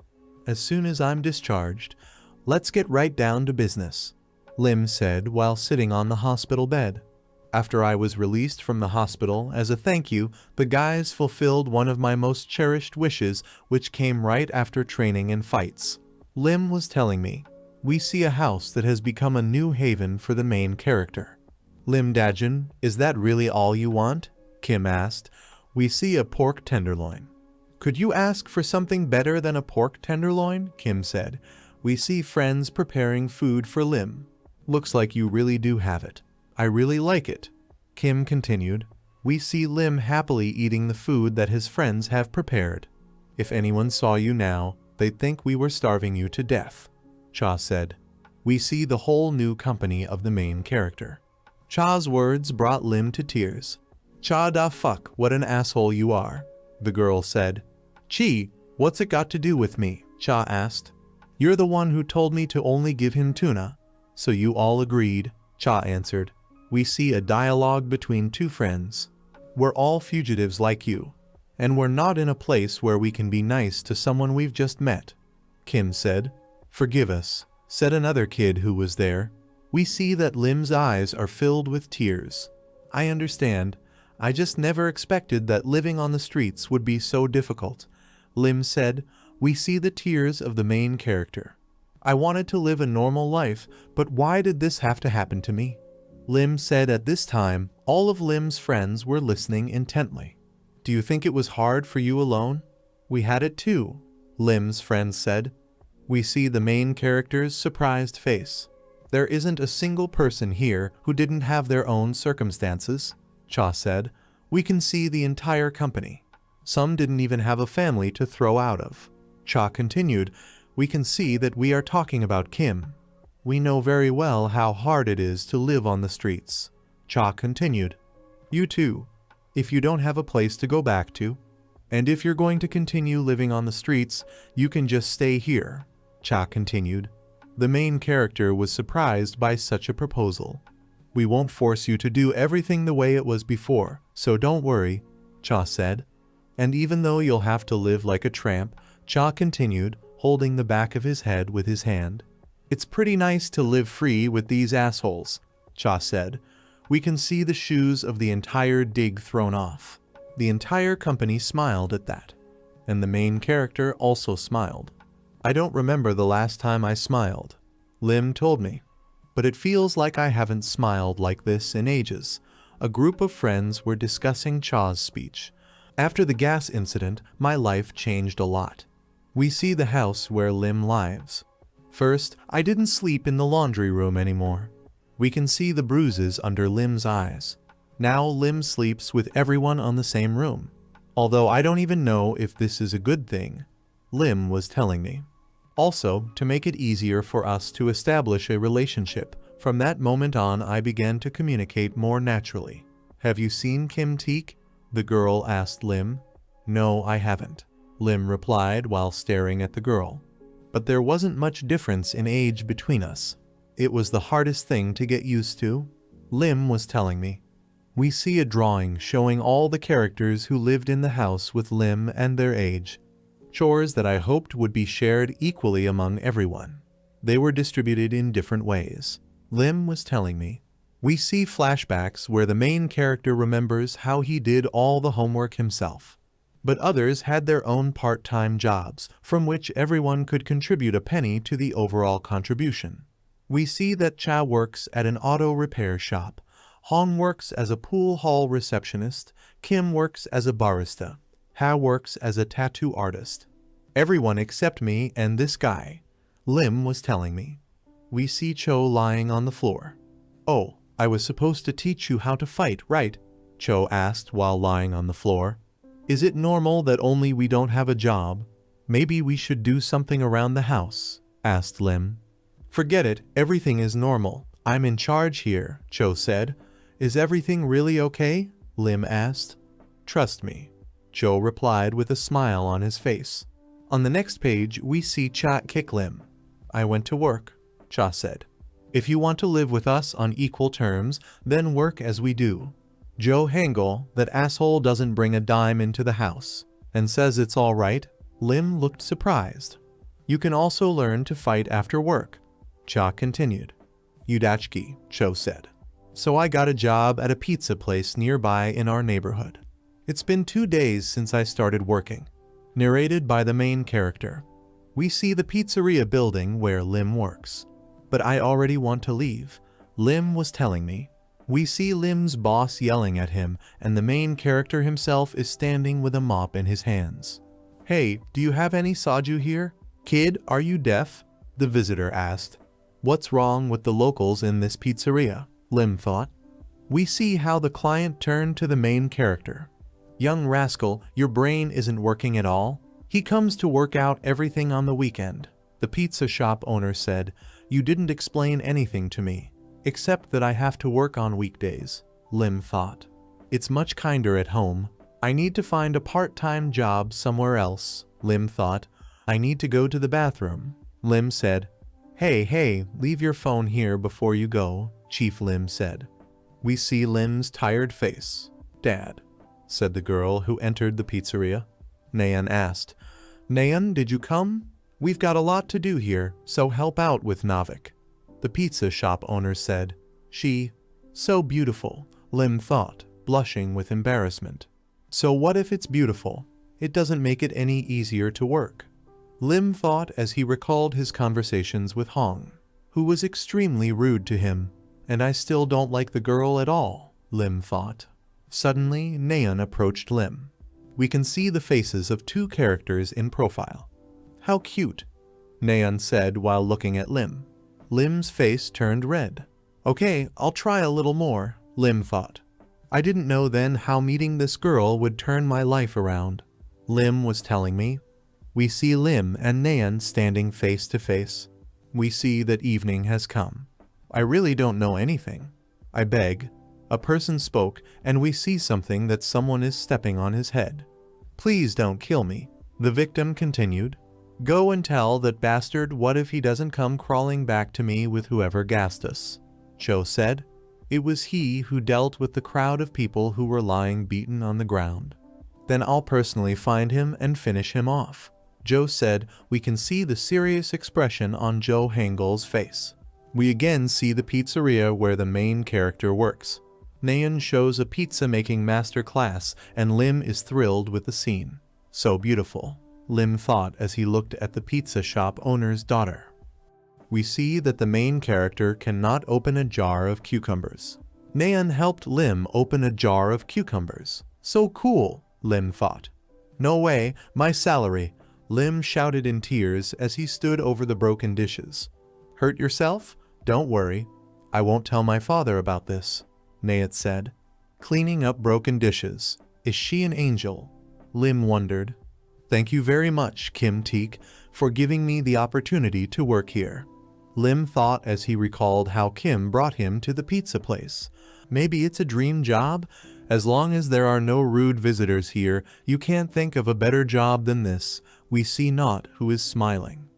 As soon as I'm discharged, let's get right down to business, Lim said while sitting on the hospital bed. After I was released from the hospital, as a thank you, the guys fulfilled one of my most cherished wishes, which came right after training and fights. Lim was telling me, we see a house that has become a new haven for the main character. Lim Dajin, is that really all you want? Kim asked. We see a pork tenderloin. Could you ask for something better than a pork tenderloin? Kim said. We see friends preparing food for Lim. Looks like you really do have it. I really like it. Kim continued. We see Lim happily eating the food that his friends have prepared. If anyone saw you now, they'd think we were starving you to death, Cha said. We see the whole new company of the main character. Cha's words brought Lim to tears. Cha da fuck, what an asshole you are, the girl said. Chi, what's it got to do with me? Cha asked. You're the one who told me to only give him tuna. So you all agreed, Cha answered. We see a dialogue between two friends. We're all fugitives like you, and we're not in a place where we can be nice to someone we've just met, Kim said. Forgive us, said another kid who was there. We see that Lim's eyes are filled with tears. I understand. I just never expected that living on the streets would be so difficult, Lim said. We see the tears of the main character. I wanted to live a normal life, but why did this have to happen to me? Lim said at this time, all of Lim's friends were listening intently. Do you think it was hard for you alone? We had it too, Lim's friends said. We see the main character's surprised face. There isn't a single person here who didn't have their own circumstances, Cha said. We can see the entire company. Some didn't even have a family to throw out of. Cha continued, we can see that we are talking about Kim. We know very well how hard it is to live on the streets. Cha continued, you too, if you don't have a place to go back to. And if you're going to continue living on the streets, you can just stay here, Cha continued. The main character was surprised by such a proposal. We won't force you to do everything the way it was before, so don't worry, Cha said. And even though you'll have to live like a tramp, Cha continued, holding the back of his head with his hand. It's pretty nice to live free with these assholes, Cha said. We can see the shoes of the entire dig thrown off. The entire company smiled at that. And the main character also smiled. I don't remember the last time I smiled, Lim told me. But it feels like I haven't smiled like this in ages. A group of friends were discussing Cha's speech. After the gas incident, my life changed a lot. We see the house where Lim lives. First, I didn't sleep in the laundry room anymore. We can see the bruises under Lim's eyes. Now Lim sleeps with everyone on the same room. Although I don't even know if this is a good thing, Lim was telling me. Also, to make it easier for us to establish a relationship, from that moment on I began to communicate more naturally. Have you seen Kim Teek? The girl asked Lim. No, I haven't, Lim replied while staring at the girl. But there wasn't much difference in age between us. It was the hardest thing to get used to, Lim was telling me. We see a drawing showing all the characters who lived in the house with Lim and their age. Chores that I hoped would be shared equally among everyone. They were distributed in different ways, Lim was telling me. We see flashbacks where the main character remembers how he did all the homework himself. But others had their own part-time jobs, from which everyone could contribute a penny to the overall contribution. We see that Cha works at an auto repair shop, Hong works as a pool hall receptionist, Kim works as a barista, Ha works as a tattoo artist. Everyone except me and this guy, Lim was telling me. We see Cho lying on the floor. Oh, I was supposed to teach you how to fight, right? Cho asked while lying on the floor. Is it normal that only we don't have a job? Maybe we should do something around the house, asked Lim. Forget it, everything is normal. I'm in charge here, Cho said. Is everything really okay? Lim asked. Trust me, Cho replied with a smile on his face. On the next page, we see Cha kick Lim. I went to work, Cha said. If you want to live with us on equal terms, then work as we do. Joe Hangul, that asshole, doesn't bring a dime into the house, and says it's all right. Lim looked surprised. You can also learn to fight after work, Cha continued. Udachki, Cho said. So I got a job at a pizza place nearby in our neighborhood. It's been 2 days since I started working. Narrated by the main character. We see the pizzeria building where Lim works. But I already want to leave, Lim was telling me. We see Lim's boss yelling at him, and the main character himself is standing with a mop in his hands. Hey, do you have any soju here? Kid, are you deaf? The visitor asked. What's wrong with the locals in this pizzeria? Lim thought. We see how the client turned to the main character. Young rascal, your brain isn't working at all? He comes to work out everything on the weekend. The pizza shop owner said, You didn't explain anything to me, except that I have to work on weekdays, Lim thought. It's much kinder at home. I need to find a part-time job somewhere else, Lim thought. I need to go to the bathroom. Lim said, Hey, leave your phone here before you go, Chief Lim said. We see Lim's tired face. Dad, said the girl who entered the pizzeria. Nayan asked, Nayan, did you come? We've got a lot to do here, so help out with Navik. The pizza shop owner said. She, so beautiful, Lim thought, blushing with embarrassment. So what if it's beautiful? It doesn't make it any easier to work. Lim thought as he recalled his conversations with Hong, who was extremely rude to him. And I still don't like the girl at all, Lim thought. Suddenly, Nayan approached Lim. We can see the faces of 2 characters in profile. How cute. Nayeon said while looking at Lim. Lim's face turned red. Okay, I'll try a little more, Lim thought. I didn't know then how meeting this girl would turn my life around. Lim was telling me. We see Lim and Nayeon standing face to face. We see that evening has come. I really don't know anything. I beg. A person spoke, and we see something that someone is stepping on his head. Please don't kill me, the victim continued. Go and tell that bastard what if he doesn't come crawling back to me with whoever gassed us. Cho said. It was he who dealt with the crowd of people who were lying beaten on the ground. Then I'll personally find him and finish him off. Joe said. We can see the serious expression on Joe Hangul's face. We again see the pizzeria where the main character works. Nayeon shows a pizza-making master class, and Lim is thrilled with the scene. So beautiful, Lim thought as he looked at the pizza shop owner's daughter. We see that the main character cannot open a jar of cucumbers. Nayeon helped Lim open a jar of cucumbers. So cool, Lim thought. No way, my salary, Lim shouted in tears as he stood over the broken dishes. Hurt yourself? Don't worry. I won't tell my father about this, Nayeon said. Cleaning up broken dishes. Is she an angel? Lim wondered. Thank you very much, Kim Teek, for giving me the opportunity to work here. Lim thought as he recalled how Kim brought him to the pizza place. Maybe it's a dream job? As long as there are no rude visitors here, you can't think of a better job than this. We see Not, who is smiling.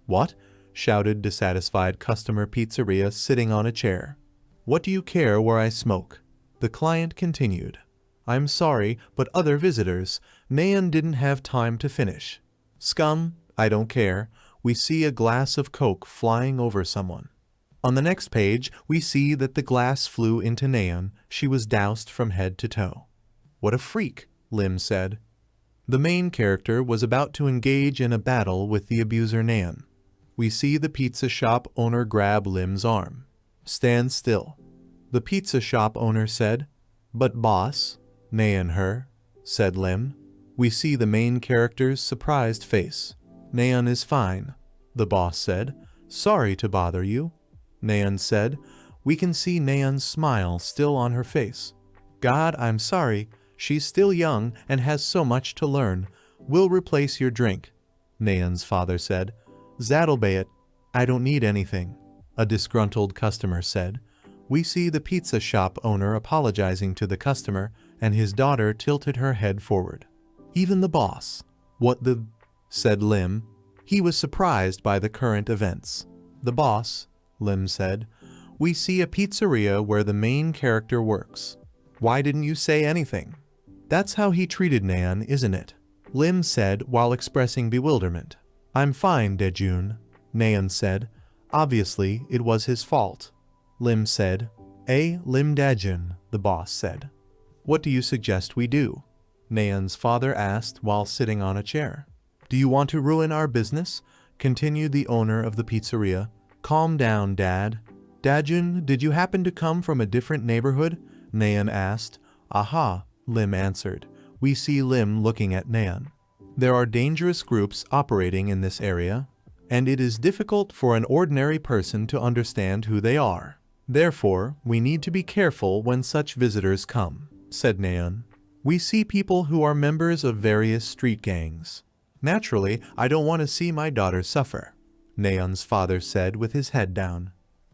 What? Shouted dissatisfied customer pizzeria sitting on a chair. What do you care where I smoke? The client continued. I'm sorry, but other visitors. Nayeon didn't have time to finish. Scum, I don't care. We see a glass of Coke flying over someone. On the next page, we see that the glass flew into Nayeon. She was doused from head to toe. What a freak, Lim said. The main character was about to engage in a battle with the abuser Nayeon. We see the pizza shop owner grab Lim's arm. Stand still. The pizza shop owner said. But boss, Nayeon her, said Lim. We see the main character's surprised face. Nayeon is fine, the boss said. Sorry to bother you, Nayeon said. We can see Nayeon's smile still on her face. God, I'm sorry. She's still young and has so much to learn. We'll replace your drink, Nayeon's father said. Zaddlebayet, I don't need anything, a disgruntled customer said. We see the pizza shop owner apologizing to the customer, and his daughter tilted her head forward. Even the boss. What the... said Lim. He was surprised by the current events. The boss, Lim said. We see a pizzeria where the main character works. Why didn't you say anything? That's how he treated Nayeon, isn't it? Lim said while expressing bewilderment. I'm fine, Daejun, Nayeon said. Obviously, it was his fault. Lim said. Lim Daejun, the boss said. What do you suggest we do? Nayeon's father asked while sitting on a chair. Do you want to ruin our business? Continued the owner of the pizzeria. Calm down, Dad. Daejun, did you happen to come from a different neighborhood? Nayeon asked. Aha, Lim answered. We see Lim looking at Nayeon. There are dangerous groups operating in this area, and it is difficult for an ordinary person to understand who they are. Therefore, we need to be careful when such visitors come, said Nayeon. We see people who are members of various street gangs. Naturally, I don't want to see my daughter suffer, Nayeon's father said with his head down.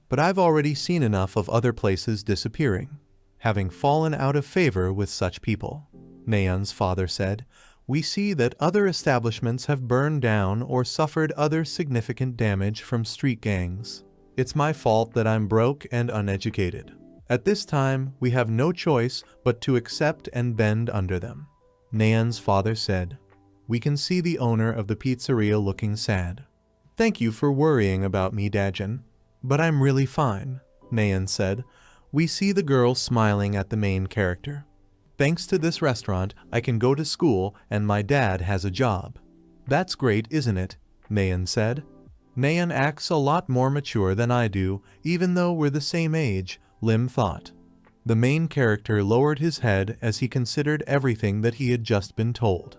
But I've already seen enough of other places disappearing, having fallen out of favor with such people, Nayeon's father said. We see that other establishments have burned down or suffered other significant damage from street gangs. It's my fault that I'm broke and uneducated. At this time, we have no choice but to accept and bend under them, Nayeon's father said. We can see the owner of the pizzeria looking sad. Thank you for worrying about me, Daejun. But I'm really fine, Nayeon said. We see the girl smiling at the main character. Thanks to this restaurant, I can go to school and my dad has a job. That's great, isn't it? Nayeon said. Nayeon acts a lot more mature than I do, even though we're the same age, Lim thought. The main character lowered his head as he considered everything that he had just been told.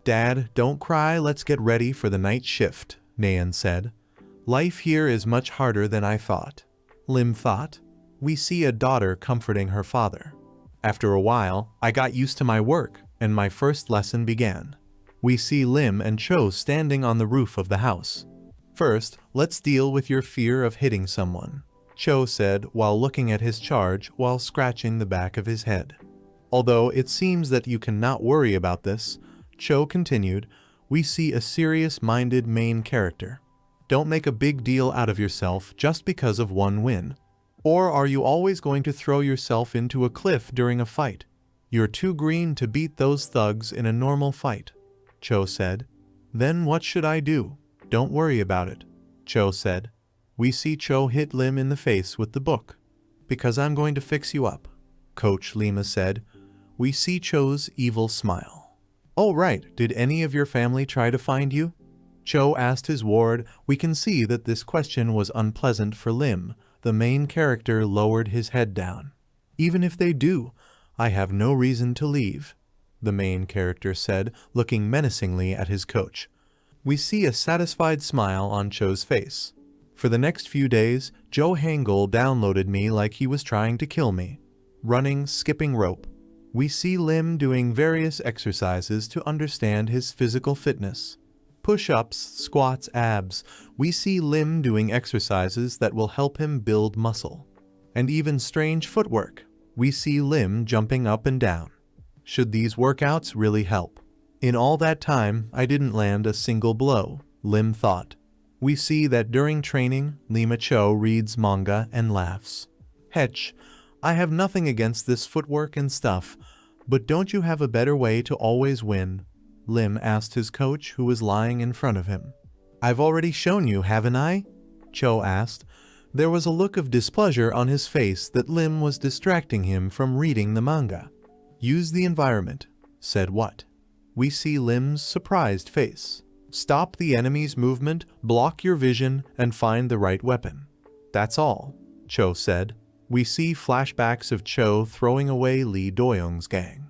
Dad, don't cry, let's get ready for the night shift, Nayeon said. Life here is much harder than I thought. Lim thought. We see a daughter comforting her father. After a while, I got used to my work, and my first lesson began. We see Lim and Cho standing on the roof of the house. First, let's deal with your fear of hitting someone, Cho said while looking at his charge while scratching the back of his head. Although it seems that you cannot worry about this, Cho continued, we see a serious-minded main character. Don't make a big deal out of yourself just because of one win. Or are you always going to throw yourself into a cliff during a fight? You're too green to beat those thugs in a normal fight, Cho said. Then what should I do? Don't worry about it, Cho said. We see Cho hit Lim in the face with the book. Because I'm going to fix you up, Coach Lima said. We see Cho's evil smile. Oh right, did any of your family try to find you? Cho asked his ward. We can see that this question was unpleasant for Lim. The main character lowered his head down. Even if they do, I have no reason to leave, the main character said, looking menacingly at his coach. We see a satisfied smile on Cho's face. For the next few days, Joe Hangul downloaded me like he was trying to kill me. Running, skipping rope. We see Lim doing various exercises to understand his physical fitness. Push-ups, squats, abs. We see Lim doing exercises that will help him build muscle. And even strange footwork. We see Lim jumping up and down. Should these workouts really help? In all that time, I didn't land a single blow, Lim thought. We see that during training, Lima Cho reads manga and laughs. Hetch, I have nothing against this footwork and stuff, but don't you have a better way to always win? Lim asked his coach, who was lying in front of him. I've already shown you, haven't I? Cho asked. There was a look of displeasure on his face that Lim was distracting him from reading the manga. Use the environment, said what? We see Lim's surprised face. Stop the enemy's movement, block your vision, and find the right weapon. That's all, Cho said. We see flashbacks of Cho throwing away Lee Doyoung's gang.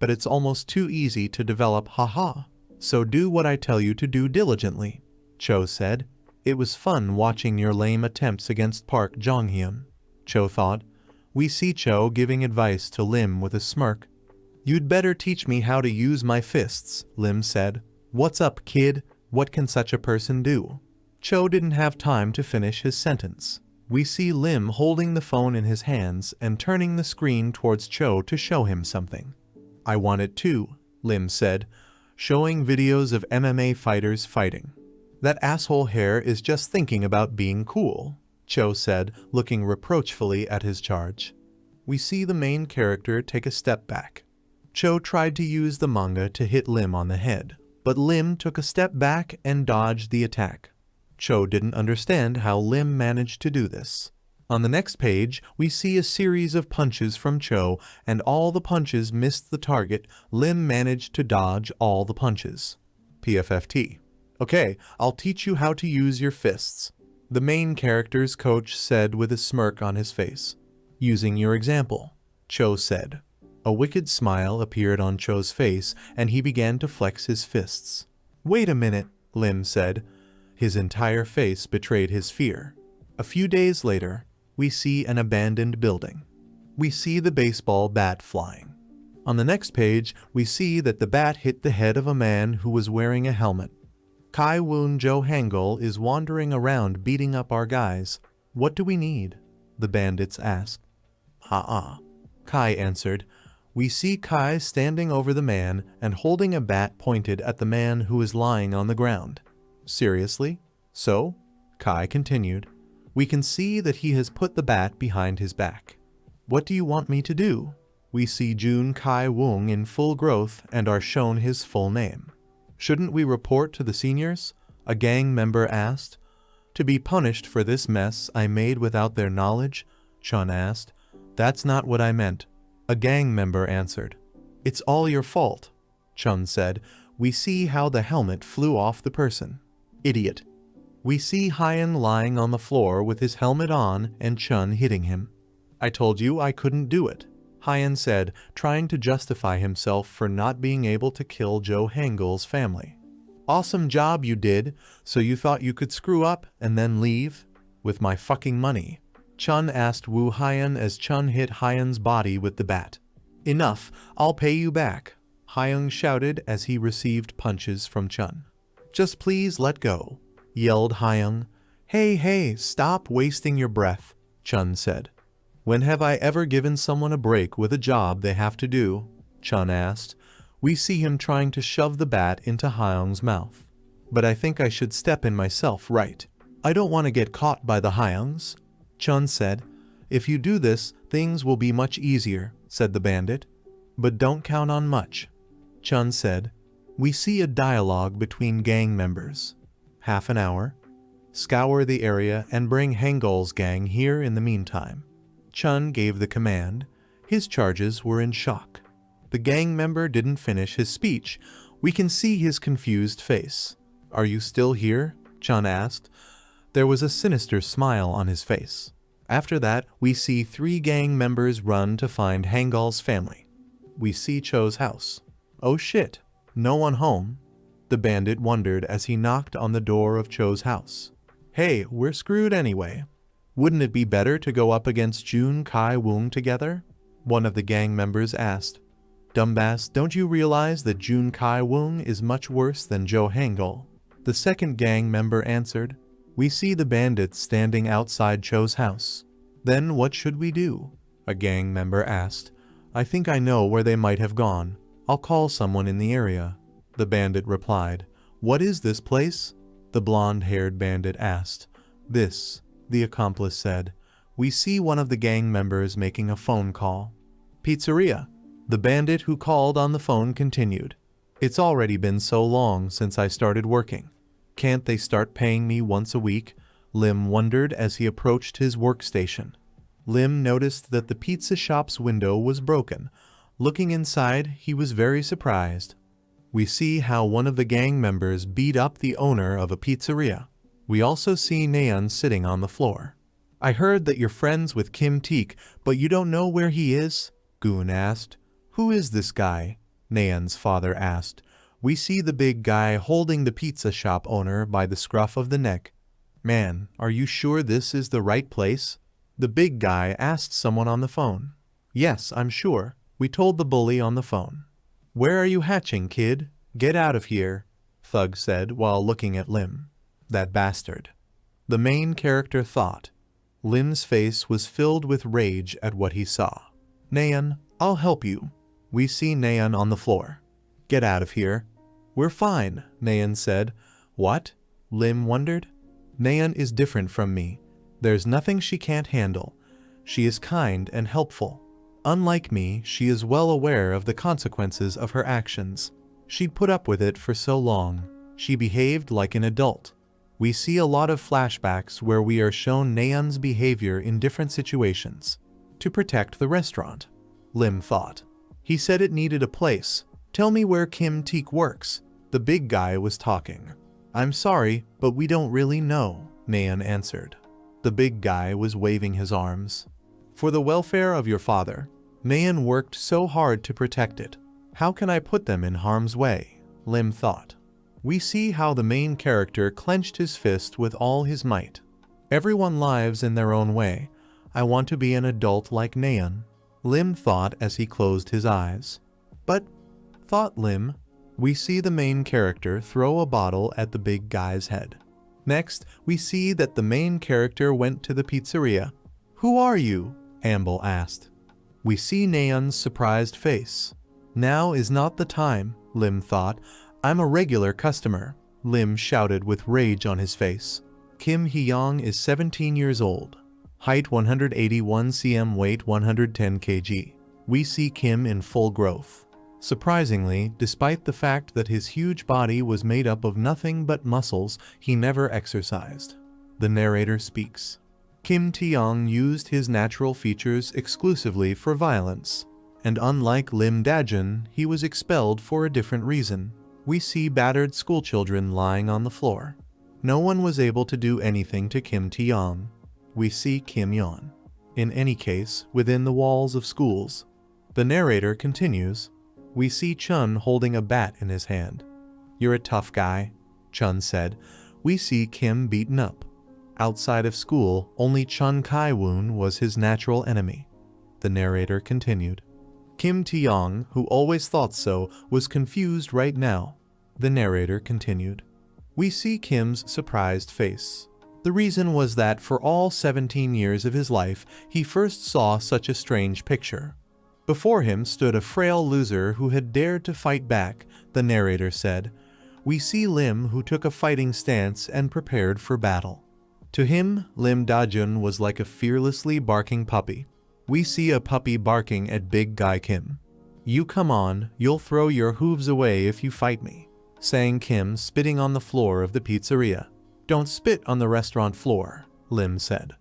But it's almost too easy to develop haha, so do what I tell you to do diligently, Cho said. It was fun watching your lame attempts against Park Jong-hyun, Cho thought. We see Cho giving advice to Lim with a smirk. You'd better teach me how to use my fists, Lim said. What's up, kid? What can such a person do? Cho didn't have time to finish his sentence. We see Lim holding the phone in his hands and turning the screen towards Cho to show him something. I want it too, Lim said, showing videos of MMA fighters fighting. That asshole hair is just thinking about being cool, Cho said, looking reproachfully at his charge. We see the main character take a step back. Cho tried to use the manga to hit Lim on the head, but Lim took a step back and dodged the attack. Cho didn't understand how Lim managed to do this. On the next page, we see a series of punches from Cho, and all the punches missed the target. Lim managed to dodge all the punches. PFFT. Okay, I'll teach you how to use your fists, the main character's coach said with a smirk on his face. Using your example, Cho said. A wicked smile appeared on Cho's face, and he began to flex his fists. Wait a minute, Lim said. His entire face betrayed his fear. A few days later, we see an abandoned building. We see the baseball bat flying. On the next page, we see that the bat hit the head of a man who was wearing a helmet. Kai Woon Jo Hangul is wandering around beating up our guys. What do we need? The bandits asked. Kai answered. We see Kai standing over the man and holding a bat pointed at the man who is lying on the ground. Seriously? So? Kai continued. We can see that he has put the bat behind his back. What do you want me to do? We see Jun Kai Woong in full growth and are shown his full name. Shouldn't we report to the seniors? A gang member asked. To be punished for this mess I made without their knowledge? Chun asked. That's not what I meant. A gang member answered. It's all your fault, Chun said. We see how the helmet flew off the person. Idiot. We see Hyan lying on the floor with his helmet on and Chun hitting him. I told you I couldn't do it, Hyan said, trying to justify himself for not being able to kill Jo Hangul's family. Awesome job you did, so you thought you could screw up and then leave? With my fucking money. Chun asked Wu Haiyan as Chun hit Haiyan's body with the bat. Enough, I'll pay you back, Haiyan shouted as he received punches from Chun. Just please let go, yelled Haiyan. Hey, stop wasting your breath, Chun said. When have I ever given someone a break with a job they have to do? Chun asked. We see him trying to shove the bat into Haiyan's mouth. But I think I should step in myself, right? I don't want to get caught by the Haiyans, Chun said. If you do this, things will be much easier, said the bandit. But don't count on much, Chun said. We see a dialogue between gang members. Half an hour. Scour the area and bring Hangul's gang here in the meantime. Chun gave the command. His charges were in shock. The gang member didn't finish his speech. We can see his confused face. Are you still here? Chun asked. There was a sinister smile on his face. After that, we see 3 gang members run to find Hangul's family. We see Cho's house. Oh shit, no one home? The bandit wondered as he knocked on the door of Cho's house. Hey, we're screwed anyway. Wouldn't it be better to go up against Jun Kai Wung together? One of the gang members asked. Dumbass, don't you realize that Jun Kai Wung is much worse than Joe Hangul? The second gang member answered. We see the bandits standing outside Cho's house. Then what should we do? A gang member asked. I think I know where they might have gone. I'll call someone in the area. The bandit replied. What is this place? The blonde-haired bandit asked. This, the accomplice said. We see one of the gang members making a phone call. Pizzeria. The bandit who called on the phone continued. It's already been so long since I started working. Can't they start paying me once a week? Lim wondered as he approached his workstation. Lim noticed that the pizza shop's window was broken. Looking inside, he was very surprised. We see how one of the gang members beat up the owner of a pizzeria. We also see Naeun sitting on the floor. I heard that you're friends with Kim Teek, but you don't know where he is? Goon asked. Who is this guy? Naeun's father asked. We see the big guy holding the pizza shop owner by the scruff of the neck. Man, are you sure this is the right place? The big guy asked someone on the phone. Yes, I'm sure. We told the bully on the phone. Where are you hatching, kid? Get out of here, Thug said while looking at Lim. That bastard. The main character thought. Lim's face was filled with rage at what he saw. Naeun, I'll help you. We see Naeun on the floor. Get out of here. We're fine, Naeun said. What? Lim wondered. Naeun is different from me. There's nothing she can't handle. She is kind and helpful. Unlike me, she is well aware of the consequences of her actions. She'd put up with it for so long. She behaved like an adult. We see a lot of flashbacks where we are shown Naeun's behavior in different situations. To protect the restaurant, Lim thought. He said it needed a place. Tell me where Kim Teek works. The big guy was talking. I'm sorry, but we don't really know, Naeun answered. The big guy was waving his arms. For the welfare of your father, Naeun worked so hard to protect it. How can I put them in harm's way? Lim thought. We see how the main character clenched his fist with all his might. Everyone lives in their own way. I want to be an adult like Naeun, Lim thought as he closed his eyes. But, thought Lim, we see the main character throw a bottle at the big guy's head. Next, we see that the main character went to the pizzeria. Who are you? Amble asked. We see Naeun's surprised face. Now is not the time, Lim thought. I'm a regular customer, Lim shouted with rage on his face. Kim Hee-young is 17 years old. Height 181 cm, weight 110 kg. We see Kim in full growth. Surprisingly, despite the fact that his huge body was made up of nothing but muscles, he never exercised. The narrator speaks. Kim Tae-young used his natural features exclusively for violence, and unlike Lim Da-jun, he was expelled for a different reason. We see battered schoolchildren lying on the floor. No one was able to do anything to Kim Tae-young. We see Kim Yeon. In any case, within the walls of schools. The narrator continues. We see Chun holding a bat in his hand. You're a tough guy, Chun said. We see Kim beaten up. Outside of school, only Chun Kai-woon was his natural enemy. The narrator continued. Kim Taeyong, who always thought so, was confused right now. The narrator continued. We see Kim's surprised face. The reason was that for all 17 years of his life, he first saw such a strange picture. Before him stood a frail loser who had dared to fight back, the narrator said. We see Lim, who took a fighting stance and prepared for battle. To him, Lim Dajun was like a fearlessly barking puppy. We see a puppy barking at big guy Kim. You come on, you'll throw your hooves away if you fight me, sang Kim, spitting on the floor of the pizzeria. Don't spit on the restaurant floor, Lim said.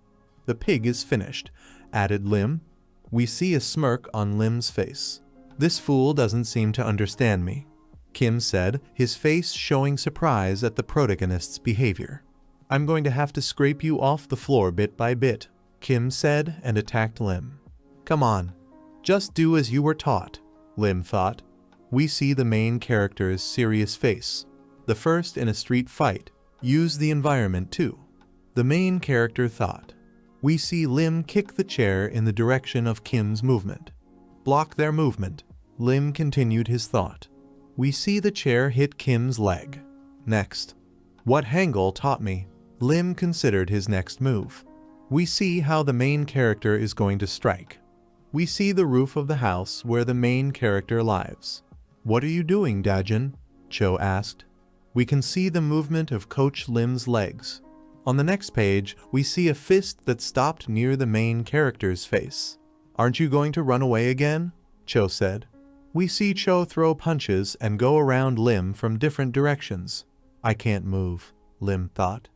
The pig is finished, added Lim. We see a smirk on Lim's face. This fool doesn't seem to understand me, Kim said, his face showing surprise at the protagonist's behavior. I'm going to have to scrape you off the floor bit by bit, Kim said and attacked Lim. Come on, just do as you were taught, Lim thought. We see the main character's serious face. The first in a street fight. Use the environment too. The main character thought. We see Lim kick the chair in the direction of Kim's movement. Block their movement. Lim continued his thought. We see the chair hit Kim's leg. Next. What Hangul taught me. Lim considered his next move. We see how the main character is going to strike. We see the roof of the house where the main character lives. What are you doing, Dajun? Cho asked. We can see the movement of Coach Lim's legs. On the next page, we see a fist that stopped near the main character's face. Aren't you going to run away again? Cho said. We see Cho throw punches and go around Lim from different directions. I can't move, Lim thought.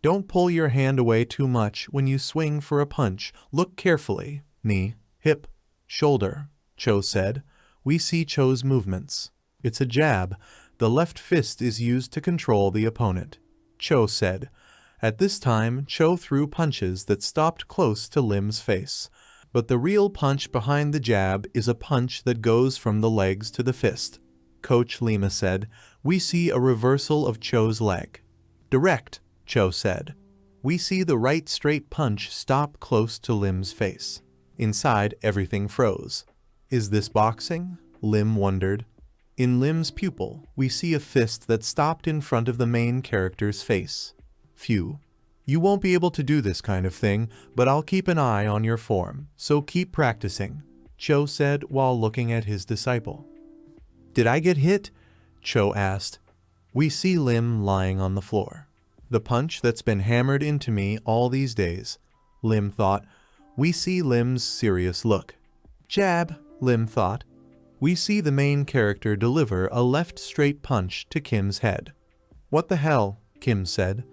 Don't pull your hand away too much when you swing for a punch. Look carefully. Knee, hip, shoulder, Cho said. We see Cho's movements. It's a jab. The left fist is used to control the opponent, Cho said. At this time, Cho threw punches that stopped close to Lim's face. But the real punch behind the jab is a punch that goes from the legs to the fist. Coach Lima said. We see a reversal of Cho's leg. Direct, Cho said. We see the right straight punch stop close to Lim's face. Inside, everything froze. Is this boxing? Lim wondered. In Lim's pupil, we see a fist that stopped in front of the main character's face. Phew. You won't be able to do this kind of thing, but I'll keep an eye on your form, so keep practicing, Cho said while looking at his disciple. Did I get hit? Cho asked. We see Lim lying on the floor. The punch that's been hammered into me all these days, Lim thought. We see Lim's serious look. Jab, Lim thought. We see the main character deliver a left straight punch to Kim's head. What the hell, Kim said.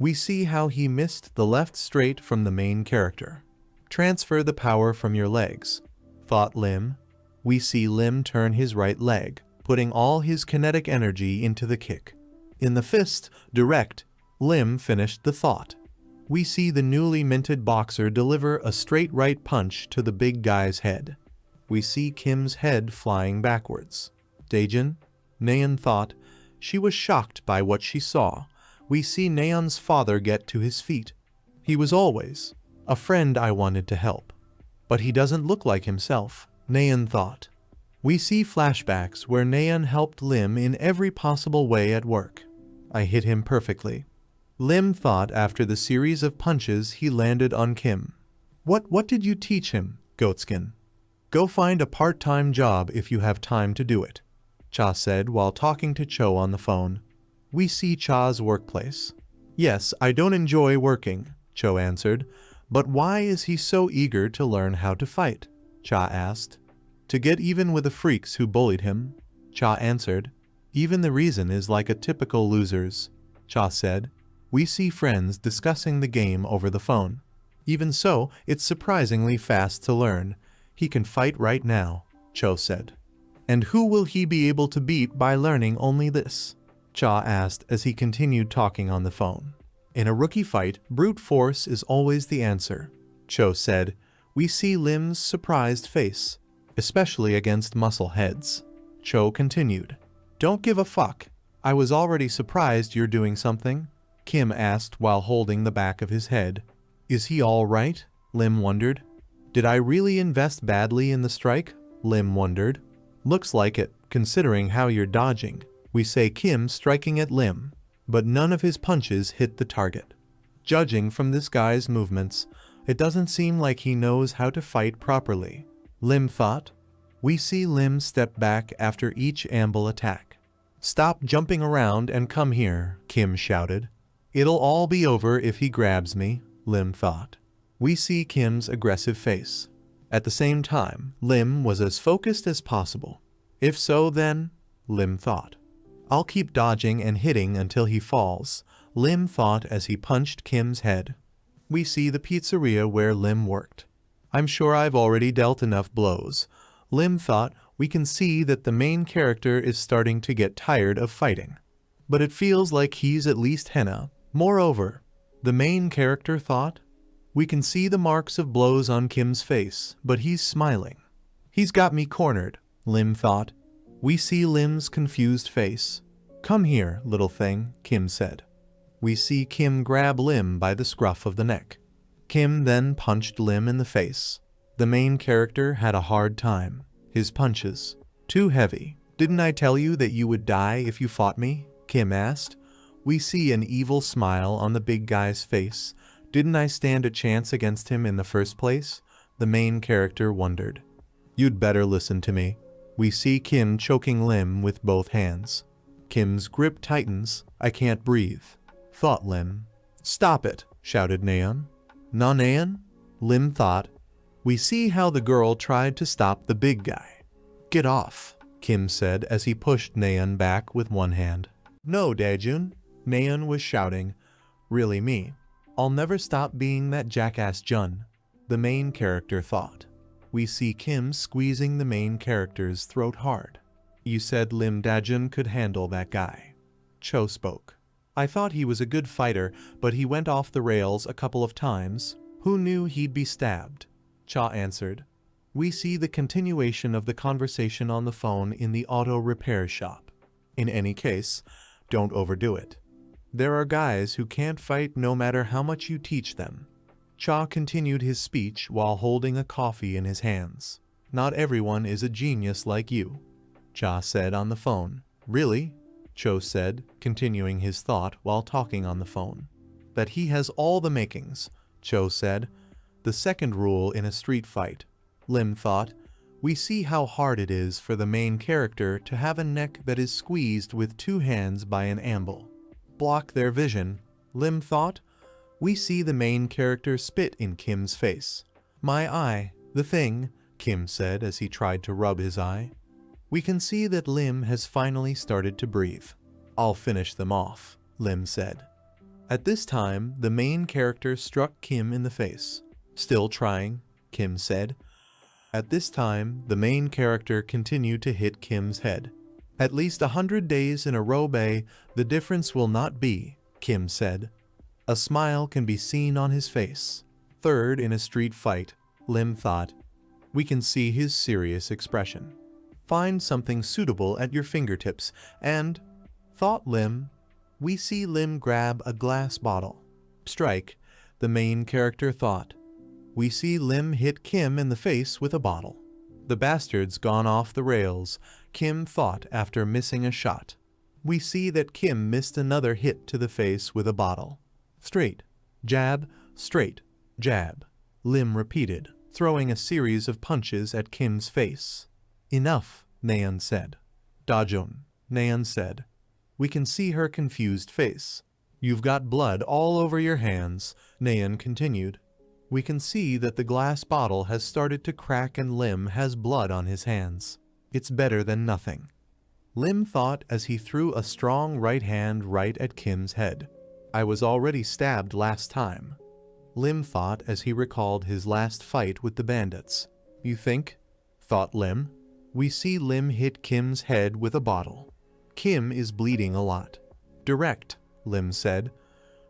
We see how he missed the left straight from the main character. Transfer the power from your legs, thought Lim. We see Lim turn his right leg, putting all his kinetic energy into the kick. In the fist, direct, Lim finished the thought. We see the newly minted boxer deliver a straight right punch to the big guy's head. We see Kim's head flying backwards. Daejin, Naeun thought. She was shocked by what she saw. We see Naeun's father get to his feet. He was always a friend I wanted to help. But he doesn't look like himself, Naeun thought. We see flashbacks where Naeun helped Lim in every possible way at work. I hit him perfectly, Lim thought after the series of punches he landed on Kim. What did you teach him, Goatskin? Go find a part-time job if you have time to do it, Cha said while talking to Cho on the phone. We see Cha's workplace. Yes, I don't enjoy working, Cho answered. But why is he so eager to learn how to fight? Cha asked. To get even with the freaks who bullied him, Cha answered. Even the reason is like a typical loser's, Cha said. We see friends discussing the game over the phone. Even so, it's surprisingly fast to learn. He can fight right now, Cho said. And who will he be able to beat by learning only this? Cha asked as he continued talking on the phone. In a rookie fight, brute force is always the answer, Cho said. We see Lim's surprised face, especially against muscle heads. Cho continued. Don't give a fuck. I was already surprised you're doing something, Kim asked while holding the back of his head. Is he all right? Lim wondered. Did I really invest badly in the strike? Lim wondered. Looks like it, considering how you're dodging. We say Kim striking at Lim, but none of his punches hit the target. Judging from this guy's movements, it doesn't seem like he knows how to fight properly, Lim thought. We see Lim step back after each amble attack. Stop jumping around and come here, Kim shouted. It'll all be over if he grabs me, Lim thought. We see Kim's aggressive face. At the same time, Lim was as focused as possible. If so, then, Lim thought. I'll keep dodging and hitting until he falls, Lim thought as he punched Kim's head. We see the pizzeria where Lim worked. I'm sure I've already dealt enough blows, Lim thought. We can see that the main character is starting to get tired of fighting. But it feels like he's at least henna. Moreover, the main character thought, we can see the marks of blows on Kim's face, but he's smiling. He's got me cornered, Lim thought. We see Lim's confused face. Come here, little thing, Kim said. We see Kim grab Lim by the scruff of the neck. Kim then punched Lim in the face. The main character had a hard time. His punches. Too heavy. Didn't I tell you that you would die if you fought me? Kim asked. We see an evil smile on the big guy's face. Didn't I stand a chance against him in the first place? The main character wondered. You'd better listen to me. We see Kim choking Lim with both hands. Kim's grip tightens. I can't breathe, thought Lim. Stop it, shouted Nayeon. Na Nayeon? Lim thought. We see how the girl tried to stop the big guy. Get off, Kim said as he pushed Nayeon back with one hand. No, Daejun, Nayeon was shouting. Really me. I'll never stop being that jackass Jun, the main character thought. We see Kim squeezing the main character's throat hard. You said Lim Daejun could handle that guy. Cho spoke. I thought he was a good fighter, but he went off the rails a couple of times. Who knew he'd be stabbed? Cha answered. We see the continuation of the conversation on the phone in the auto repair shop. In any case, don't overdo it. There are guys who can't fight no matter how much you teach them. Cha continued his speech while holding a coffee in his hands. Not everyone is a genius like you, Cha said on the phone. Really? Cho said, continuing his thought while talking on the phone. That he has all the makings, Cho said. The second rule in a street fight, Lim thought. We see how hard it is for the main character to have a neck that is squeezed with two hands by an amble. Block their vision, Lim thought. We see the main character spit in Kim's face. My eye, the thing, Kim said as he tried to rub his eye. We can see that Lim has finally started to breathe. I'll finish them off, Lim said. At this time, the main character struck Kim in the face. Still trying, Kim said. At this time, the main character continued to hit Kim's head. At least 100 days in a row, bae, the difference will not be, Kim said. A smile can be seen on his face. Third in a street fight, Lim thought. We can see his serious expression. Find something suitable at your fingertips and, thought Lim, we see Lim grab a glass bottle. Strike, the main character thought. We see Lim hit Kim in the face with a bottle. The bastard's gone off the rails, Kim thought after missing a shot. We see that Kim missed another hit to the face with a bottle. Straight, jab, straight, jab, Lim repeated, throwing a series of punches at Kim's face. Enough, Nayeon said. Daejun, Nayeon said. We can see her confused face. You've got blood all over your hands, Nayeon continued. We can see that the glass bottle has started to crack and Lim has blood on his hands. It's better than nothing, Lim thought as he threw a strong right hand right at Kim's head. I was already stabbed last time, Lim thought as he recalled his last fight with the bandits. You think? Thought Lim. We see Lim hit Kim's head with a bottle. Kim is bleeding a lot. Direct, Lim said.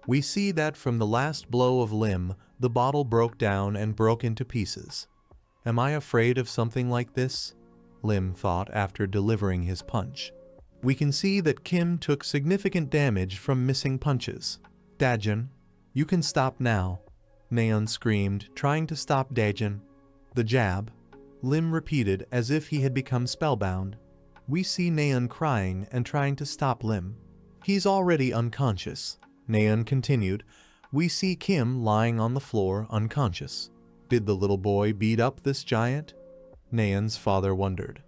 We see that from the last blow of Lim, the bottle broke down and broke into pieces. Am I afraid of something like this? Lim thought after delivering his punch. We can see that Kim took significant damage from missing punches. Dajun, you can stop now, Naeun screamed, trying to stop Dajun. The jab, Lim repeated as if he had become spellbound. We see Naeun crying and trying to stop Lim. He's already unconscious, Naeun continued. We see Kim lying on the floor unconscious. Did the little boy beat up this giant? Naeun's father wondered.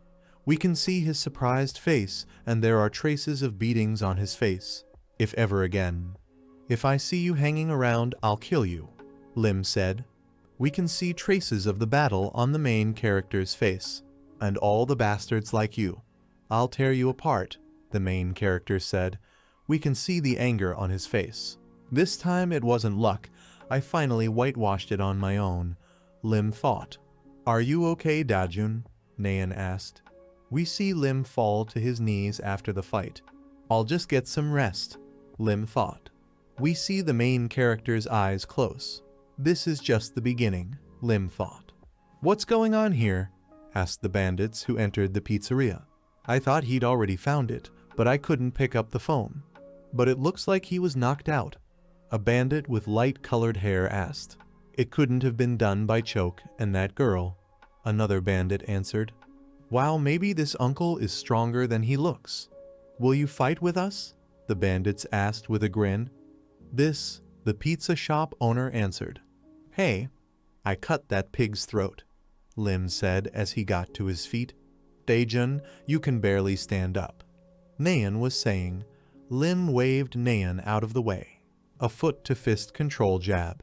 We can see his surprised face, and there are traces of beatings on his face. If ever again. If I see you hanging around, I'll kill you, Lim said. We can see traces of the battle on the main character's face. And all the bastards like you. I'll tear you apart, the main character said. We can see the anger on his face. This time it wasn't luck. I finally whitewashed it on my own, Lim thought. Are you okay, Dajun? Naeun asked. We see Lim fall to his knees after the fight. I'll just get some rest, Lim thought. We see the main character's eyes close. This is just the beginning, Lim thought. What's going on here? Asked the bandits who entered the pizzeria. I thought he'd already found it, but I couldn't pick up the phone. But it looks like he was knocked out, a bandit with light-colored hair asked. It couldn't have been done by Choke and that girl, another bandit answered. Wow, maybe this uncle is stronger than he looks. Will you fight with us? The bandits asked with a grin. This, the pizza shop owner answered. Hey, I cut that pig's throat, Lim said as he got to his feet. Dajun, you can barely stand up, Naeun was saying. Lim waved Naeun out of the way. A foot-to-fist control jab.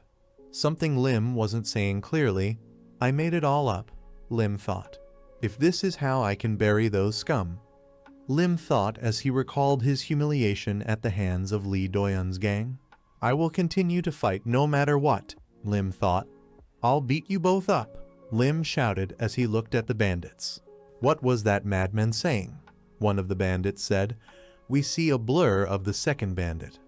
Something Lim wasn't saying clearly. I made it all up, Lim thought. If this is how I can bury those scum. Lim thought as he recalled his humiliation at the hands of Lee Doyun's gang. I will continue to fight no matter what, Lim thought. I'll beat you both up, Lim shouted as he looked at the bandits. What was that madman saying? One of the bandits said. We see a blur of the second bandit.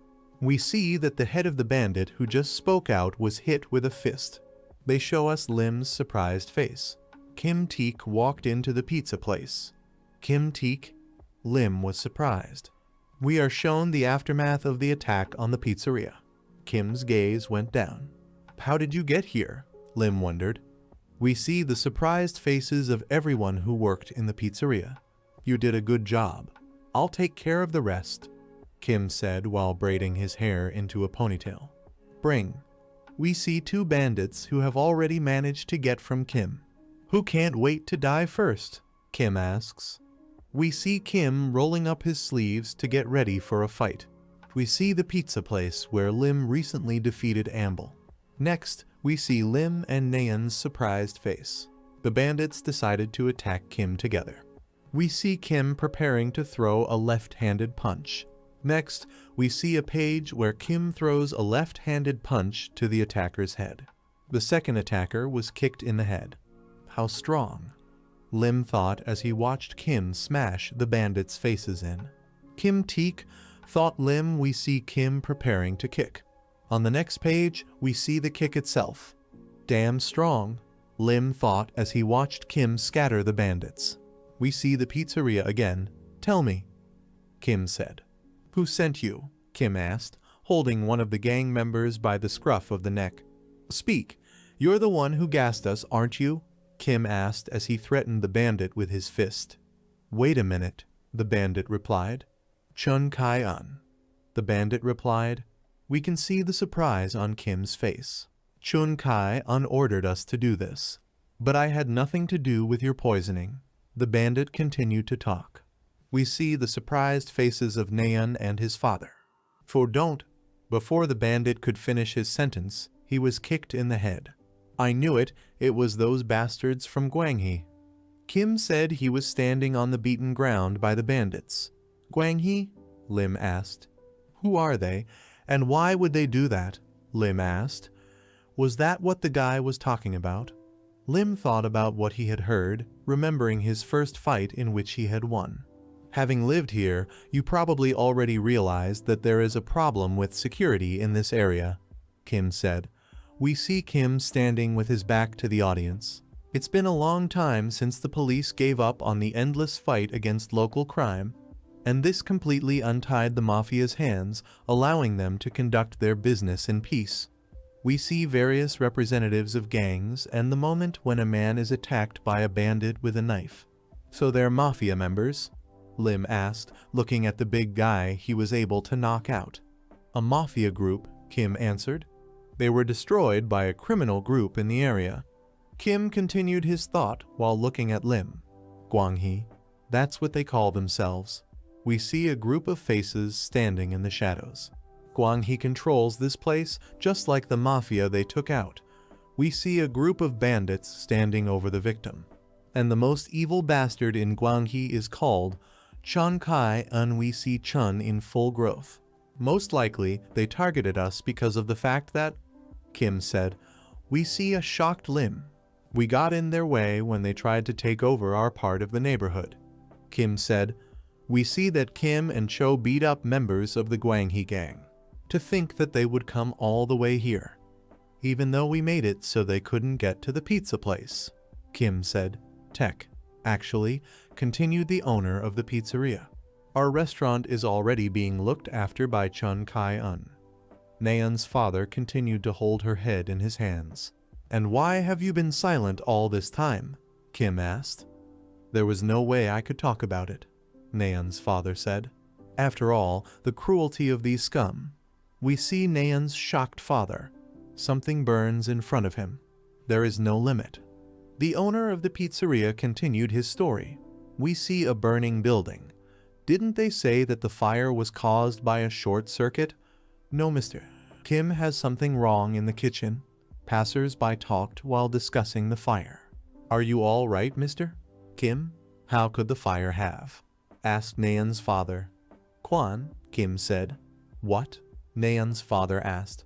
We see that the head of the bandit who just spoke out was hit with a fist. They show us Lim's surprised face. Kim Teek walked into the pizza place. Kim Teek? Lim was surprised. We are shown the aftermath of the attack on the pizzeria. Kim's gaze went down. How did you get here? Lim wondered. We see the surprised faces of everyone who worked in the pizzeria. You did a good job. I'll take care of the rest, Kim said while braiding his hair into a ponytail. Bring. We see two bandits who have already managed to get from Kim. Who can't wait to die first? Kim asks. We see Kim rolling up his sleeves to get ready for a fight. We see the pizza place where Lim recently defeated Amble. Next, we see Lim and Naeun's surprised face. The bandits decided to attack Kim together. We see Kim preparing to throw a left-handed punch. Next, we see a page where Kim throws a left-handed punch to the attacker's head. The second attacker was kicked in the head. How strong, Lim thought as he watched Kim smash the bandits' faces in. Kim Teek thought Lim. We see Kim preparing to kick. On the next page, we see the kick itself. Damn strong, Lim thought as he watched Kim scatter the bandits. We see the pizzeria again. Tell me, Kim said. Who sent you? Kim asked, holding one of the gang members by the scruff of the neck. Speak. You're the one who gassed us, aren't you? Kim asked as he threatened the bandit with his fist. Wait a minute, the bandit replied. Chun Kai-un. The bandit replied. We can see the surprise on Kim's face. Chun Kai-un ordered us to do this. But I had nothing to do with your poisoning. The bandit continued to talk. We see the surprised faces of Naeun and his father. For don't. Before the bandit could finish his sentence, he was kicked in the head. I knew it. It was those bastards from Gwanghae. Kim said he was standing on the beaten ground by the bandits. Gwanghae? Lim asked. Who are they, and why would they do that? Lim asked. Was that what the guy was talking about? Lim thought about what he had heard, remembering his first fight in which he had won. Having lived here, you probably already realized that there is a problem with security in this area, Kim said. We see Kim standing with his back to the audience. It's been a long time since the police gave up on the endless fight against local crime. and this completely untied the mafia's hands, allowing them to conduct their business in peace. We see various representatives of gangs and the moment when a man is attacked by a bandit with a knife. "So they're mafia members?" Lim asked, looking at the big guy he was able to knock out. "A mafia group," Kim answered. "They were destroyed by a criminal group in the area." Kim continued his thought while looking at Lim. "Gwanghi, that's what they call themselves." We see a group of faces standing in the shadows. Gwanghi controls this place just like the mafia they took out. We see a group of bandits standing over the victim. And the most evil bastard in Gwanghi is called Chun Kai Un. We see Chun in full growth. Most likely, they targeted us because of the fact that, Kim said, we see a shocked Lim. We got in their way when they tried to take over our part of the neighborhood. Kim said, we see that Kim and Cho beat up members of the Gwanghi gang. To think that they would come all the way here. Even though we made it so they couldn't get to the pizza place. Kim said, Tech, actually, continued the owner of the pizzeria. Our restaurant is already being looked after by Chun Kai-un. Naeun's father continued to hold her head in his hands. And why have you been silent all this time? Kim asked. There was no way I could talk about it, Naeun's father said. After all, the cruelty of these scum. We see Naeun's shocked father. Something burns in front of him. There is no limit. The owner of the pizzeria continued his story. We see a burning building. Didn't they say that the fire was caused by a short circuit? No, mister. Kim has something wrong in the kitchen. Passers-by talked while discussing the fire. Are you all right, mister? Kim? How could the fire have? Asked Naeun's father. Kwan, Kim said. What? Naeun's father asked.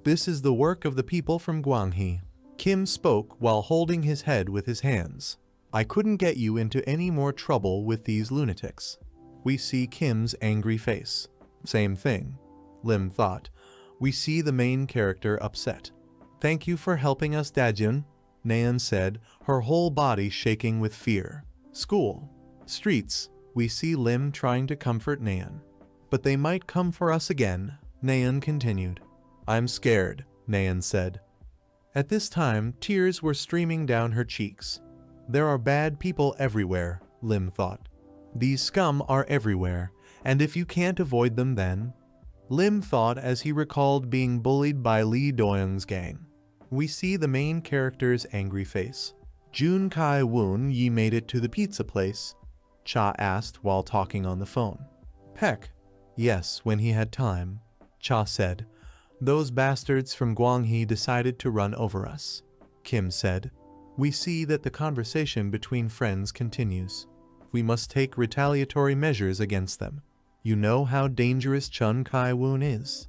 This is the work of the people from Gwanghi. Kim spoke while holding his head with his hands. I couldn't get you into any more trouble with these lunatics. We see Kim's angry face. Same thing, Lim thought. We see the main character upset. Thank you for helping us, Dajun, Naeun said, her whole body shaking with fear. School. Streets. We see Lim trying to comfort Naeun. But they might come for us again, Naeun continued. I'm scared, Naeun said. At this time, tears were streaming down her cheeks. There are bad people everywhere, Lim thought. These scum are everywhere, and if you can't avoid them then... Lim thought as he recalled being bullied by Lee Doyoung's gang. We see the main character's angry face. Jun Kai-woon, ye made it to the pizza place? Cha asked while talking on the phone. Heck, yes, when he had time, Cha said. Those bastards from Gwanghi decided to run over us, Kim said. We see that the conversation between friends continues. We must take retaliatory measures against them. You know how dangerous Chun Kai-woon is,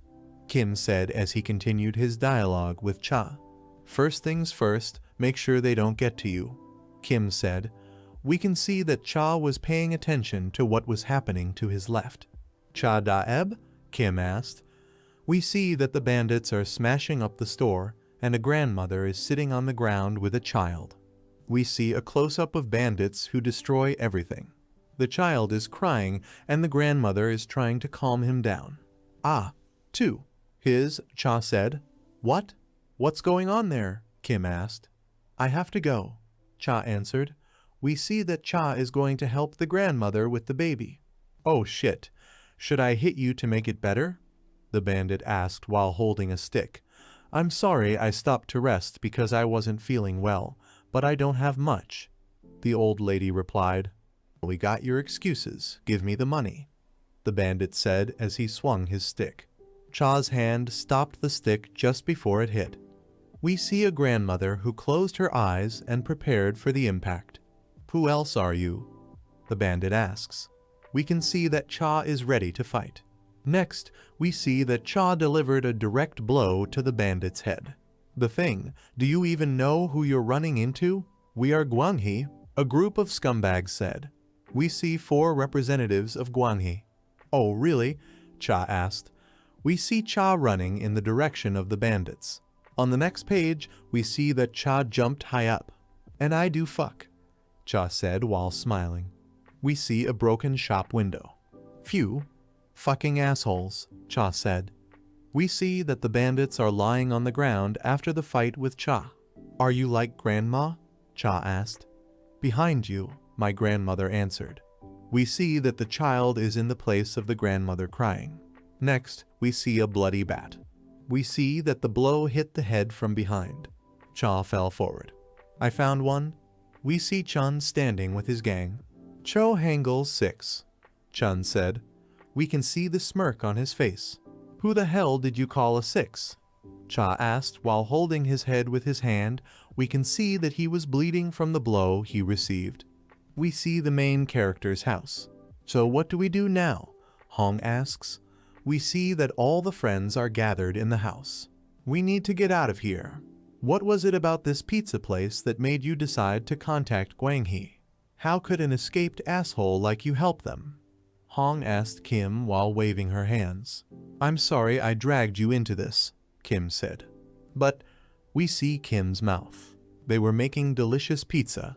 Kim said as he continued his dialogue with Cha. First things first, make sure they don't get to you, Kim said. We can see that Cha was paying attention to what was happening to his left. Cha Daeb? Kim asked. We see that the bandits are smashing up the store and a grandmother is sitting on the ground with a child. We see a close-up of bandits who destroy everything. The child is crying and the grandmother is trying to calm him down. Ah, two. Cha said. What? What's going on there? Kim asked. I have to go, Cha answered. We see that Cha is going to help the grandmother with the baby. Oh shit. Should I hit you to make it better? The bandit asked while holding a stick. I'm sorry I stopped to rest because I wasn't feeling well, but I don't have much. The old lady replied. We got your excuses. Give me the money, the bandit said as he swung his stick. Cha's hand stopped the stick just before it hit. We see a grandmother who closed her eyes and prepared for the impact. Who else are you? The bandit asks. We can see that Cha is ready to fight. Next, we see that Cha delivered a direct blow to the bandit's head. The thing, do you even know who you're running into? We are Gwanghi, a group of scumbags said. We see 4 representatives of Gwanghi. Oh, really? Cha asked. We see Cha running in the direction of the bandits. On the next page, we see that Cha jumped high up. And I do fuck, Cha said while smiling. We see a broken shop window. Phew. Fucking assholes, Cha said. We see that the bandits are lying on the ground after the fight with Cha. Are you like Grandma? Cha asked. Behind you, my grandmother answered. We see that the child is in the place of the grandmother crying. Next, we see a bloody bat. We see that the blow hit the head from behind. Cha fell forward. I found one. We see Chun standing with his gang. Cho Hangul 6, Chun said. We can see the smirk on his face. Who the hell did you call a 6? Cha asked while holding his head with his hand. We can see that he was bleeding from the blow he received. We see the main character's house. So what do we do now? Hong asks. We see that all the friends are gathered in the house. We need to get out of here. What was it about this pizza place that made you decide to contact Guanghe? How could an escaped asshole like you help them? Hong asked Kim while waving her hands. I'm sorry I dragged you into this, Kim said. But we see Kim's mouth. They were making delicious pizza.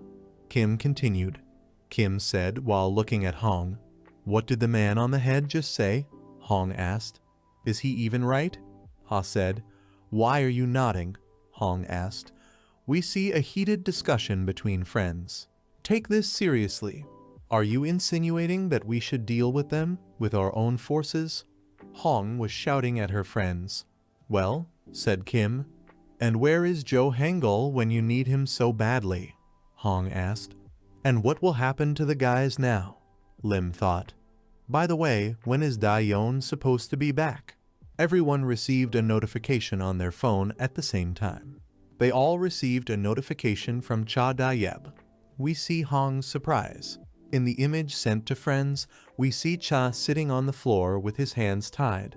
Kim continued. Kim said while looking at Hong. What did the man on the head just say? Hong asked. Is he even right? Ha said. Why are you nodding? Hong asked. We see a heated discussion between friends. Take this seriously. Are you insinuating that we should deal with them with our own forces? Hong was shouting at her friends. Well, said Kim. And where is Joe Hangul when you need him so badly? Hong asked. And what will happen to the guys now? Lim thought. By the way, when is Dayon supposed to be back? Everyone received a notification on their phone at the same time. They all received a notification from Cha Dayeb. We see Hong's surprise. In the image sent to friends, we see Cha sitting on the floor with his hands tied.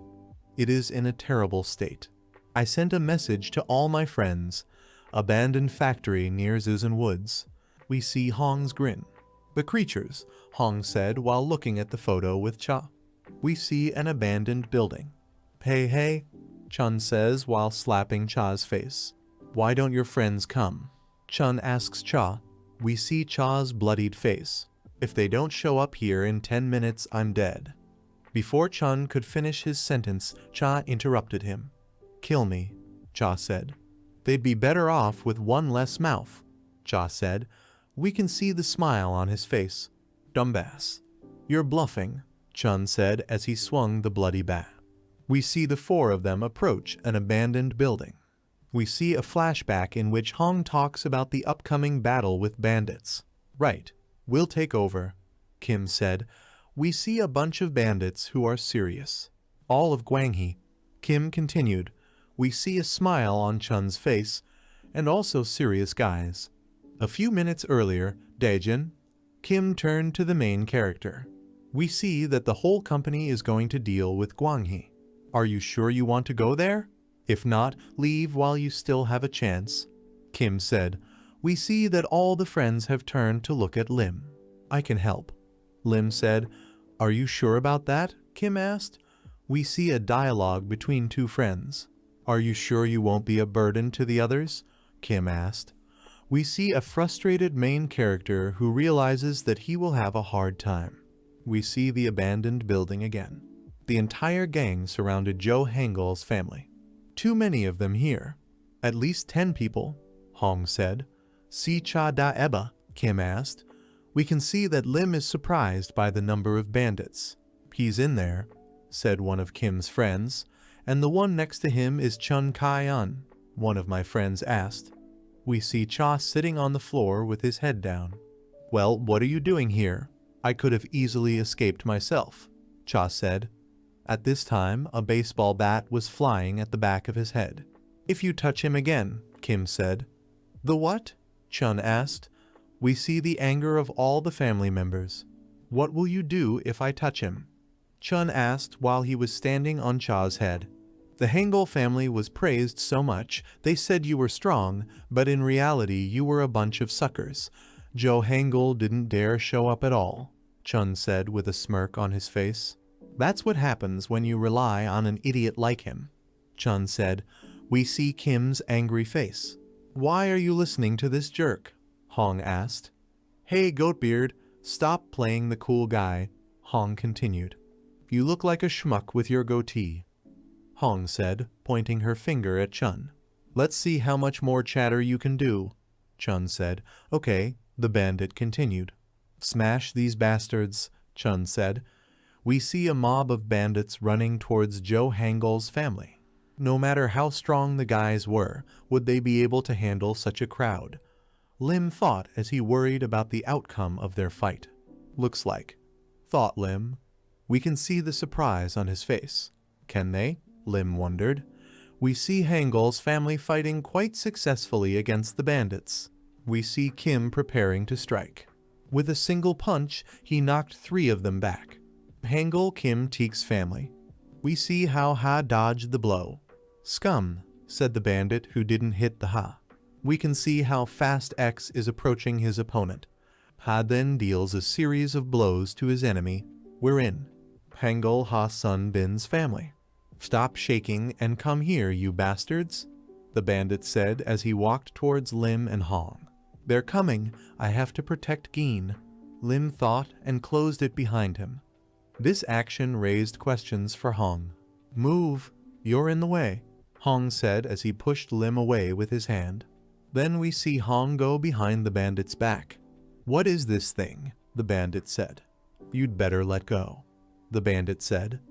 It is in a terrible state. I sent a message to all my friends. Abandoned factory near Zuzan Woods. We see Hong's grin. The creatures, Hong said while looking at the photo with Cha. We see an abandoned building. Hey, Chun says while slapping Cha's face. Why don't your friends come? Chun asks Cha. We see Cha's bloodied face. If they don't show up here in 10 minutes, I'm dead. Before Chun could finish his sentence, Cha interrupted him. Kill me, Cha said. They'd be better off with one less mouth, Cha said. We can see the smile on his face. Dumbass. You're bluffing, Chun said as he swung the bloody bat. We see the four of them approach an abandoned building. We see a flashback in which Hong talks about the upcoming battle with bandits. Right, we'll take over, Kim said. We see a bunch of bandits who are serious. All of Guanghe. Kim continued. We see a smile on Chun's face, and also serious guys. A few minutes earlier, Daejin. Kim turned to the main character. We see that the whole company is going to deal with Guanghe. Are you sure you want to go there? If not, leave while you still have a chance. Kim said. We see that all the friends have turned to look at Lim. I can help. Lim said. Are you sure about that? Kim asked. We see a dialogue between two friends. Are you sure you won't be a burden to the others? Kim asked. We see a frustrated main character who realizes that he will have a hard time. We see the abandoned building again. The entire gang surrounded Joe Hangul's family. Too many of them here. At least 10 people, Hong said. See Cha Daeba? Kim asked. We can see that Lim is surprised by the number of bandits. He's in there, said one of Kim's friends, and the one next to him is Chun Kai-un, one of my friends asked. We see Cha sitting on the floor with his head down. Well, what are you doing here? I could have easily escaped myself, Cha said. At this time, a baseball bat was flying at the back of his head. If you touch him again, Kim said. The what? Chun asked. We see the anger of all the family members. What will you do if I touch him? Chun asked while he was standing on Cha's head. The Hangul family was praised so much, they said you were strong, but in reality you were a bunch of suckers. Joe Hangul didn't dare show up at all, Chun said with a smirk on his face. That's what happens when you rely on an idiot like him, Chun said. We see Kim's angry face. Why are you listening to this jerk? Hong asked. Hey, Goatbeard, stop playing the cool guy, Hong continued. You look like a schmuck with your goatee, Hong said, pointing her finger at Chun. Let's see how much more chatter you can do, Chun said. Okay, the bandit continued. Smash these bastards, Chun said. We see a mob of bandits running towards Joe Hangul's family. No matter how strong the guys were, would they be able to handle such a crowd? Lim thought as he worried about the outcome of their fight. Looks like, thought Lim. We can see the surprise on his face. Can they? Lim wondered. We see Hangul's family fighting quite successfully against the bandits. We see Kim preparing to strike. With a single punch, he knocked 3 of them back. Hangul Kim Teek's family. We see how Ha dodged the blow. Scum, said the bandit who didn't hit the Ha. We can see how fast X is approaching his opponent. Ha then deals a series of blows to his enemy. We're in. Hangul Ha Sun Bin's family. Stop shaking and come here, you bastards, the bandit said as he walked towards Lim and Hong. They're coming. I have to protect Geen, Lim thought and closed it behind him. This action raised questions for Hong. Move, you're in the way, Hong said as he pushed Lim away with his hand. Then we see Hong go behind the bandit's back. What is this thing? The bandit said. You'd better let go, the bandit said.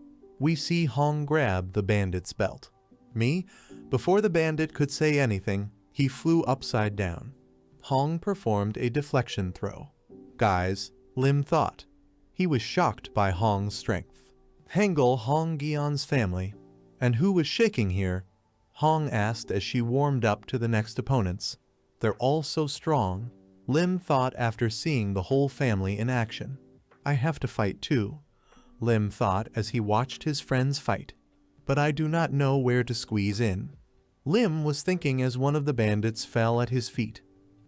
We see Hong grab the bandit's belt. Me? Before the bandit could say anything, he flew upside down. Hong performed a deflection throw. Guys, Lim thought. He was shocked by Hong's strength. Hangul Hong Gion's family. And who was shaking here? Hong asked as she warmed up to the next opponents. They're all so strong, Lim thought after seeing the whole family in action. I have to fight too, Lim thought as he watched his friends fight. But I do not know where to squeeze in. Lim was thinking as one of the bandits fell at his feet.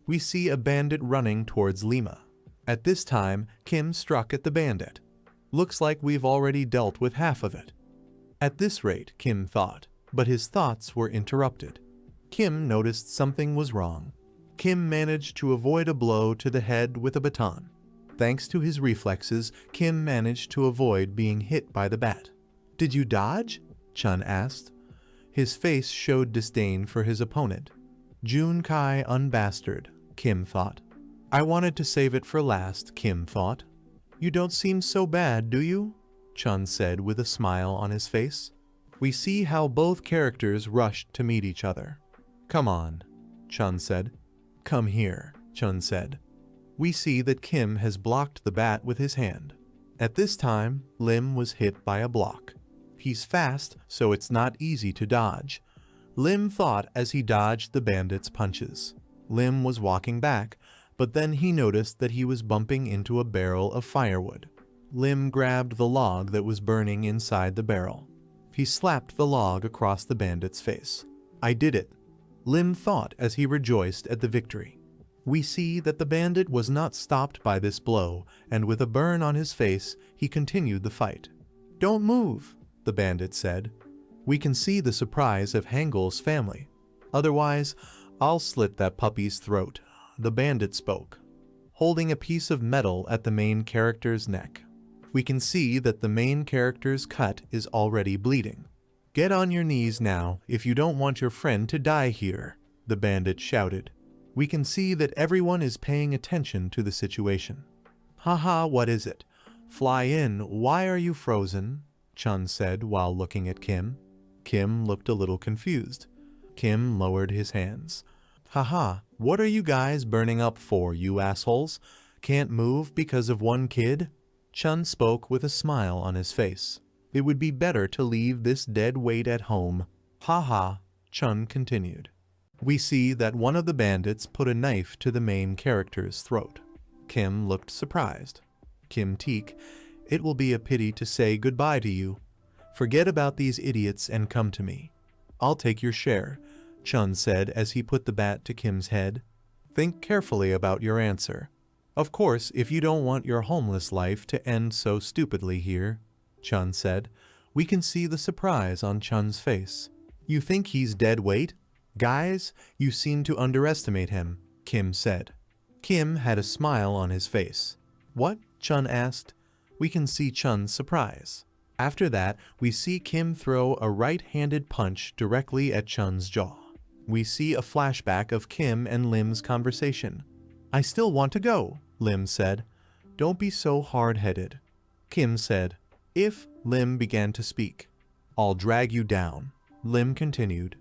We see a bandit running towards Lima. At this time, Kim struck at the bandit. Looks like we've already dealt with half of it. At this rate, Kim thought, but his thoughts were interrupted. Kim noticed something was wrong. Kim managed to avoid a blow to the head with a baton. Thanks to his reflexes, Kim managed to avoid being hit by the bat. Did you dodge? Chun asked. His face showed disdain for his opponent. Jun Kai unbastard, Kim thought. I wanted to save it for last, Kim thought. You don't seem so bad, do you? Chun said with a smile on his face. We see how both characters rushed to meet each other. Come on, Chun said. Come here, Chun said. We see that Kim has blocked the bat with his hand. At this time, Lim was hit by a block. He's fast, so it's not easy to dodge. Lim thought as he dodged the bandit's punches. Lim was walking back, but then he noticed that he was bumping into a barrel of firewood. Lim grabbed the log that was burning inside the barrel. He slapped the log across the bandit's face. I did it, Lim thought as he rejoiced at the victory. We see that the bandit was not stopped by this blow, and with a burn on his face, he continued the fight. Don't move, the bandit said. We can see the surprise of Hangul's family. Otherwise, I'll slit that puppy's throat, the bandit spoke, holding a piece of metal at the main character's neck. We can see that the main character's cut is already bleeding. Get on your knees now if you don't want your friend to die here, the bandit shouted. We can see that everyone is paying attention to the situation. Haha, what is it? Fly in, why are you frozen? Chun said while looking at Kim. Kim looked a little confused. Kim lowered his hands. Haha, what are you guys burning up for, you assholes? Can't move because of one kid? Chun spoke with a smile on his face. It would be better to leave this dead weight at home. Haha, Chun continued. We see that one of the bandits put a knife to the main character's throat. Kim looked surprised. Kim Teek, it will be a pity to say goodbye to you. Forget about these idiots and come to me. I'll take your share, Chun said as he put the bat to Kim's head. Think carefully about your answer. Of course, if you don't want your homeless life to end so stupidly here, Chun said. We can see the surprise on Chun's face. You think he's dead weight? Guys, you seem to underestimate him, Kim said. Kim had a smile on his face. What? Chun asked. We can see Chun's surprise. After that, we see Kim throw a right-handed punch directly at Chun's jaw. We see a flashback of Kim and Lim's conversation. "I still want to go," Lim said. "Don't be so hard-headed," Kim said. If Lim began to speak. "I'll drag you down," Lim continued.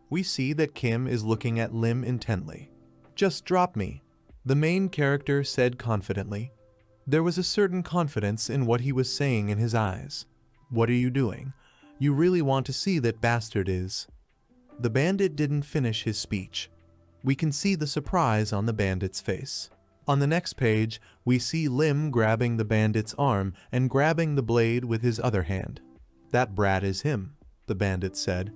We see that Kim is looking at Lim intently. "Just drop me," the main character said confidently. There was a certain confidence in what he was saying in his eyes. "What are you doing? You really want to see that bastard is." The bandit didn't finish his speech. We can see the surprise on the bandit's face. On the next page, we see Lim grabbing the bandit's arm and grabbing the blade with his other hand. "That brat is him," the bandit said.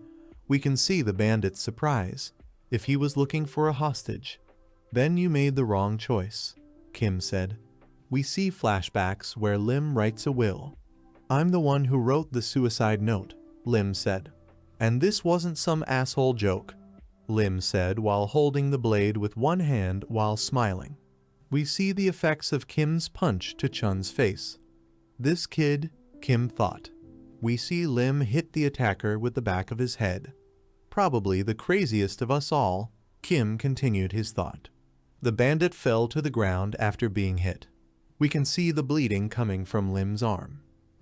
We can see the bandit's surprise. If he was looking for a hostage. "Then you made the wrong choice," Kim said. We see flashbacks where Lim writes a will. "I'm the one who wrote the suicide note," Lim said. "And this wasn't some asshole joke," Lim said while holding the blade with one hand while smiling. We see the effects of Kim's punch to Chun's face. "This kid," Kim thought. We see Lim hit the attacker with the back of his head. "Probably the craziest of us all," Kim continued his thought. The bandit fell to the ground after being hit. We can see the bleeding coming from Lim's arm.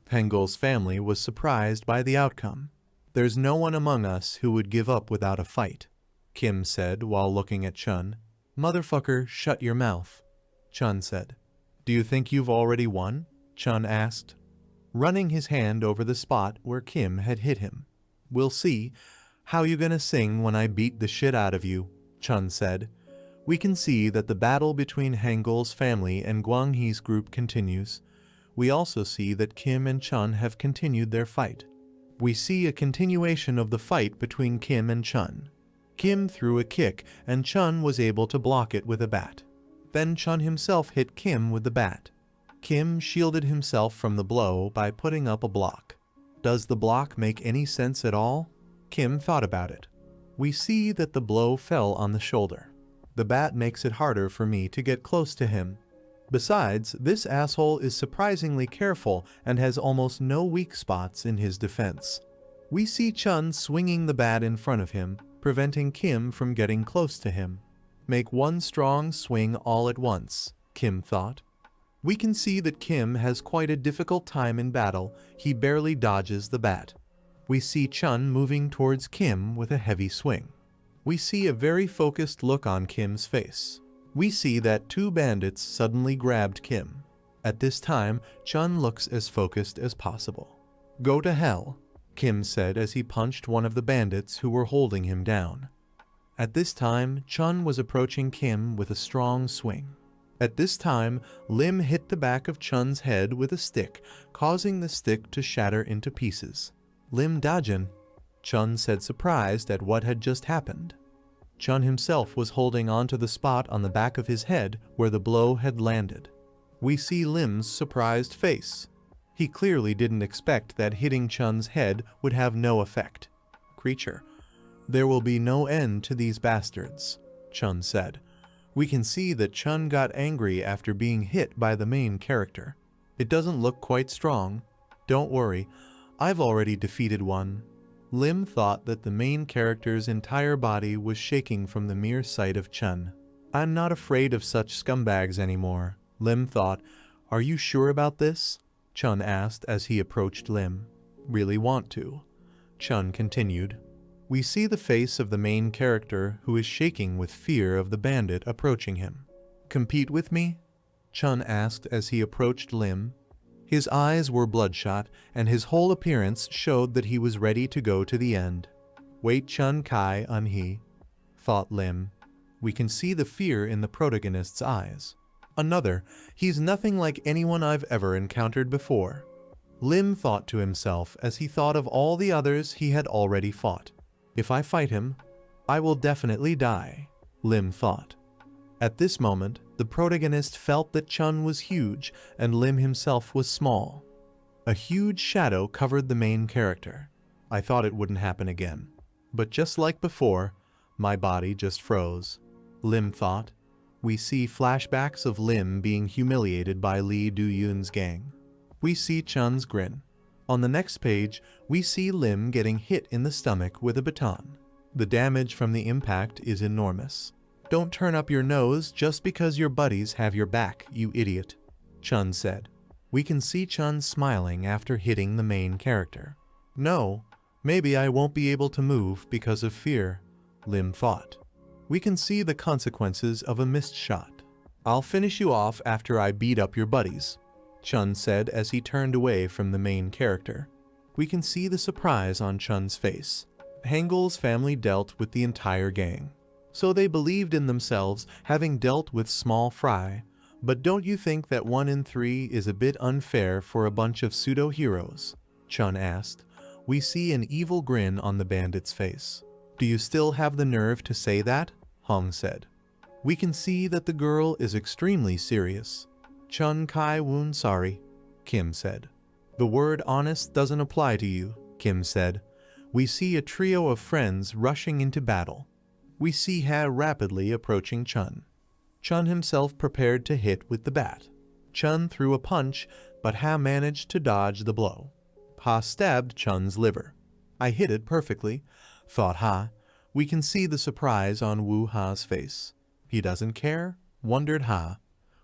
Hangul's family was surprised by the outcome. "There's no one among us who would give up without a fight," Kim said while looking at Chun. "Motherfucker, shut your mouth," Chun said. "Do you think you've already won?" Chun asked, running his hand over the spot where Kim had hit him. "We'll see. How you gonna sing when I beat the shit out of you?" Chun said. We can see that the battle between Hangul's family and Guanghe's group continues. We also see that Kim and Chun have continued their fight. We see a continuation of the fight between Kim and Chun. Kim threw a kick and Chun was able to block it with a bat. Then Chun himself hit Kim with the bat. Kim shielded himself from the blow by putting up a block. Does the block make any sense at all? Kim thought about it. We see that the blow fell on the shoulder. The bat makes it harder for me to get close to him. Besides, this asshole is surprisingly careful and has almost no weak spots in his defense. We see Chun swinging the bat in front of him, preventing Kim from getting close to him. Make one strong swing all at once, Kim thought. We can see that Kim has quite a difficult time in battle. He barely dodges the bat. We see Chun moving towards Kim with a heavy swing. We see a very focused look on Kim's face. We see that two bandits suddenly grabbed Kim. At this time, Chun looks as focused as possible. "Go to hell," Kim said as he punched one of the bandits who were holding him down. At this time, Chun was approaching Kim with a strong swing. At this time, Lim hit the back of Chun's head with a stick, causing the stick to shatter into pieces. "Lim dodgin'," Chun said, surprised at what had just happened. Chun himself was holding onto the spot on the back of his head where the blow had landed. We see Lim's surprised face. He clearly didn't expect that hitting Chun's head would have no effect. "Creature, there will be no end to these bastards," Chun said. We can see that Chun got angry after being hit by the main character. "It doesn't look quite strong. Don't worry, I've already defeated one." Lim thought that the main character's entire body was shaking from the mere sight of Chun. "I'm not afraid of such scumbags anymore," Lim thought. "Are you sure about this?" Chun asked as he approached Lim. "Really want to," Chun continued. We see the face of the main character who is shaking with fear of the bandit approaching him. "Compete with me?" Chun asked as he approached Lim. His eyes were bloodshot, and his whole appearance showed that he was ready to go to the end. "Wait Chun Kai Unhe," thought Lim. We can see the fear in the protagonist's eyes. "Another, he's nothing like anyone I've ever encountered before," Lim thought to himself as he thought of all the others he had already fought. "If I fight him, I will definitely die," Lim thought. At this moment, the protagonist felt that Chun was huge and Lim himself was small. A huge shadow covered the main character. I thought it wouldn't happen again. But just like before, my body just froze, Lim thought. We see flashbacks of Lim being humiliated by Lee Do-yoon's gang. We see Chun's grin. On the next page, we see Lim getting hit in the stomach with a baton. The damage from the impact is enormous. "Don't turn up your nose just because your buddies have your back, you idiot," Chun said. We can see Chun smiling after hitting the main character. "No, maybe I won't be able to move because of fear," Lim thought. We can see the consequences of a missed shot. "I'll finish you off after I beat up your buddies," Chun said as he turned away from the main character. We can see the surprise on Chun's face. Hangel's family dealt with the entire gang, so they believed in themselves, having dealt with small fry. But don't you think that 1 in 3 is a bit unfair for a bunch of pseudo-heroes? Chun asked. We see an evil grin on the bandit's face. "Do you still have the nerve to say that?" Hong said. We can see that the girl is extremely serious. "Chun Kai-woon sorry," Kim said. "The word honest doesn't apply to you," Kim said. We see a trio of friends rushing into battle. We see Ha rapidly approaching Chun. Chun himself prepared to hit with the bat. Chun threw a punch, but Ha managed to dodge the blow. Ha stabbed Chun's liver. "I hit it perfectly," thought Ha. We can see the surprise on Wu Ha's face. "He doesn't care?" wondered Ha.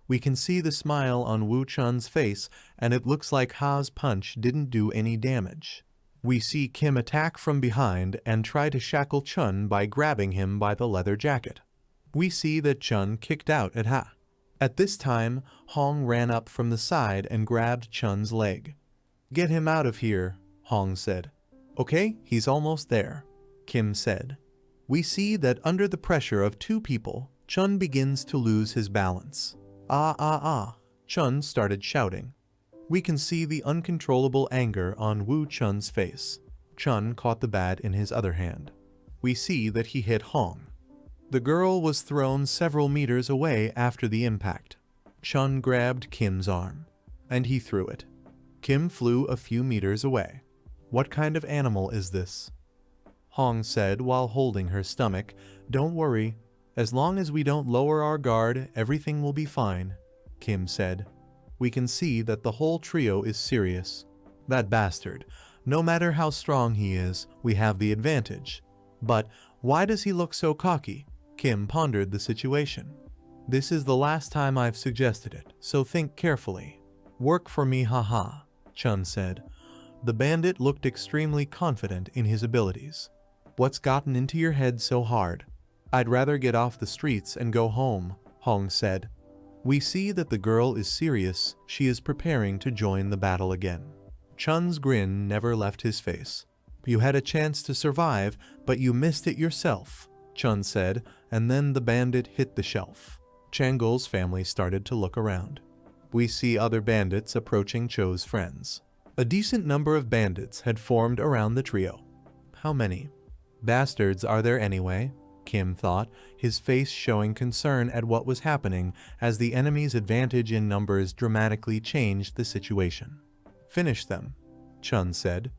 We can see the smile on Wu Chun's face, and it looks like Ha's punch didn't do any damage. We see Kim attack from behind and try to shackle Chun by grabbing him by the leather jacket. We see that Chun kicked out at Ha. At this time, Hong ran up from the side and grabbed Chun's leg. "Get him out of here," Hong said. "Okay, he's almost there," Kim said. We see that under the pressure of 2 people, Chun begins to lose his balance. Ah, Chun started shouting. We can see the uncontrollable anger on Wu Chun's face. Chun caught the bat in his other hand. We see that he hit Hong. The girl was thrown several meters away after the impact. Chun grabbed Kim's arm, and he threw it. Kim flew a few meters away. "What kind of animal is this?" Hong said while holding her stomach. "Don't worry. As long as we don't lower our guard, everything will be fine," Kim said. We can see that the whole trio is serious. "That bastard. No matter how strong he is, we have the advantage. But why does he look so cocky?" Kim pondered the situation. "This is the last time I've suggested it, so think carefully." "Work for me, haha," Chun said. The bandit looked extremely confident in his abilities. "What's gotten into your head so hard?" "I'd rather get off the streets and go home," Hong said. We see that the girl is serious. She is preparing to join the battle again. Chun's grin never left his face. "You had a chance to survive, but you missed it yourself," Chun said, and then the bandit hit the shelf. Changul's family started to look around. We see other bandits approaching Cho's friends. A decent number of bandits had formed around the trio. How many bastards are there anyway? Kim thought, his face showing concern at what was happening as the enemy's advantage in numbers dramatically changed the situation. "Finish them," Chun said.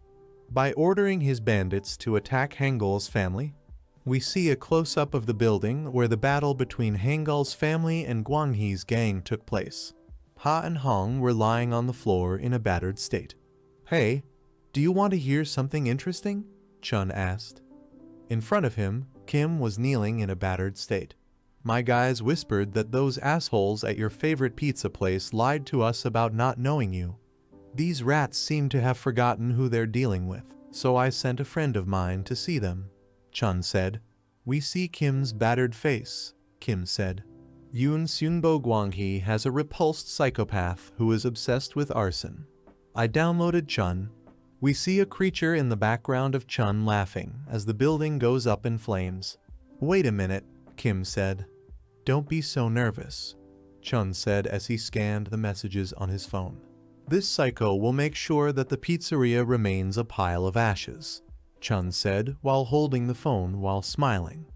By ordering his bandits to attack Hangel's family, we see a close-up of the building where the battle between Hangel's family and Guanghe's gang took place. Ha and Hong were lying on the floor in a battered state. "Hey, do you want to hear something interesting?" Chun asked. In front of him, Kim was kneeling in a battered state. "My guys whispered that those assholes at your favorite pizza place lied to us about not knowing you. These rats seem to have forgotten who they're dealing with, so I sent a friend of mine to see them," Chun said. "We see Kim's battered face," Kim said. "Yoon Seungbo Guanghe has a repulsed psychopath who is obsessed with arson. I downloaded Chun." We see a creature in the background of Chun laughing as the building goes up in flames. "Wait a minute," Kim said. "Don't be so nervous," Chun said as he scanned the messages on his phone. "This psycho will make sure that the pizzeria remains a pile of ashes," Chun said while holding the phone while smiling.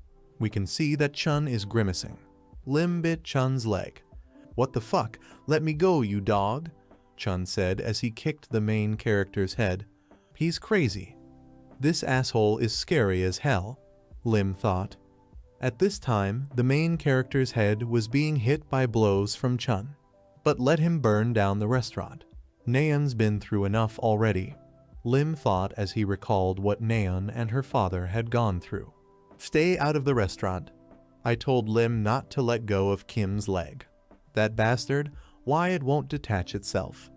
We can see that Chun is grimacing. Lim bit Chun's leg. "What the fuck? Let me go, you dog," Chun said as he kicked the main character's head. "He's crazy." "This asshole is scary as hell," Lim thought. At this time, the main character's head was being hit by blows from Chun. But let him burn down the restaurant. Nayeon's been through enough already. Lim thought as he recalled what Naeun and her father had gone through. Stay out of the restaurant. I told Lim not to let go of Kim's leg. That bastard, why it won't detach itself.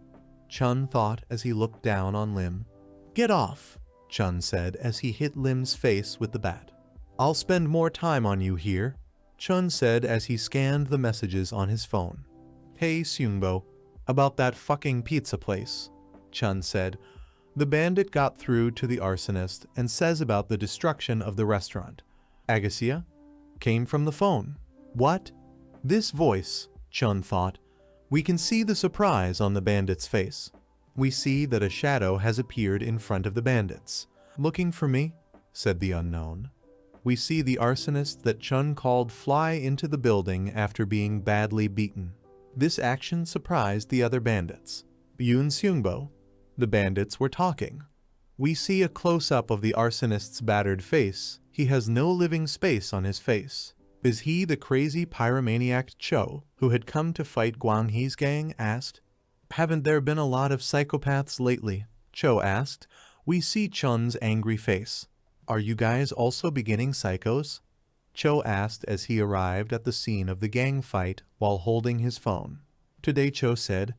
Chun thought as he looked down on Lim. Get off, Chun said as he hit Lim's face with the bat. I'll spend more time on you here, Chun said as he scanned the messages on his phone. Hey Seungbo, about that fucking pizza place, Chun said. The bandit got through to the arsonist and says about the destruction of the restaurant. Agasia? Came from the phone. What? This voice, Chun thought. We can see the surprise on the bandit's face. We see that a shadow has appeared in front of the bandits. Looking for me? Said the unknown. We see the arsonist that Chun called fly into the building after being badly beaten. This action surprised the other bandits. Yoon Seungbo. The bandits were talking. We see a close-up of the arsonist's battered face. He has no living space on his face. Is he the crazy pyromaniac Cho, who had come to fight Gwang Hee's gang? Asked. Haven't there been a lot of psychopaths lately? Cho asked. We see Chun's angry face. Are you guys also beginning psychos? Cho asked as he arrived at the scene of the gang fight while holding his phone. Today Cho said,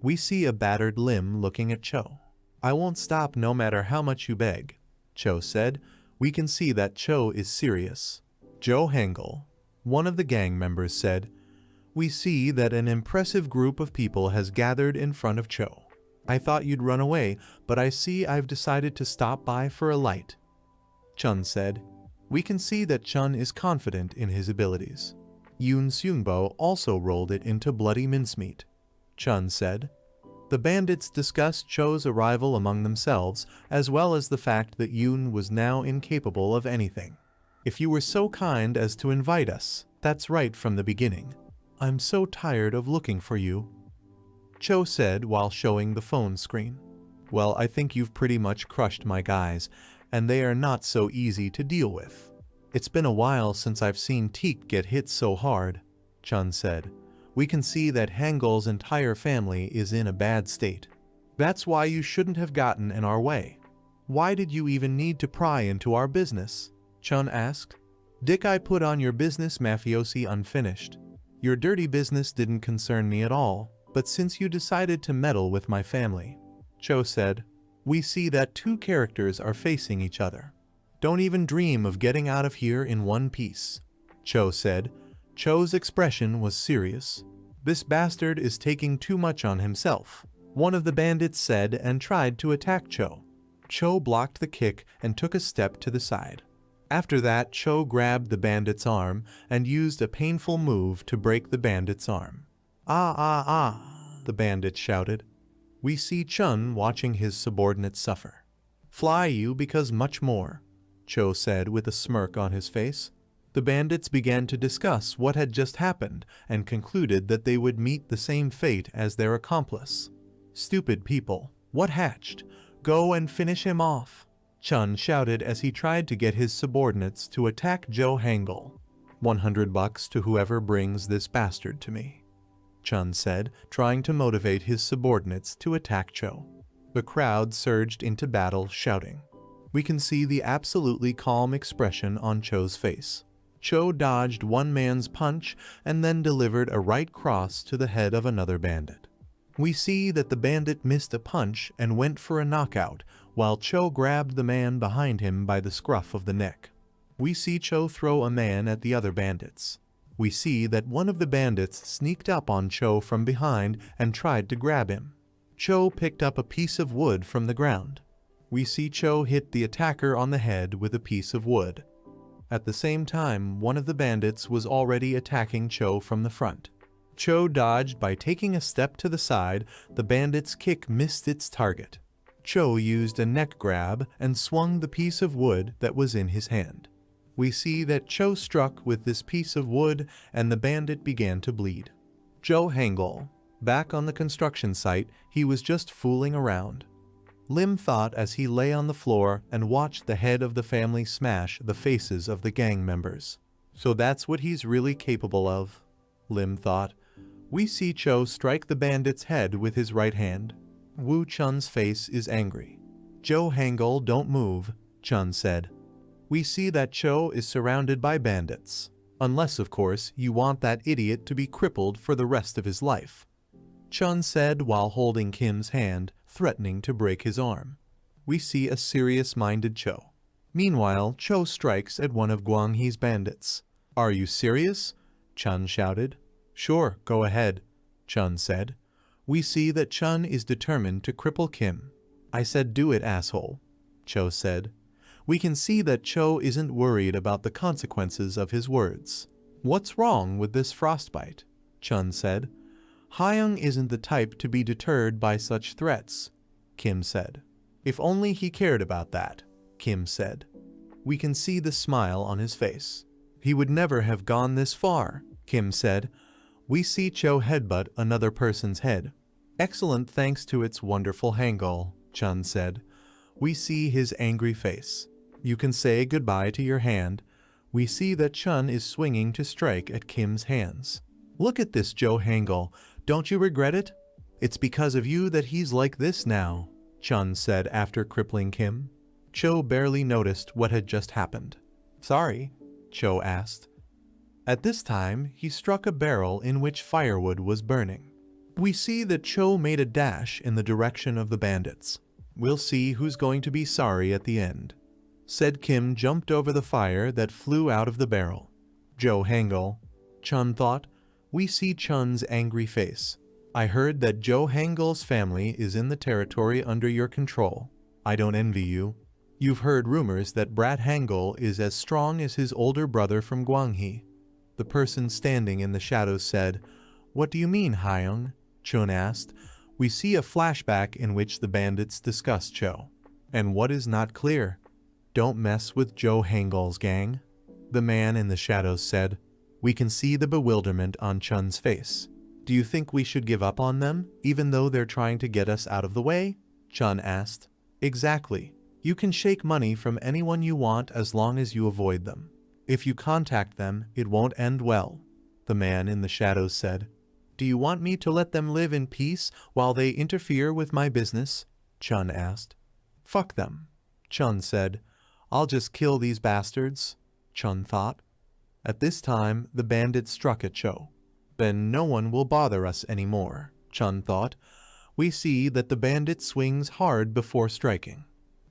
we see a battered Lim looking at Cho. I won't stop no matter how much you beg, Cho said. We can see that Cho is serious. Joe Hangul, one of the gang members, said, we see that an impressive group of people has gathered in front of Cho. I thought you'd run away, but I see I've decided to stop by for a light. Chun said, we can see that Chun is confident in his abilities. Yoon Seungbo also rolled it into bloody mincemeat. Chun said, the bandits discussed Cho's arrival among themselves, as well as the fact that Yoon was now incapable of anything. If you were so kind as to invite us, that's right from the beginning. I'm so tired of looking for you, Cho said while showing the phone screen. Well, I think you've pretty much crushed my guys, and they are not so easy to deal with. It's been a while since I've seen Teak get hit so hard, Chun said. We can see that Hangul's entire family is in a bad state. That's why you shouldn't have gotten in our way. Why did you even need to pry into our business? Chun asked. Dick, I put on your business mafiosi unfinished. Your dirty business didn't concern me at all, but since you decided to meddle with my family, Cho said, we see that two characters are facing each other. Don't even dream of getting out of here in one piece, Cho said. Cho's expression was serious. This bastard is taking too much on himself, one of the bandits said and tried to attack Cho. Cho blocked the kick and took a step to the side. After that, Cho grabbed the bandit's arm and used a painful move to break the bandit's arm. Ah, the bandit shouted. We see Chun watching his subordinate suffer. Fly you because much more, Cho said with a smirk on his face. The bandits began to discuss what had just happened and concluded that they would meet the same fate as their accomplice. Stupid people, what hatched? Go and finish him off, Chun shouted as he tried to get his subordinates to attack Joe Hangul. $100 to whoever brings this bastard to me, Chun said, trying to motivate his subordinates to attack Cho. The crowd surged into battle, shouting. We can see the absolutely calm expression on Cho's face. Cho dodged one man's punch and then delivered a right cross to the head of another bandit. We see that the bandit missed a punch and went for a knockout, while Cho grabbed the man behind him by the scruff of the neck. We see Cho throw a man at the other bandits. We see that one of the bandits sneaked up on Cho from behind and tried to grab him. Cho picked up a piece of wood from the ground. We see Cho hit the attacker on the head with a piece of wood. At the same time, one of the bandits was already attacking Cho from the front. Cho dodged by taking a step to the side. The bandit's kick missed its target. Cho used a neck grab and swung the piece of wood that was in his hand. We see that Cho struck with this piece of wood and the bandit began to bleed. Joe Hangul, back on the construction site, he was just fooling around. Lim thought as he lay on the floor and watched the head of the family smash the faces of the gang members. So that's what he's really capable of, Lim thought. We see Cho strike the bandit's head with his right hand. Wu Chun's face is angry. Joe Hangul, don't move, Chun said. We see that Cho is surrounded by bandits. Unless, of course, you want that idiot to be crippled for the rest of his life, Chun said while holding Kim's hand, threatening to break his arm. We see a serious-minded Cho. Meanwhile, Cho strikes at one of Guanghe's bandits. Are you serious? Chun shouted. Sure, go ahead, Chun said. We see that Chun is determined to cripple Kim. I said do it, asshole, Cho said. We can see that Cho isn't worried about the consequences of his words. What's wrong with this frostbite? Chun said. Hyung isn't the type to be deterred by such threats, Kim said. If only he cared about that, Kim said. We can see the smile on his face. He would never have gone this far, Kim said. We see Cho headbutt another person's head. Excellent thanks to its wonderful Hangul, Chun said. We see his angry face. You can say goodbye to your hand. We see that Chun is swinging to strike at Kim's hands. Look at this, Joe Hangul. Don't you regret it? It's because of you that he's like this now, Chun said after crippling Kim. Cho barely noticed what had just happened. Sorry, Cho asked. At this time, he struck a barrel in which firewood was burning. We see that Cho made a dash in the direction of the bandits. We'll see who's going to be sorry at the end, said Kim. Jumped over the fire that flew out of the barrel. Joe Hangul, Chun thought. We see Chun's angry face. I heard that Joe Hangul's family is in the territory under your control. I don't envy you. You've heard rumors that Brat Hangul is as strong as his older brother from Guanghe. The person standing in the shadows said, What do you mean, Hyung? Chun asked. We see a flashback in which the bandits discuss Cho. And what is not clear? Don't mess with Joe Hangul's gang, the man in the shadows said. We can see the bewilderment on Chun's face. Do you think we should give up on them, even though they're trying to get us out of the way? Chun asked. Exactly. You can shake money from anyone you want as long as you avoid them. If you contact them, it won't end well, the man in the shadows said. Do you want me to let them live in peace while they interfere with my business? Chun asked. Fuck them, Chun said. I'll just kill these bastards, Chun thought. At this time, the bandit struck at Cho. Then no one will bother us anymore, Chun thought. We see that the bandit swings hard before striking.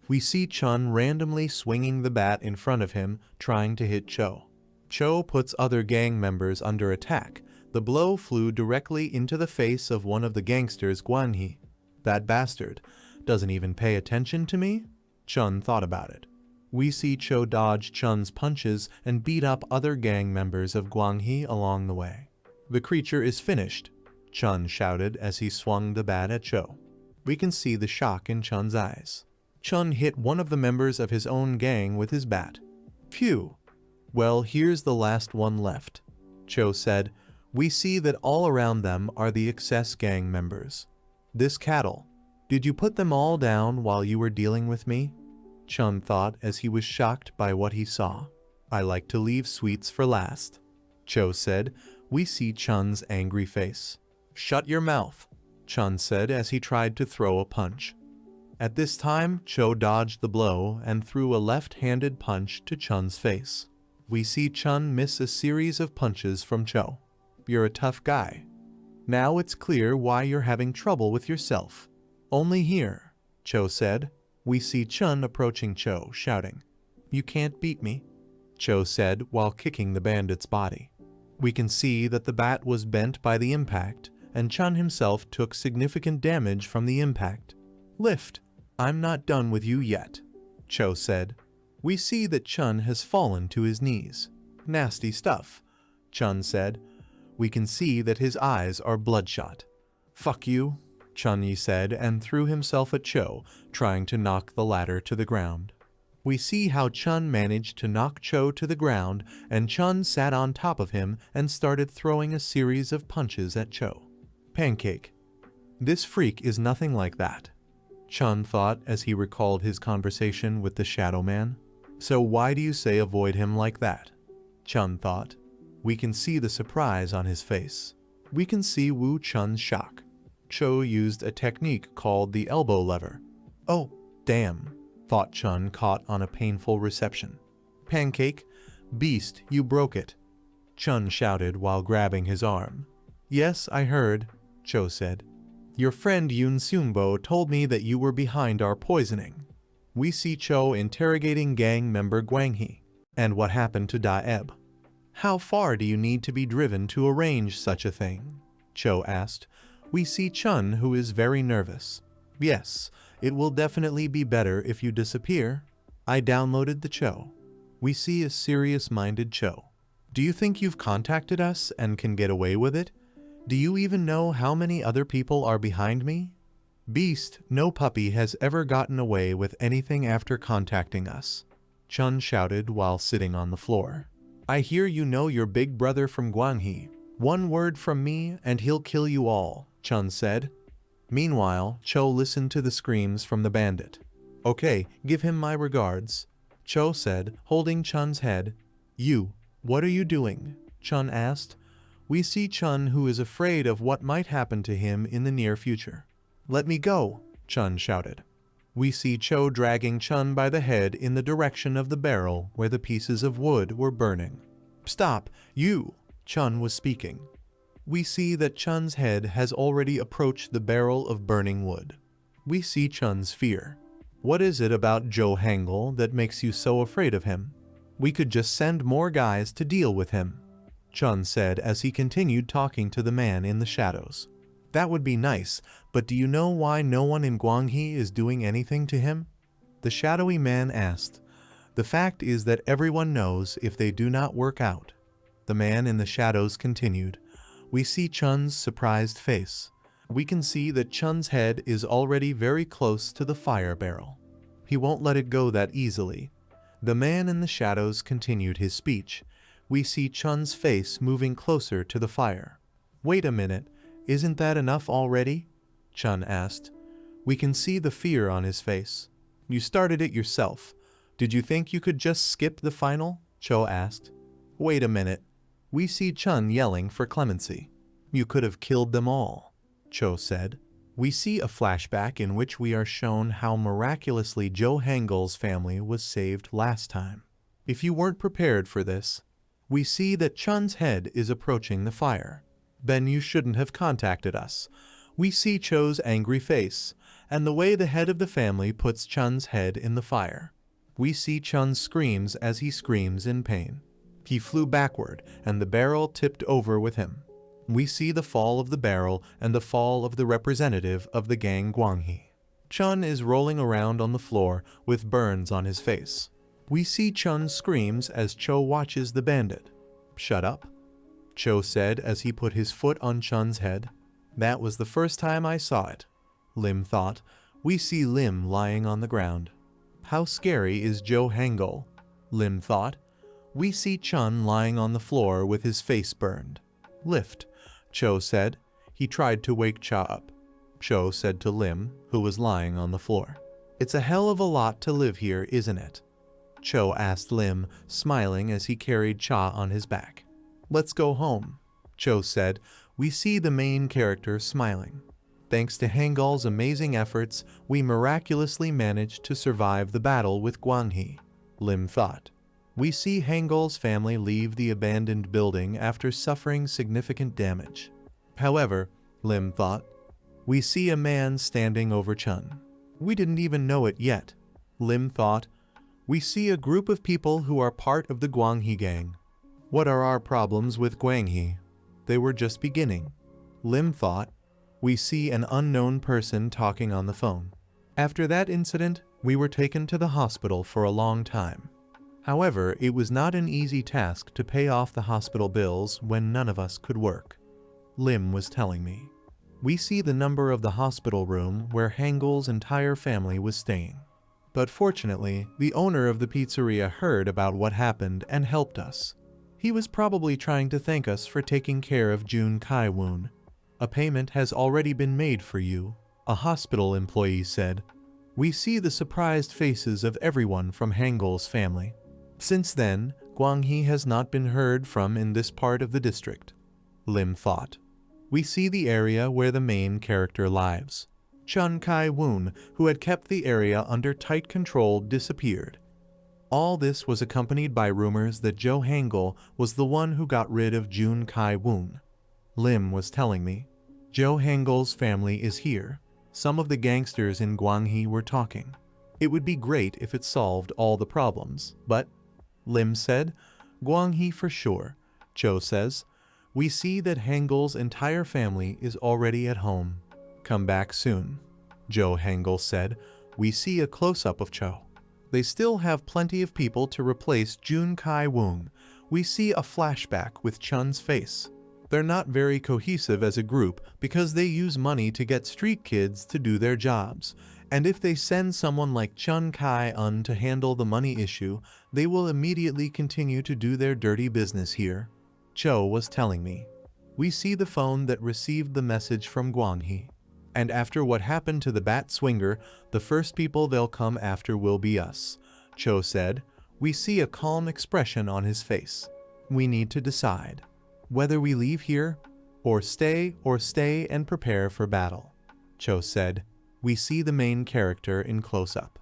We see Chun randomly swinging the bat in front of him, trying to hit Cho. Cho puts other gang members under attack. The blow flew directly into the face of one of the gangsters, Guanhe. That bastard doesn't even pay attention to me? Chun thought about it. We see Cho dodge Chun's punches and beat up other gang members of Guanghe along the way. The creature is finished, Chun shouted as he swung the bat at Cho. We can see the shock in Chun's eyes. Chun hit one of the members of his own gang with his bat. Phew. Well, here's the last one left, Cho said. We see that all around them are the excess gang members. This cattle. Did you put them all down while you were dealing with me? Chun thought as he was shocked by what he saw. I like to leave sweets for last, Cho said. We see Chun's angry face. Shut your mouth, Chun said as he tried to throw a punch. At this time, Cho dodged the blow and threw a left-handed punch to Chun's face. We see Chun miss a series of punches from Cho. You're a tough guy. Now it's clear why you're having trouble with yourself. Only here, Cho said. We see Chun approaching Cho, shouting, You can't beat me, Cho said while kicking the bandit's body. We can see that the bat was bent by the impact, and Chun himself took significant damage from the impact. Lift. I'm not done with you yet, Cho said. We see that Chun has fallen to his knees. Nasty stuff, Chun said. We can see that his eyes are bloodshot. Fuck you, Chun said and threw himself at Cho, trying to knock the latter to the ground. We see how Chun managed to knock Cho to the ground, and Chun sat on top of him and started throwing a series of punches at Cho. Pancake. This freak is nothing like that, Chun thought as he recalled his conversation with the Shadow Man. So why do you say avoid him like that? Chun thought. We can see the surprise on his face. We can see Wu Chun's shock. Cho used a technique called the elbow lever. Oh, Damn, thought Chun, caught on a painful reception. Pancake, beast, you broke it, Chun shouted while grabbing his arm. Yes, I heard, Cho said. Your friend Yoon Seungbo told me that you were behind our poisoning. We see Cho interrogating gang member Gwang-hee. And what happened to Daeb? How far do you need to be driven to arrange such a thing? Cho asked. We see Chun, who is very nervous. Yes, it will definitely be better if you disappear. I downloaded the Cho. We see a serious-minded Cho. Do you think you've contacted us and can get away with it? Do you even know how many other people are behind me? Beast, no puppy has ever gotten away with anything after contacting us, Chun shouted while sitting on the floor. I hear you know your big brother from Gwang-hee. One word from me and he'll kill you all, Chun said. Meanwhile, Cho listened to the screams from the bandit. Okay, give him my regards, Cho said, holding Chun's head. You, what are you doing? Chun asked. We see Chun, who is afraid of what might happen to him in the near future. Let me go, Chun shouted. We see Cho dragging Chun by the head in the direction of the barrel where the pieces of wood were burning. Stop, you, Chun was speaking. We see that Chun's head has already approached the barrel of burning wood. We see Chun's fear. What is it about Joe Hangul that makes you so afraid of him? We could just send more guys to deal with him, Chun said as he continued talking to the man in the shadows. That would be nice, but do you know why no one in Gwang-hee is doing anything to him? The shadowy man asked. The fact is that everyone knows if they do not work out. The man in the shadows continued. We see Chun's surprised face. We can see that Chun's head is already very close to the fire barrel. He won't let it go that easily. The man in the shadows continued his speech. We see Chun's face moving closer to the fire. Wait a minute. Isn't that enough already? Chun asked. We can see the fear on his face. You started it yourself. Did you think you could just skip the final? Cho asked. Wait a minute. We see Chun yelling for clemency. You could have killed them all, Cho said. We see a flashback in which we are shown how miraculously Joe Hangul's family was saved last time. If you weren't prepared for this, we see that Chun's head is approaching the fire. Then you shouldn't have contacted us. We see Cho's angry face, and the way the head of the family puts Chun's head in the fire. We see Chun screams as he screams in pain. He flew backward, and the barrel tipped over with him. We see the fall of the barrel and the fall of the representative of the gang Gwang-hee. Chun is rolling around on the floor with burns on his face. We see Chun screams as Cho watches the bandit. Shut up, Cho said as he put his foot on Chun's head. That was the first time I saw it, Lim thought. We see Lim lying on the ground. How scary is Joe Hangul, Lim thought. We see Chun lying on the floor with his face burned. Lift, Cho said. He tried to wake Cha up. Cho said to Lim, who was lying on the floor. It's a hell of a lot to live here, isn't it? Cho asked Lim, smiling as he carried Cha on his back. Let's go home, Cho said. We see the main character smiling. Thanks to Hangul's amazing efforts, we miraculously managed to survive the battle with Gwang-hee, Lim thought. We see Hangul's family leave the abandoned building after suffering significant damage. However, Lim thought, we see a man standing over Chun. We didn't even know it yet, Lim thought. We see a group of people who are part of the Gwang-hee gang. What are our problems with Gwang-hee? They were just beginning, Lim thought. We see an unknown person talking on the phone. After that incident, we were taken to the hospital for a long time. However, it was not an easy task to pay off the hospital bills when none of us could work, Lim was telling me. We see the number of the hospital room where Hangul's entire family was staying. But fortunately, the owner of the pizzeria heard about what happened and helped us. He was probably trying to thank us for taking care of Jun Kai-woon. A payment has already been made for you, a hospital employee said. We see the surprised faces of everyone from Hangul's family. Since then, Gwang-hee has not been heard from in this part of the district, Lim thought. We see the area where the main character lives. Chun Kai-woon, who had kept the area under tight control, disappeared. All this was accompanied by rumors that Jo Hangul was the one who got rid of Jun Kai-woon. Lim was telling me. Jo Hangul's family is here. Some of the gangsters in Gwanghee were talking. It would be great if it solved all the problems, but, Lim said, Gwanghee for sure. Cho says, we see that Hangul's entire family is already at home. Come back soon. Jo Hangul said, we see a close-up of Cho. They still have plenty of people to replace Jun Kai-woon. We see a flashback with Chun's face. They're not very cohesive as a group because they use money to get street kids to do their jobs. And if they send someone like Chun Kai-un to handle the money issue, they will immediately continue to do their dirty business here. Cho was telling me. We see the phone that received the message from Gwanghee. And after what happened to the bat swinger, the first people they'll come after will be us. Cho said. We see a calm expression on his face. We need to decide whether we leave here or stay and prepare for battle. Cho said. We see the main character in close-up.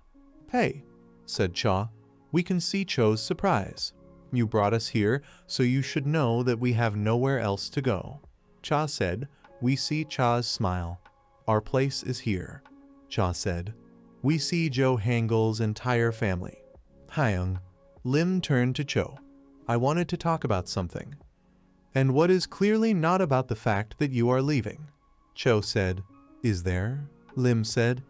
Hey, said Cha. We can see Cho's surprise. You brought us here, so you should know that we have nowhere else to go. Cha said. We see Cha's smile. Our place is here. Cha said. We see Jo Hangul's entire family. Hyung. Lim turned to Cho. I wanted to talk about something. And what is clearly not about the fact that you are leaving. Cho said. Is there? Lim said.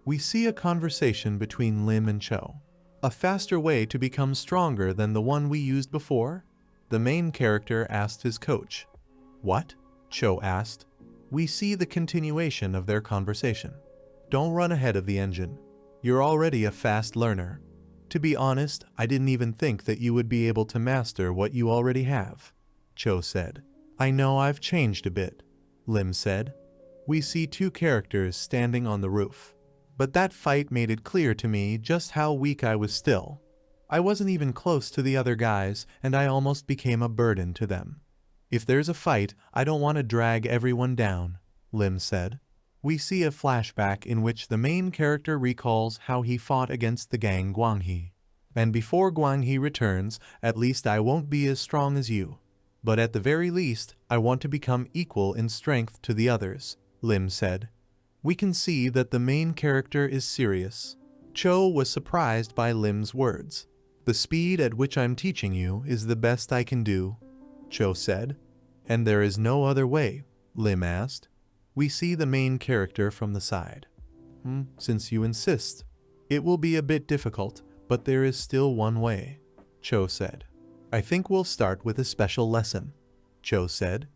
We see a conversation between Lim and Cho. A faster way to become stronger than the one we used before? The main character asked his coach. What? Cho asked. We see the continuation of their conversation. Don't run ahead of the engine. You're already a fast learner. To be honest, I didn't even think that you would be able to master what you already have. Cho said. I know I've changed a bit. Lim said. We see two characters standing on the roof. But that fight made it clear to me just how weak I was still. I wasn't even close to the other guys, and I almost became a burden to them. If there's a fight, I don't want to drag everyone down, Lim said. We see a flashback in which the main character recalls how he fought against the gang Gwanghee. And before Gwanghee returns, at least I won't be as strong as you. But at the very least, I want to become equal in strength to the others, Lim said. We can see that the main character is serious. Cho was surprised by Lim's words. The speed at which I'm teaching you is the best I can do, Cho said. And there is no other way, Lim asked. We see the main character from the side. Since you insist. It will be a bit difficult, but there is still one way, Cho said. I think we'll start with a special lesson, Cho said.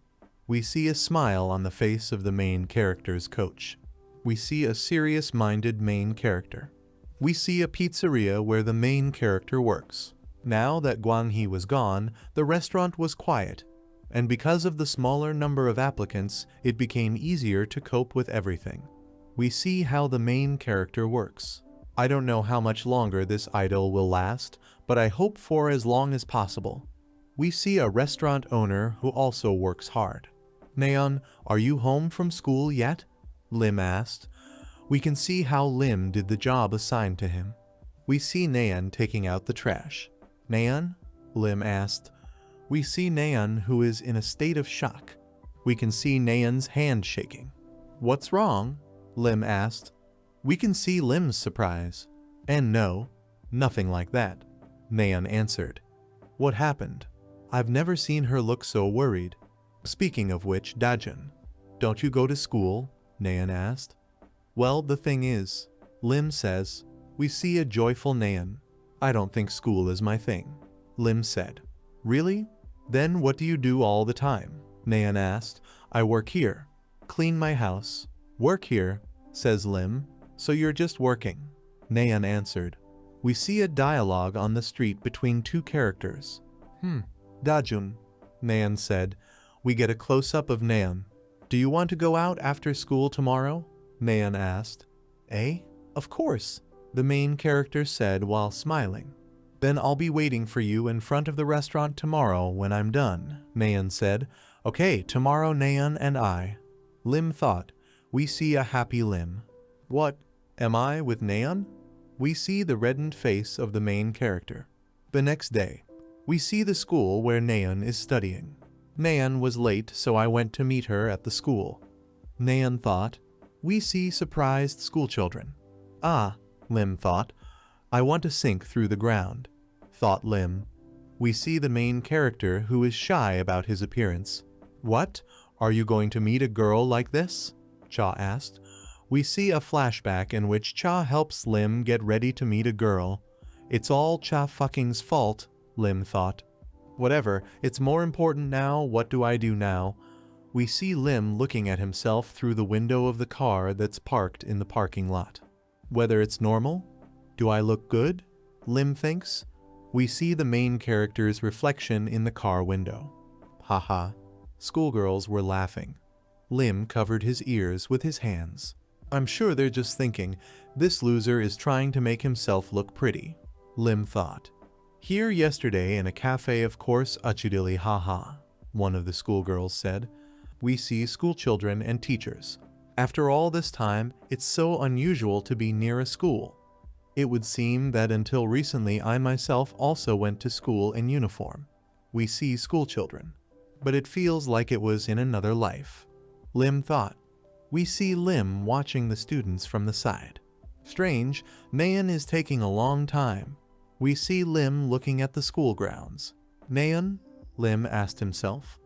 We see a smile on the face of the main character's coach. We see a serious-minded main character. We see a pizzeria where the main character works. Now that Gwanghee was gone, the restaurant was quiet, and because of the smaller number of applicants, it became easier to cope with everything. We see how the main character works. I don't know how much longer this idyll will last, but I hope for as long as possible. We see a restaurant owner who also works hard. Naeon, are you home from school yet? Lim asked. We can see how Lim did the job assigned to him. We see Naeon taking out the trash. Naeon? Lim asked. We see Naeon, who is in a state of shock. We can see Naeon's hand shaking. What's wrong? Lim asked. We can see Lim's surprise. And no, nothing like that, Naeon answered. What happened? I've never seen her look so worried. Speaking of which, Dajun, don't you go to school? Naeon asked. Well, the thing is, Lim says, we see a joyful Naeon. I don't think school is my thing, Lim said. Really? Then what do you do all the time? Naeon asked. I work here, clean my house. Work here, says Lim. So you're just working, Naeon answered. We see a dialogue on the street between two characters. Dajun, Naeon said. We get a close-up of Naeon. Do you want to go out after school tomorrow? Naeon asked. Of course, the main character said while smiling. Then I'll be waiting for you in front of the restaurant tomorrow when I'm done, Naeon said. Okay, tomorrow Naeon and I. Lim thought. We see a happy Lim. What? Am I with Nayeon? We see the reddened face of the main character. The next day, we see the school where Nayeon is studying. Nayeon was late, so I went to meet her at the school. Nayeon thought. We see surprised schoolchildren. Ah, Lim thought. I want to sink through the ground, thought Lim. We see the main character who is shy about his appearance. What? Are you going to meet a girl like this? Cha asked. We see a flashback in which Cha helps Lim get ready to meet a girl. It's all Cha fucking's fault, Lim thought. Whatever, it's more important now. What do I do now? We see Lim looking at himself through the window of the car that's parked in the parking lot. Whether it's normal? Do I look good? Lim thinks. We see the main character's reflection in the car window. Haha. Schoolgirls were laughing. Lim covered his ears with his hands. I'm sure they're just thinking, this loser is trying to make himself look pretty, Lim thought. Here yesterday in a cafe, of course, achidili haha, one of the schoolgirls said. We see schoolchildren and teachers. After all this time, it's so unusual to be near a school. It would seem that until recently I myself also went to school in uniform. We see schoolchildren. But it feels like it was in another life, Lim thought. We see Lim watching the students from the side. Strange, Nayeon is taking a long time. We see Lim looking at the school grounds. Nayeon? Lim asked himself.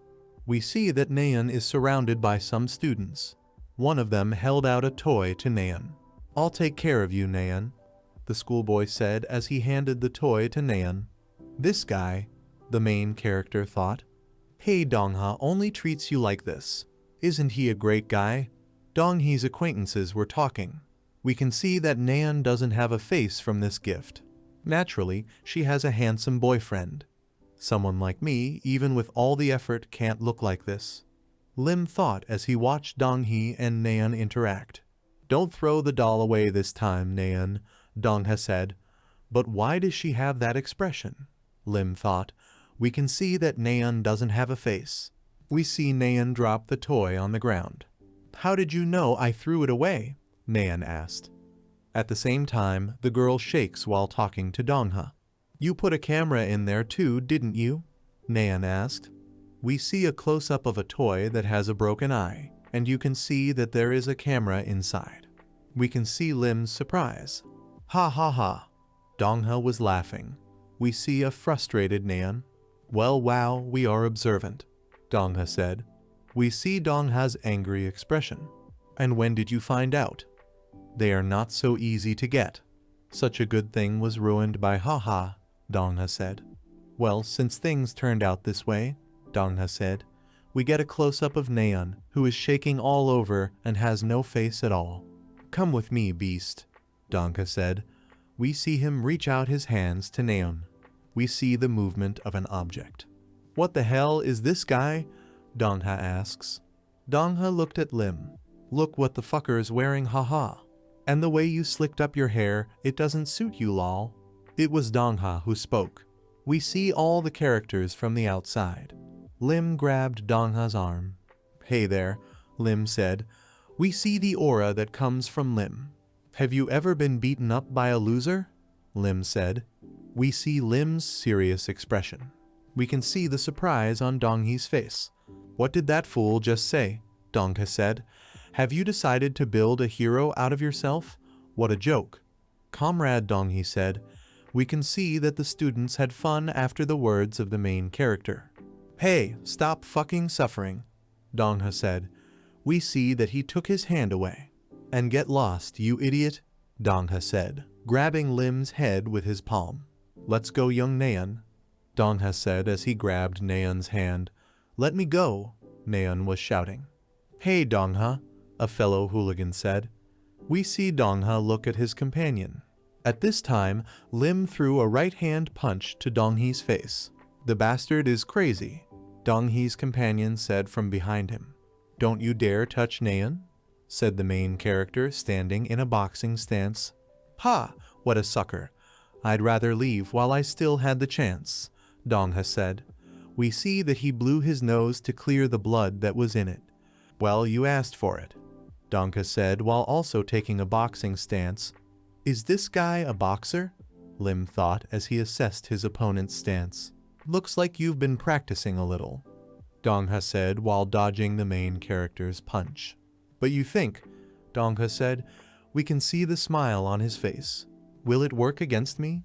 We see that Nayeon is surrounded by some students. One of them held out a toy to Nayeon. I'll take care of you, Nayeon, the schoolboy said as he handed the toy to Nayeon. This guy, the main character thought. Hey, Dongha only treats you like this. Isn't he a great guy? Donghee's acquaintances were talking. We can see that Nayeon doesn't have a face from this gift. Naturally, she has a handsome boyfriend. Someone like me, even with all the effort, can't look like this. Lim thought as he watched Donghee and Nayeon interact. Don't throw the doll away this time, Nayeon, Dongha said. But why does she have that expression? Lim thought. We can see that Nayeon doesn't have a face. We see Nayeon drop the toy on the ground. How did you know I threw it away? Nayeon asked. At the same time, the girl shakes while talking to Dongha. You put a camera in there too, didn't you? Nayeon asked. We see a close-up of a toy that has a broken eye, and you can see that there is a camera inside. We can see Lim's surprise. Ha ha ha. Dongha was laughing. We see a frustrated Nayeon. Well, wow, we are observant, Dongha said. We see Dongha's angry expression. And when did you find out? They are not so easy to get. Such a good thing was ruined by haha, Dongha said. Well, since things turned out this way, Dongha said, we get a close-up of Nayeon, who is shaking all over and has no face at all. Come with me, beast, Dongha said. We see him reach out his hands to Nayeon. We see the movement of an object. What the hell is this guy? Dongha asks. Dongha looked at Lim. Look what the fucker's wearing, haha. And the way you slicked up your hair, it doesn't suit you, lol. It was Dongha who spoke. We see all the characters from the outside. Lim grabbed Dongha's arm. Hey there, Lim said. We see the aura that comes from Lim. Have you ever been beaten up by a loser? Lim said. We see Lim's serious expression. We can see the surprise on Donghee's face. What did that fool just say? Dongha said. Have you decided to build a hero out of yourself? What a joke. Comrade, Donghee said. We can see that the students had fun after the words of the main character. Hey, stop fucking suffering, Dongha said. We see that he took his hand away. And get lost, you idiot, Dongha said, grabbing Lim's head with his palm. Let's go, young Nayeon, Dongha said as he grabbed Nayeon's hand. Let me go, Nayeon was shouting. Hey, Dongha, a fellow hooligan said. We see Dongha look at his companion. At this time, Lim threw a right-hand punch to Donghee's face. The bastard is crazy, Donghee's companion said from behind him. Don't you dare touch Nayeon, said the main character standing in a boxing stance. Ha, what a sucker. I'd rather leave while I still had the chance, Dongha said. We see that he blew his nose to clear the blood that was in it. Well, you asked for it, Dongha said while also taking a boxing stance. Is this guy a boxer? Lim thought as he assessed his opponent's stance. Looks like you've been practicing a little, Dongha said while dodging the main character's punch. But you think, Dongha said, we can see the smile on his face. Will it work against me?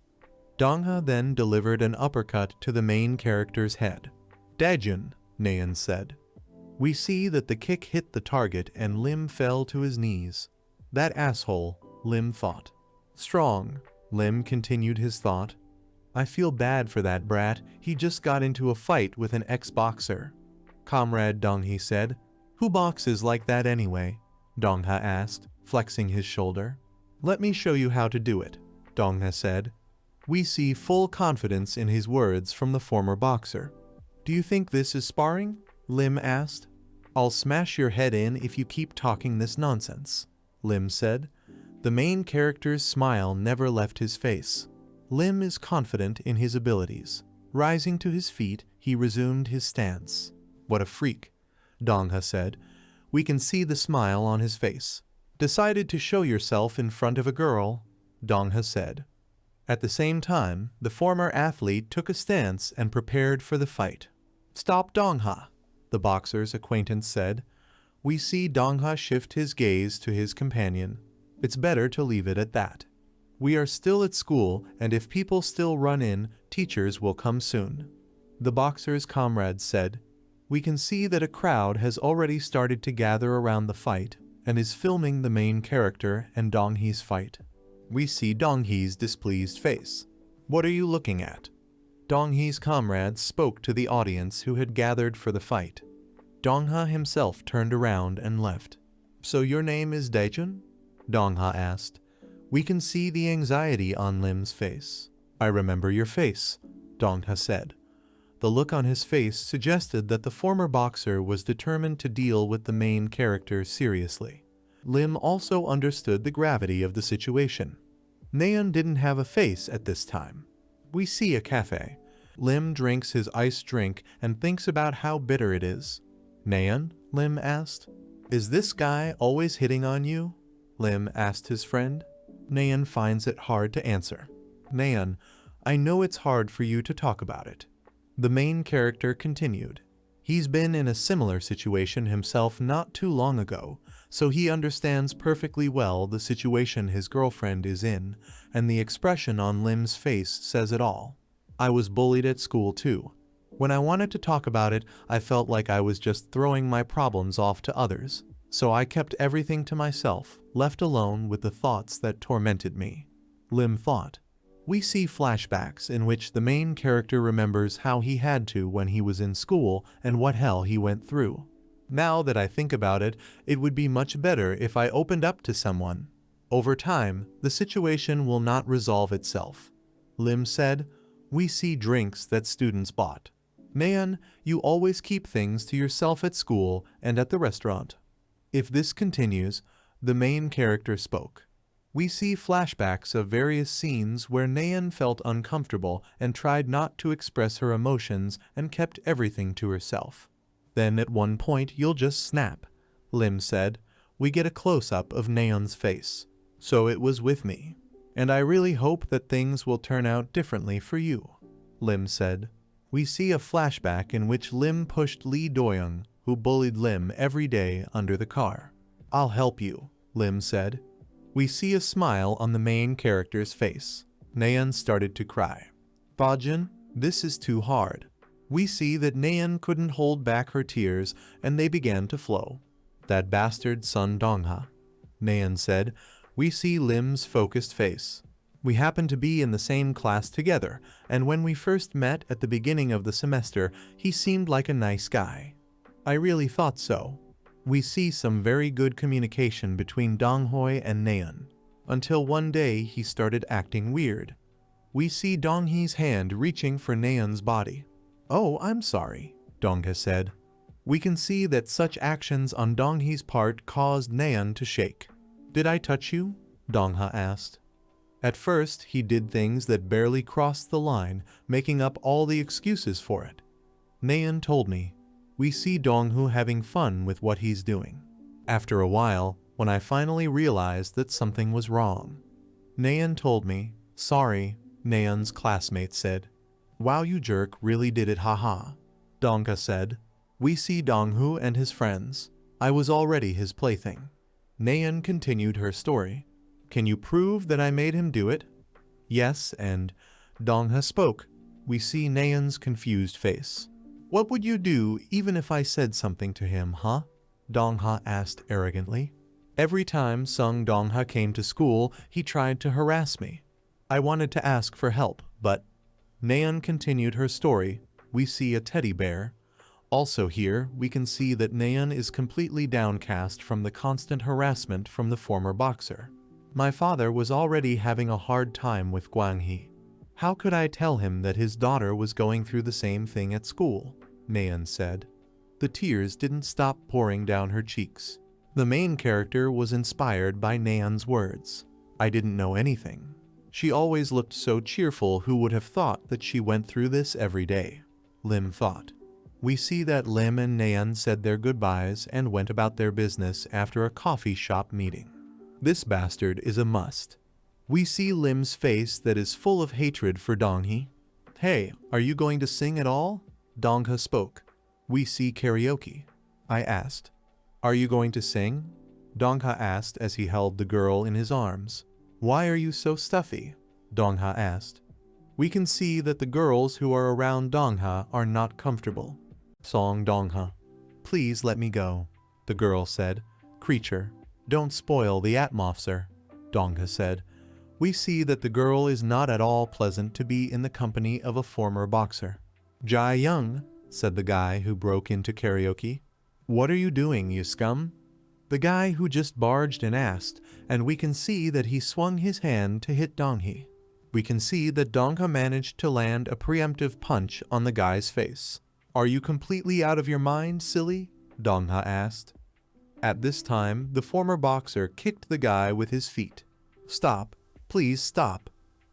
Dongha then delivered an uppercut to the main character's head. Daejun, Naeun said. We see that the kick hit the target and Lim fell to his knees. That asshole, Lim thought. Strong, Lim continued his thought. I feel bad for that brat, he just got into a fight with an ex-boxer. Comrade Donghi said. Who boxes like that anyway? Dongha asked, flexing his shoulder. Let me show you how to do it, Dongha said. We see full confidence in his words from the former boxer. Do you think this is sparring? Lim asked. I'll smash your head in if you keep talking this nonsense, Lim said. The main character's smile never left his face. Lim is confident in his abilities. Rising to his feet, he resumed his stance. What a freak, Dongha said. We can see the smile on his face. Decided to show yourself in front of a girl, Dongha said. At the same time, the former athlete took a stance and prepared for the fight. Stop, Dongha, the boxer's acquaintance said. We see Dongha shift his gaze to his companion. It's better to leave it at that. We are still at school, and if people still run in, teachers will come soon. The boxer's comrade said. We can see that a crowd has already started to gather around the fight and is filming the main character and Donghee's fight. We see Donghee's displeased face. What are you looking at? Donghee's comrades spoke to the audience who had gathered for the fight. Dongha himself turned around and left. So your name is Daejun? Dongha asked. We can see the anxiety on Lim's face. I remember your face, Dongha said. The look on his face suggested that the former boxer was determined to deal with the main character seriously. Lim also understood the gravity of the situation. Naeun didn't have a face at this time. We see a cafe. Lim drinks his iced drink and thinks about how bitter it is. Naeun? Lim asked. Is this guy always hitting on you? Lim asked his friend. Naeun finds it hard to answer. Naeun, I know it's hard for you to talk about it. The main character continued. He's been in a similar situation himself not too long ago, so he understands perfectly well the situation his girlfriend is in, and the expression on Lim's face says it all. I was bullied at school too. When I wanted to talk about it, I felt like I was just throwing my problems off to others, so I kept everything to myself, left alone with the thoughts that tormented me. Lim thought. We see flashbacks in which the main character remembers how he had to when he was in school and what hell he went through. Now that I think about it, it would be much better if I opened up to someone. Over time, the situation will not resolve itself. Lim said, we see drinks that students bought. Naeun, you always keep things to yourself at school and at the restaurant. If this continues, the main character spoke. We see flashbacks of various scenes where Naeun felt uncomfortable and tried not to express her emotions and kept everything to herself. Then at one point you'll just snap, Lim said. We get a close-up of Naeun's face. So it was with me. And I really hope that things will turn out differently for you, Lim said. We see a flashback in which Lim pushed Lee Doyoung, who bullied Lim every day, under the car. I'll help you, Lim said. We see a smile on the main character's face. Naeun started to cry. Fajin, this is too hard. We see that Naeun couldn't hold back her tears and they began to flow. That bastard son Dongha, Naeun said. We see Lim's focused face. We happen to be in the same class together, and when we first met at the beginning of the semester, he seemed like a nice guy. I really thought so. We see some very good communication between Donghoi and Naeun, until one day he started acting weird. We see Donghee's hand reaching for Naeun's body. Oh, I'm sorry, Dongha said. We can see that such actions on Donghee's part caused Naeun to shake. Did I touch you? Dongha asked. At first, he did things that barely crossed the line, making up all the excuses for it. Naeun told me. We see Donghu having fun with what he's doing. After a while, when I finally realized that something was wrong. Nayeon told me. Sorry, Nayeon's classmate said. Wow, you jerk really did it, haha. Dongha said. We see Donghu and his friends. I was already his plaything. Nayeon continued her story. Can you prove that I made him do it? Yes, and Dongha spoke. We see Nayeon's confused face. What would you do even if I said something to him, huh? Dongha asked arrogantly. Every time Sung Dongha came to school, he tried to harass me. I wanted to ask for help, but... Nayeon continued her story. We see a teddy bear. Also here, we can see that Nayeon is completely downcast from the constant harassment from the former boxer. My father was already having a hard time with Gwang-hee. How could I tell him that his daughter was going through the same thing at school? Nayeon said. The tears didn't stop pouring down her cheeks. The main character was inspired by Nayeon's words. I didn't know anything. She always looked so cheerful, who would have thought that she went through this every day? Lim thought. We see that Lim and Nayeon said their goodbyes and went about their business after a coffee shop meeting. This bastard is a must. We see Lim's face that is full of hatred for Donghee. Hey, are you going to sing at all? Dongha spoke. We see karaoke. I asked. Are you going to sing? Dongha asked as he held the girl in his arms. Why are you so stuffy? Dongha asked. We can see that the girls who are around Dongha are not comfortable. Song Dongha. Please let me go, the girl said. Creature, don't spoil the atmosphere, Dongha said. We see that the girl is not at all pleasant to be in the company of a former boxer. Jai Young, said the guy who broke into karaoke. What are you doing, you scum? The guy who just barged in asked, and we can see that he swung his hand to hit Donghee. We can see that Dongha managed to land a preemptive punch on the guy's face. Are you completely out of your mind, silly? Dongha asked. At this time, the former boxer kicked the guy with his feet. Stop, please stop.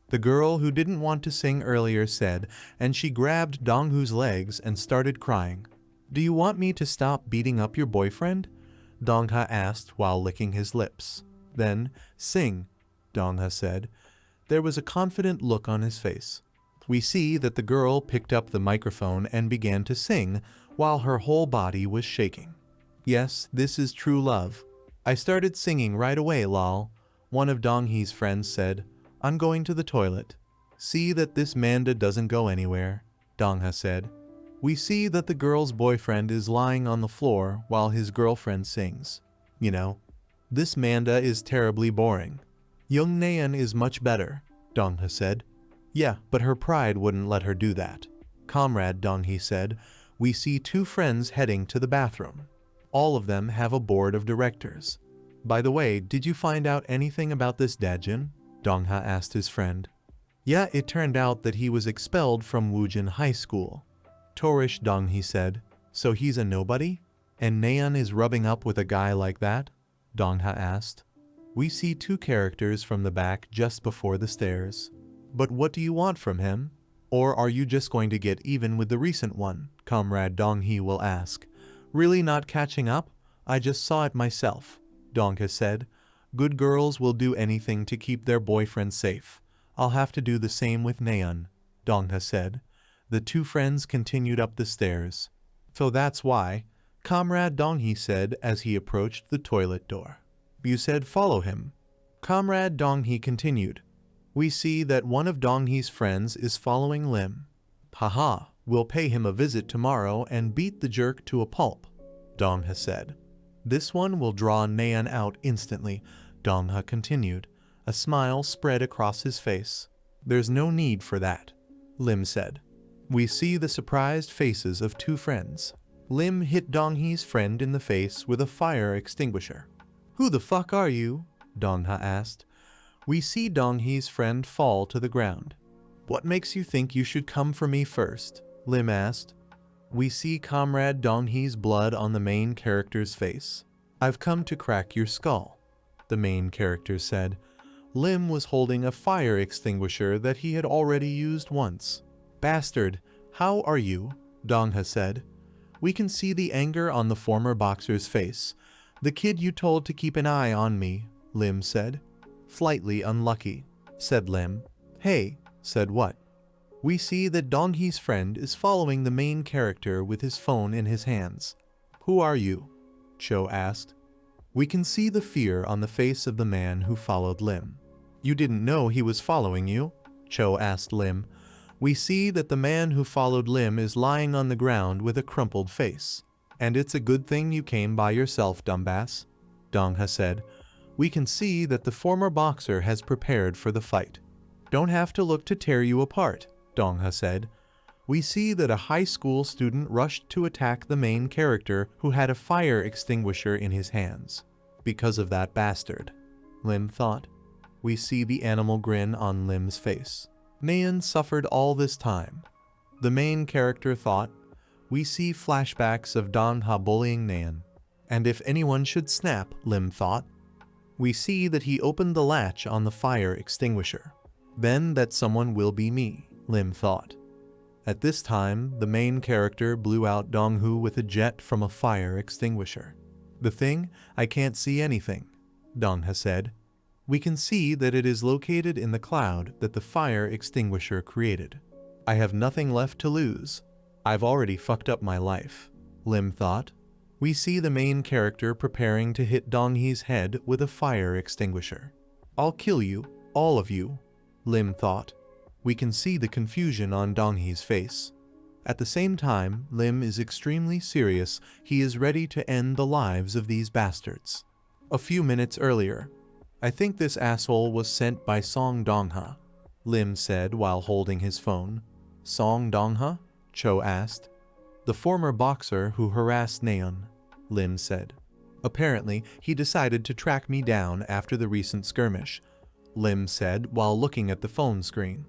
The girl who didn't want to sing earlier said, and she grabbed Donghu's legs and started crying. Do you want me to stop beating up your boyfriend? Dongha asked while licking his lips. Then, sing, Dongha said. There was a confident look on his face. We see that the girl picked up the microphone and began to sing while her whole body was shaking. Yes, this is true love. I started singing right away, lol. One of Donghee's friends said, I'm going to the toilet. See that this Manda doesn't go anywhere, Dongha said. We see that the girl's boyfriend is lying on the floor while his girlfriend sings. You know, this Manda is terribly boring. Young Nayeon is much better, Dongha said. Yeah, but her pride wouldn't let her do that. Comrade, Donghee said. We see two friends heading to the bathroom. All of them have a board of directors. By the way, did you find out anything about this Dajin? Dongha asked his friend. Yeah, it turned out that he was expelled from Woojin High School. Torish, Donghee said. So he's a nobody? And Nayeon is rubbing up with a guy like that? Dongha asked. We see two characters from the back just before the stairs. But what do you want from him? Or are you just going to get even with the recent one? Comrade Donghee will ask. Really not catching up? I just saw it myself, Dongha said. Good girls will do anything to keep their boyfriend safe. I'll have to do the same with Nayeon, Dongha said. The two friends continued up the stairs. So that's why, Comrade Donghee said as he approached the toilet door. You said follow him. Comrade Donghee continued. We see that one of Donghee's friends is following Lim. Haha, we'll pay him a visit tomorrow and beat the jerk to a pulp, Dongha said. This one will draw Nayeon out instantly, Dongha continued. A smile spread across his face. There's no need for that, Lim said. We see the surprised faces of two friends. Lim hit Donghee's friend in the face with a fire extinguisher. Who the fuck are you? Dongha asked. We see Donghee's friend fall to the ground. What makes you think you should come for me first? Lim asked. We see Comrade Donghee's blood on the main character's face. I've come to crack your skull, the main character said. Lim was holding a fire extinguisher that he had already used once. Bastard, how are you? Dongha said. We can see the anger on the former boxer's face. The kid you told to keep an eye on me, Lim said. Slightly unlucky, said Lim. Hey, said what? We see that Donghee's friend is following the main character with his phone in his hands. Who are you? Cho asked. We can see the fear on the face of the man who followed Lim. You didn't know he was following you? Cho asked Lim. We see that the man who followed Lim is lying on the ground with a crumpled face. And it's a good thing you came by yourself, dumbass, Dongha said. We can see that the former boxer has prepared for the fight. Don't have to look to tear you apart, Dongha said. We see that a high school student rushed to attack the main character who had a fire extinguisher in his hands. Because of that bastard, Lim thought. We see the animal grin on Lim's face. Naeun suffered all this time. The main character thought. We see flashbacks of Dongha bullying Naeun. And if anyone should snap, Lim thought. We see that he opened the latch on the fire extinguisher. Then that someone will be me, Lim thought. At this time, the main character blew out Donghu with a jet from a fire extinguisher. The thing? I can't see anything, Dongha said. We can see that it is located in the cloud that the fire extinguisher created. I have nothing left to lose. I've already fucked up my life, Lim thought. We see the main character preparing to hit Donghee's head with a fire extinguisher. I'll kill you, all of you, Lim thought. We can see the confusion on Donghee's face. At the same time, Lim is extremely serious. He is ready to end the lives of these bastards. A few minutes earlier, I think this asshole was sent by Song Dongha, Lim said while holding his phone. Song Dongha? Cho asked. The former boxer who harassed Naeun, Lim said. Apparently, he decided to track me down after the recent skirmish, Lim said while looking at the phone screen.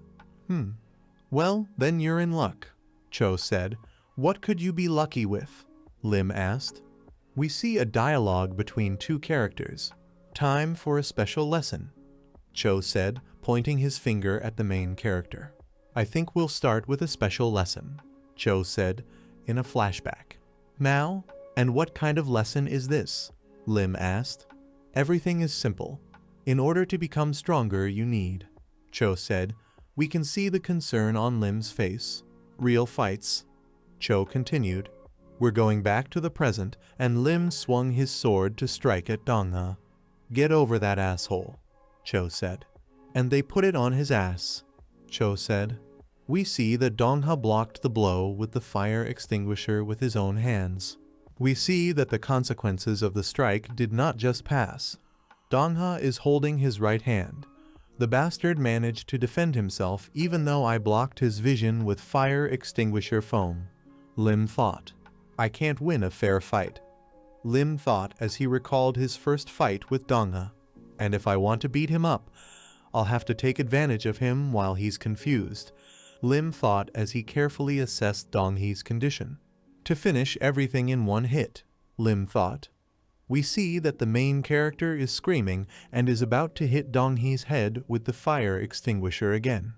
Well, then you're in luck, Cho said. What could you be lucky with? Lim asked. We see a dialogue between two characters. Time for a special lesson, Cho said, pointing his finger at the main character. I think we'll start with a special lesson, Cho said, in a flashback. Now? And what kind of lesson is this? Lim asked. Everything is simple. In order to become stronger, you need, Cho said. We can see the concern on Lim's face. Real fights. Cho continued. We're going back to the present, and Lim swung his sword to strike at Dongha. Get over that asshole, Cho said. And they put it on his ass, Cho said. We see that Dongha blocked the blow with the fire extinguisher with his own hands. We see that the consequences of the strike did not just pass. Dongha is holding his right hand. The bastard managed to defend himself even though I blocked his vision with fire extinguisher foam, Lim thought. I can't win a fair fight, Lim thought as he recalled his first fight with Dongha. And if I want to beat him up, I'll have to take advantage of him while he's confused, Lim thought as he carefully assessed Donghee's condition. To finish everything in one hit, Lim thought. We see that the main character is screaming and is about to hit Donghee's head with the fire extinguisher again.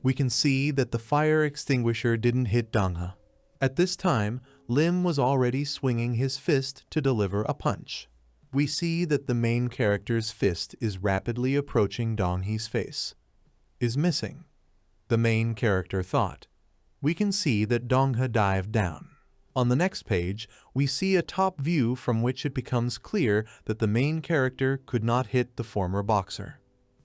We can see that the fire extinguisher didn't hit Dongha. At this time, Lim was already swinging his fist to deliver a punch. We see that the main character's fist is rapidly approaching Donghee's face. Is missing, the main character thought. We can see that Dongha dived down. On the next page, we see a top view from which it becomes clear that the main character could not hit the former boxer.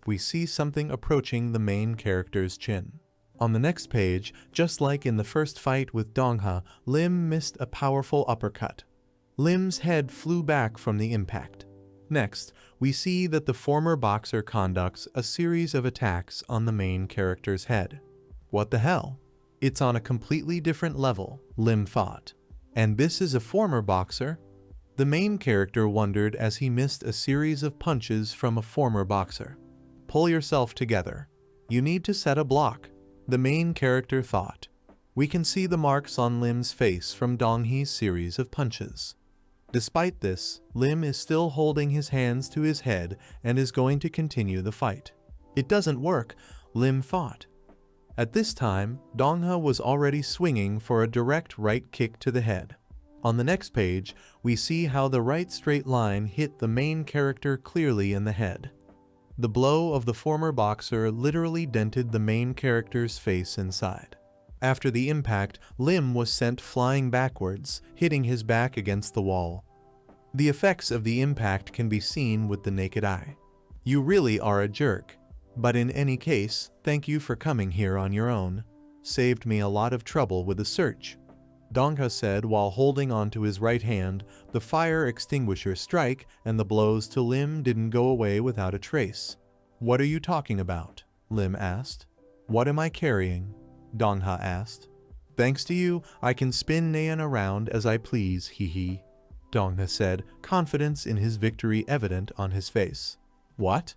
We see something approaching the main character's chin. On the next page, just like in the first fight with Dongha, Lim missed a powerful uppercut. Lim's head flew back from the impact. Next, we see that the former boxer conducts a series of attacks on the main character's head. What the hell? It's on a completely different level, Lim thought. And this is a former boxer? The main character wondered as he missed a series of punches from a former boxer. Pull yourself together. You need to set a block, the main character thought. We can see the marks on Lim's face from Donghee's series of punches. Despite this, Lim is still holding his hands to his head and is going to continue the fight. It doesn't work, Lim thought. At this time, Dongha was already swinging for a direct right kick to the head. On the next page, we see how the right straight line hit the main character clearly in the head. The blow of the former boxer literally dented the main character's face inside. After the impact, Lim was sent flying backwards, hitting his back against the wall. The effects of the impact can be seen with the naked eye. You really are a jerk. But in any case, thank you for coming here on your own. Saved me a lot of trouble with the search. Dongha said while holding onto his right hand, the fire extinguisher strike, and the blows to Lim didn't go away without a trace. What are you talking about? Lim asked. What am I carrying? Dongha asked. Thanks to you, I can spin Nayan around as I please, hee. Dongha said, confidence in his victory evident on his face. What?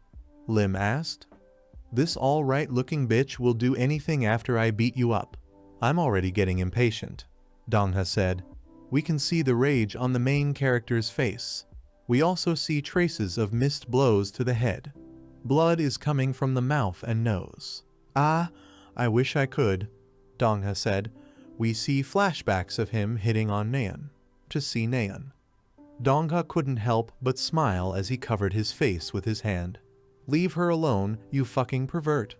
Lim asked. This all-right-looking bitch will do anything after I beat you up. I'm already getting impatient. Dongha said. We can see the rage on the main character's face. We also see traces of missed blows to the head. Blood is coming from the mouth and nose. Ah, I wish I could, Dongha said. We see flashbacks of him hitting on Nayan. To see Nayan. Dongha couldn't help but smile as he covered his face with his hand. Leave her alone, you fucking pervert,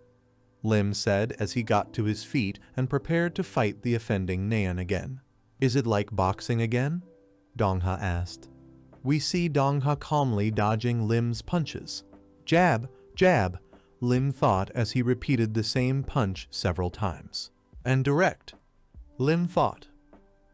Lim said as he got to his feet and prepared to fight the offending Nayan again. Is it like boxing again? Dongha asked. We see Dongha calmly dodging Lim's punches. Jab, jab, Lim thought as he repeated the same punch several times. And direct, Lim thought.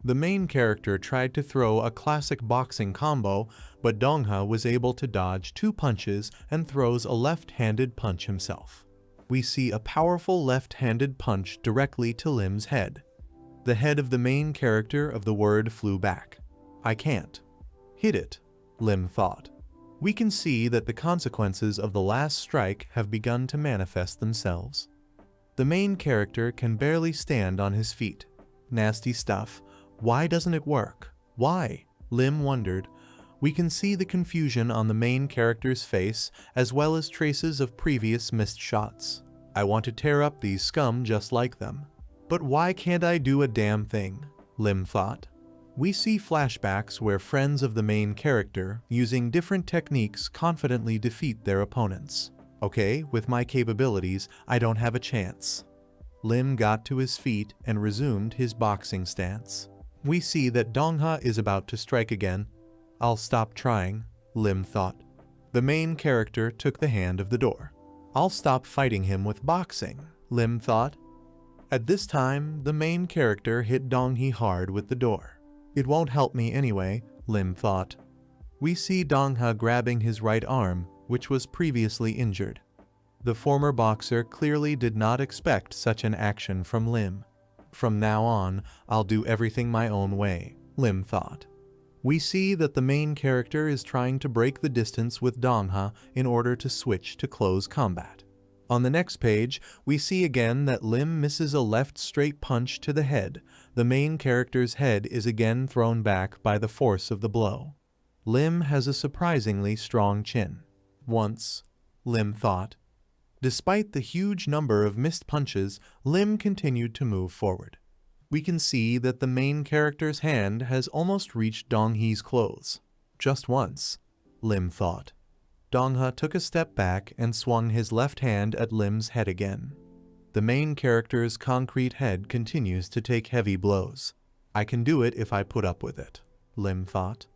The main character tried to throw a classic boxing combo, but Dongha was able to dodge 2 punches and throws a left-handed punch himself. We see a powerful left-handed punch directly to Lim's head. The head of the main character of the word flew back. I can't. Hit it, Lim thought. We can see that the consequences of the last strike have begun to manifest themselves. The main character can barely stand on his feet. Nasty stuff. Why doesn't it work? Why? Lim wondered. We can see the confusion on the main character's face, as well as traces of previous missed shots. I want to tear up these scum just like them. But why can't I do a damn thing? Lim thought. We see flashbacks where friends of the main character, using different techniques, confidently defeat their opponents. Okay, with my capabilities, I don't have a chance. Lim got to his feet and resumed his boxing stance. We see that Dongha is about to strike again. I'll stop trying, Lim thought. The main character took the hand of the door. I'll stop fighting him with boxing, Lim thought. At this time, the main character hit Donghi hard with the door. It won't help me anyway, Lim thought. We see Dongha grabbing his right arm, which was previously injured. The former boxer clearly did not expect such an action from Lim. From now on, I'll do everything my own way, Lim thought. We see that the main character is trying to break the distance with Dongha in order to switch to close combat. On the next page, we see again that Lim misses a left straight punch to the head. The main character's head is again thrown back by the force of the blow. Lim has a surprisingly strong chin. Once, Lim thought. Despite the huge number of missed punches, Lim continued to move forward. We can see that the main character's hand has almost reached Donghi's clothes. Just once, Lim thought. Dongha took a step back and swung his left hand at Lim's head again. The main character's concrete head continues to take heavy blows. I can do it if I put up with it, Lim thought.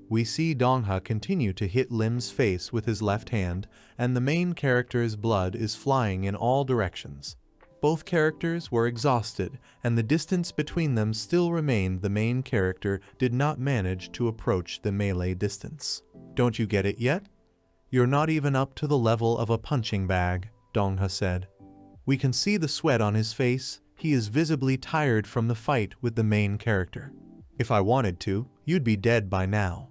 We see Dongha continue to hit Lim's face with his left hand, and the main character's blood is flying in all directions. Both characters were exhausted, and the distance between them still remained. The main character did not manage to approach the melee distance. Don't you get it yet? You're not even up to the level of a punching bag, Dongha said. We can see the sweat on his face. He is visibly tired from the fight with the main character. If I wanted to, you'd be dead by now.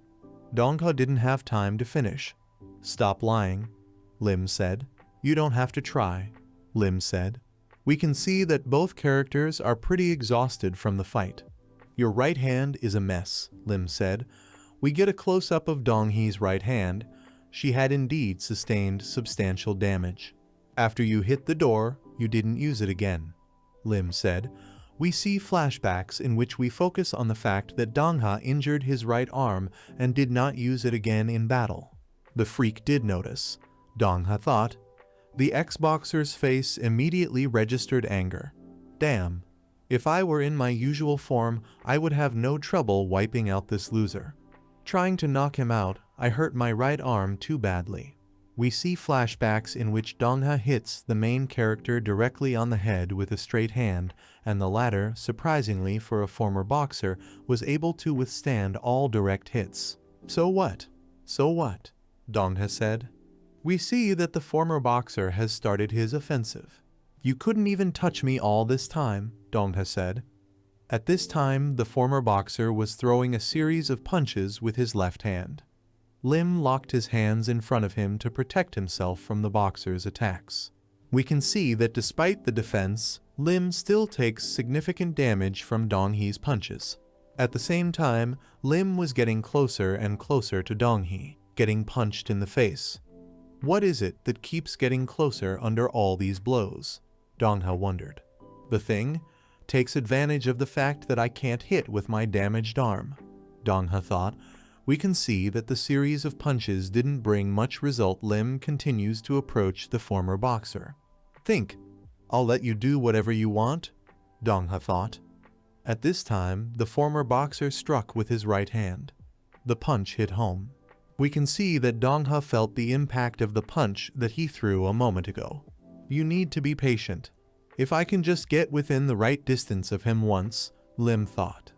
Dongha didn't have time to finish. Stop lying, Lim said. You don't have to try, Lim said. We can see that both characters are pretty exhausted from the fight. Your right hand is a mess, Lim said. We get a close-up of Donghi's right hand. She had indeed sustained substantial damage. After you hit the door, you didn't use it again, Lim said. We see flashbacks in which we focus on the fact that Dong-ha injured his right arm and did not use it again in battle. The freak did notice, Dong-ha thought. The ex-boxer's face immediately registered anger. Damn. If I were in my usual form, I would have no trouble wiping out this loser. Trying to knock him out, I hurt my right arm too badly. We see flashbacks in which Dong-ha hits the main character directly on the head with a straight hand, and the latter, surprisingly for a former boxer, was able to withstand all direct hits. So what? So what? Dong-ha said. We see that the former boxer has started his offensive. You couldn't even touch me all this time, Dong-ha said. At this time, the former boxer was throwing a series of punches with his left hand. Lim locked his hands in front of him to protect himself from the boxer's attacks. We can see that despite the defense, Lim still takes significant damage from Dong-hee's punches. At the same time, Lim was getting closer and closer to Dong-hee, getting punched in the face. What is it that keeps getting closer under all these blows? Dong-ha wondered. The thing takes advantage of the fact that I can't hit with my damaged arm. Dong-ha thought. We can see that the series of punches didn't bring much result. Lim continues to approach the former boxer. Think, I'll let you do whatever you want? Dong-ha thought. At this time, the former boxer struck with his right hand. The punch hit home. We can see that Dong-ha felt the impact of the punch that he threw a moment ago. You need to be patient. If I can just get within the right distance of him once, Lim thought.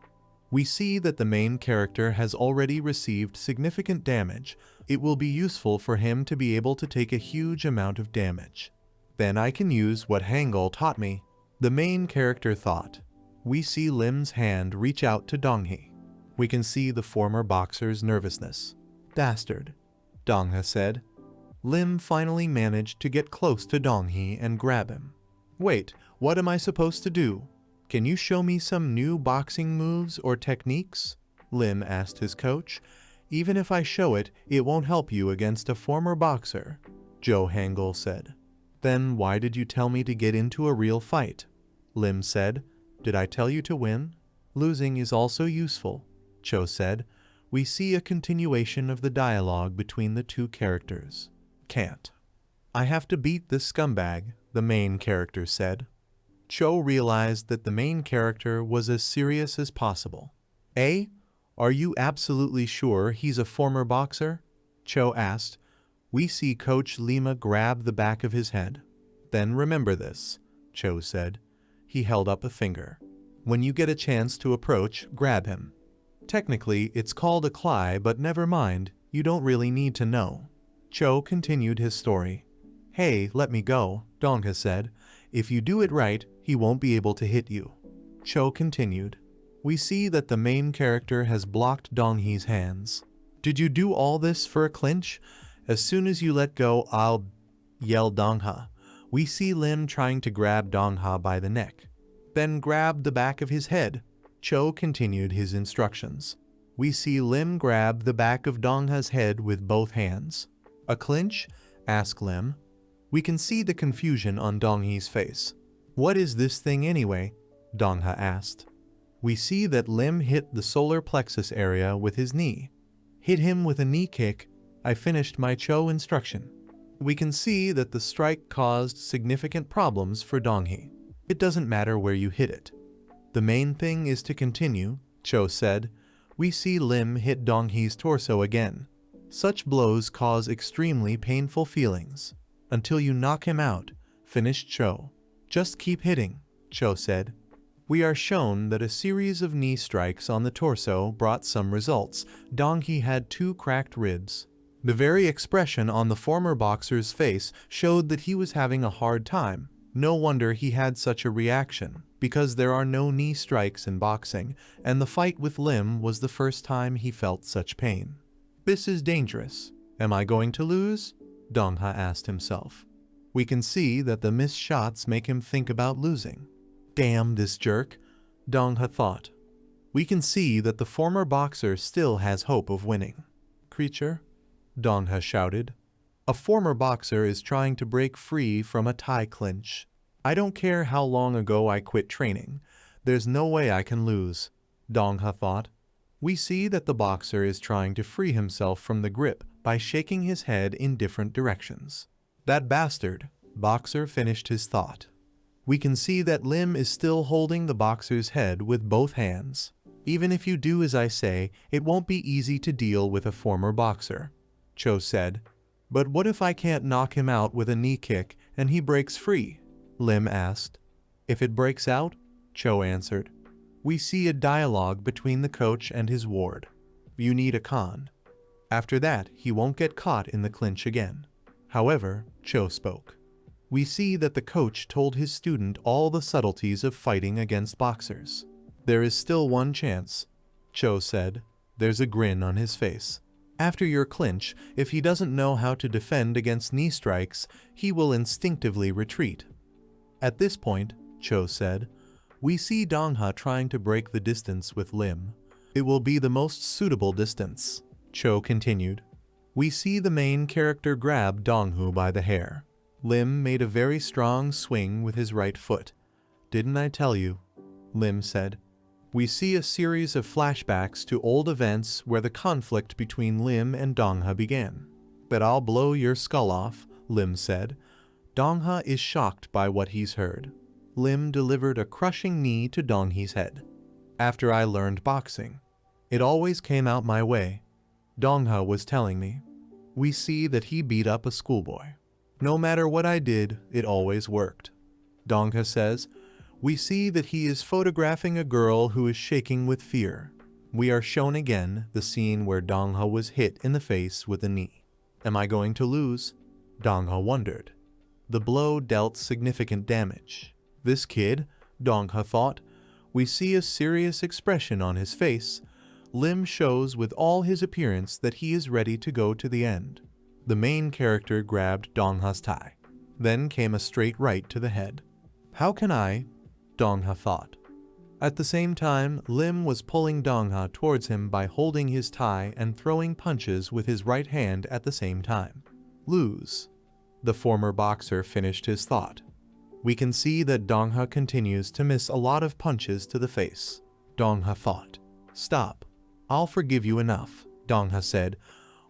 We see that the main character has already received significant damage. It will be useful for him to be able to take a huge amount of damage. Then I can use what Hangul taught me, the main character thought. We see Lim's hand reach out to Dong-hee. We can see the former boxer's nervousness. Dastard, Dong-ha said. Lim finally managed to get close to Dong-hee and grab him. Wait, what am I supposed to do? Can you show me some new boxing moves or techniques? Lim asked his coach. Even if I show it, it won't help you against a former boxer, Joe Hangul said. Then why did you tell me to get into a real fight? Lim said. Did I tell you to win? Losing is also useful, Cho said. We see a continuation of the dialogue between the two characters. Can't. I have to beat this scumbag, the main character said. Cho realized that the main character was as serious as possible. Eh? Are you absolutely sure he's a former boxer? Cho asked. We see Coach Lima grab the back of his head. Then remember this, Cho said. He held up a finger. When you get a chance to approach, grab him. Technically, it's called a cly, but never mind, you don't really need to know. Cho continued his story. Hey, let me go, Dong-ha said. If you do it right, he won't be able to hit you. Cho continued. We see that the main character has blocked Dong-hee's hands. Did you do all this for a clinch? As soon as you let go, I'll... yelled Dong-ha. We see Lim trying to grab Dong-ha by the neck. Then grab the back of his head. Cho continued his instructions. We see Lim grab the back of Dong-ha's head with both hands. A clinch? Asked Lim. We can see the confusion on Dong-hee's face. What is this thing anyway? Dong-ha asked. We see that Lim hit the solar plexus area with his knee. Hit him with a knee kick. I finished my Cho instruction. We can see that the strike caused significant problems for Dong-hee. It doesn't matter where you hit it. The main thing is to continue, Cho said. We see Lim hit Dong-hee's torso again. Such blows cause extremely painful feelings. Until you knock him out, finished Cho. Just keep hitting, Cho said. We are shown that a series of knee strikes on the torso brought some results. Dong-hee had 2 cracked ribs. The very expression on the former boxer's face showed that he was having a hard time. No wonder he had such a reaction, because there are no knee strikes in boxing, and the fight with Lim was the first time he felt such pain. This is dangerous. Am I going to lose? Dong-ha asked himself. We can see that the missed shots make him think about losing. Damn this jerk, Dong-ha thought. We can see that the former boxer still has hope of winning. Creature, Dong-ha shouted. A former boxer is trying to break free from a tie clinch. I don't care how long ago I quit training. There's no way I can lose, Dong-ha thought. We see that the boxer is trying to free himself from the grip by shaking his head in different directions. That bastard, boxer finished his thought. We can see that Lim is still holding the boxer's head with both hands. Even if you do as I say, it won't be easy to deal with a former boxer, Cho said. But what if I can't knock him out with a knee kick and he breaks free? Lim asked. If it breaks out, Cho answered. We see a dialogue between the coach and his ward. You need a con. After that, he won't get caught in the clinch again. However, Cho spoke. We see that the coach told his student all the subtleties of fighting against boxers. There is still one chance, Cho said. There's a grin on his face. After your clinch, if he doesn't know how to defend against knee strikes, he will instinctively retreat. At this point, Cho said, we see Dong-ha trying to break the distance with Lim. It will be the most suitable distance, Cho continued. We see the main character grab Dong-hu by the hair. Lim made a very strong swing with his right foot. Didn't I tell you? Lim said. We see a series of flashbacks to old events where the conflict between Lim and Dong-ha began. But I'll blow your skull off, Lim said. Dong-ha is shocked by what he's heard. Lim delivered a crushing knee to Dong-hee's head. After I learned boxing, it always came out my way, Dong-ha was telling me. We see that he beat up a schoolboy. No matter what I did, it always worked. Dong-ha says, we see that he is photographing a girl who is shaking with fear. We are shown again the scene where Dong-ha was hit in the face with a knee. Am I going to lose? Dong-ha wondered. The blow dealt significant damage. This kid, Dong-ha thought. We see a serious expression on his face. Lim shows with all his appearance that he is ready to go to the end. The main character grabbed Dong-ha's tie. Then came a straight right to the head. How can I? Dong-ha thought. At the same time, Lim was pulling Dong-ha towards him by holding his tie and throwing punches with his right hand at the same time. Lose. The former boxer finished his thought. We can see that Dong-ha continues to miss a lot of punches to the face. Dong-ha thought. Stop. I'll forgive you enough, Dong-ha said.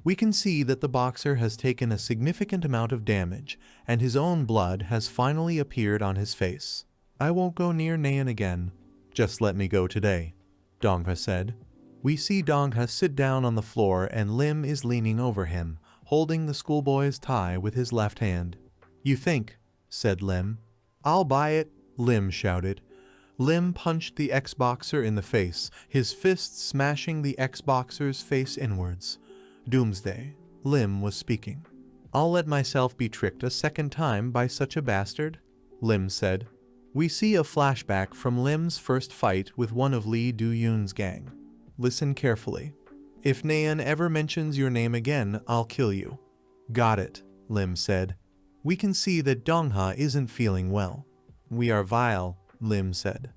We can see that the boxer has taken a significant amount of damage, and his own blood has finally appeared on his face. I won't go near Naeun again. Just let me go today, Dong-ha said. We see Dong-ha sit down on the floor and Lim is leaning over him, holding the schoolboy's tie with his left hand. You think, said Lim. I'll buy it, Lim shouted. Lim punched the ex-boxer in the face, his fist smashing the ex-boxer's face inwards. Doomsday, Lim was speaking. I'll let myself be tricked a second time by such a bastard, Lim said. We see a flashback from Lim's first fight with one of Lee Do-yoon's gang. Listen carefully. If Naeun ever mentions your name again, I'll kill you. Got it, Lim said. We can see that Dong-ha isn't feeling well. We are vile, Lim said.